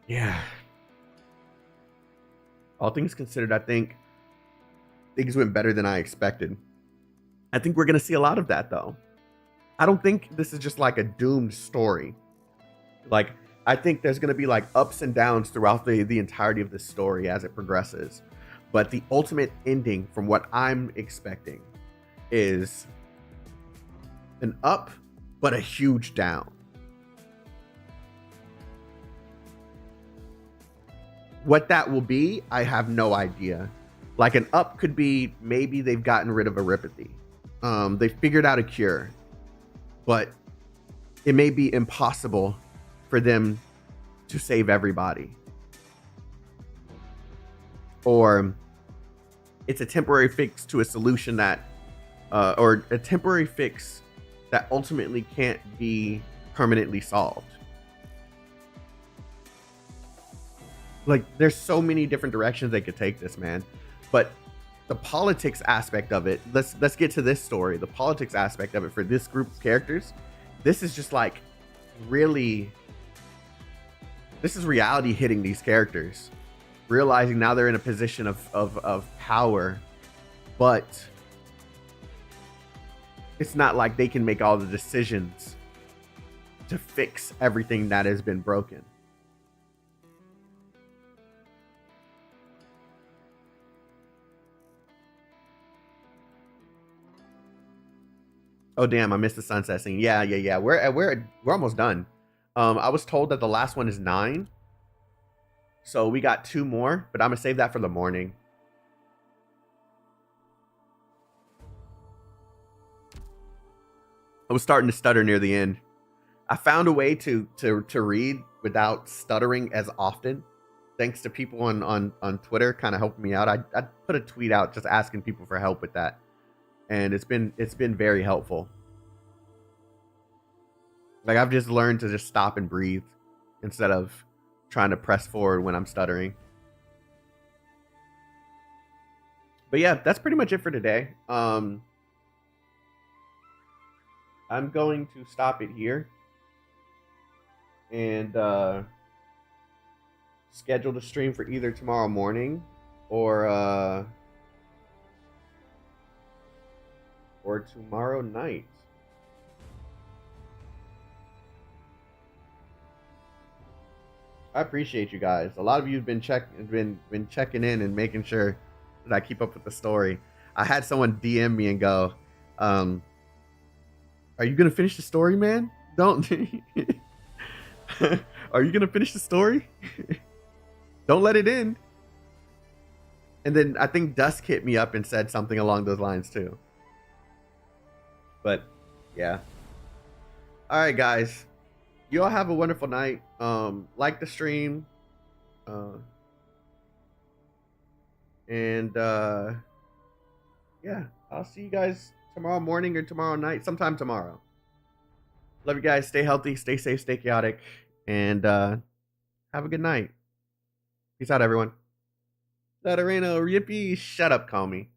Yeah. All things considered, I think things went better than I expected. I think we're going to see a lot of that, though. I don't think this is just like a doomed story. Like, I think there's going to be like ups and downs throughout the entirety of this story as it progresses. But the ultimate ending, from what I'm expecting, is an up, but a huge down. What that will be, I have no idea. Like, an up could be maybe they've gotten rid of Aripathy. They figured out a cure, but it may be impossible for them to save everybody. Or it's a temporary fix to a solution that, or a temporary fix that ultimately can't be permanently solved. Like, there's so many different directions they could take this, man. But the politics aspect of it, let's get to this story. The politics aspect of it for this group of characters, this is just like really, this is reality hitting these characters, realizing now they're in a position of power, but it's not like they can make all the decisions to fix everything that has been broken. Oh damn, I missed the sunset scene. Yeah. We're almost done. I was told that the last one is 9. So we got 2 more, but I'm gonna save that for the morning. I was starting to stutter near the end. I found a way to read without stuttering as often, thanks to people on Twitter kind of helping me out. I put a tweet out just asking people for help with that, and it's been very helpful. Like, I've just learned to just stop and breathe instead of trying to press forward when I'm stuttering. But yeah, that's pretty much it for today. I'm going to stop it here and schedule the stream for either tomorrow morning or tomorrow night. I appreciate you guys. A lot of you have been checking in and making sure that I keep up with the story. I had someone DM me and go, "Are you gonna finish the story, man? Don't." Are you gonna finish the story? Don't let it end. And then I think Dusk hit me up and said something along those lines too. But yeah. All right, guys. You all have a wonderful night. Like the stream. Yeah, I'll see you guys tomorrow morning or tomorrow night, sometime tomorrow. Love you guys. Stay healthy, stay safe, stay chaotic, and have a good night. Peace out, everyone. Laterino, yippee, shut up, call me.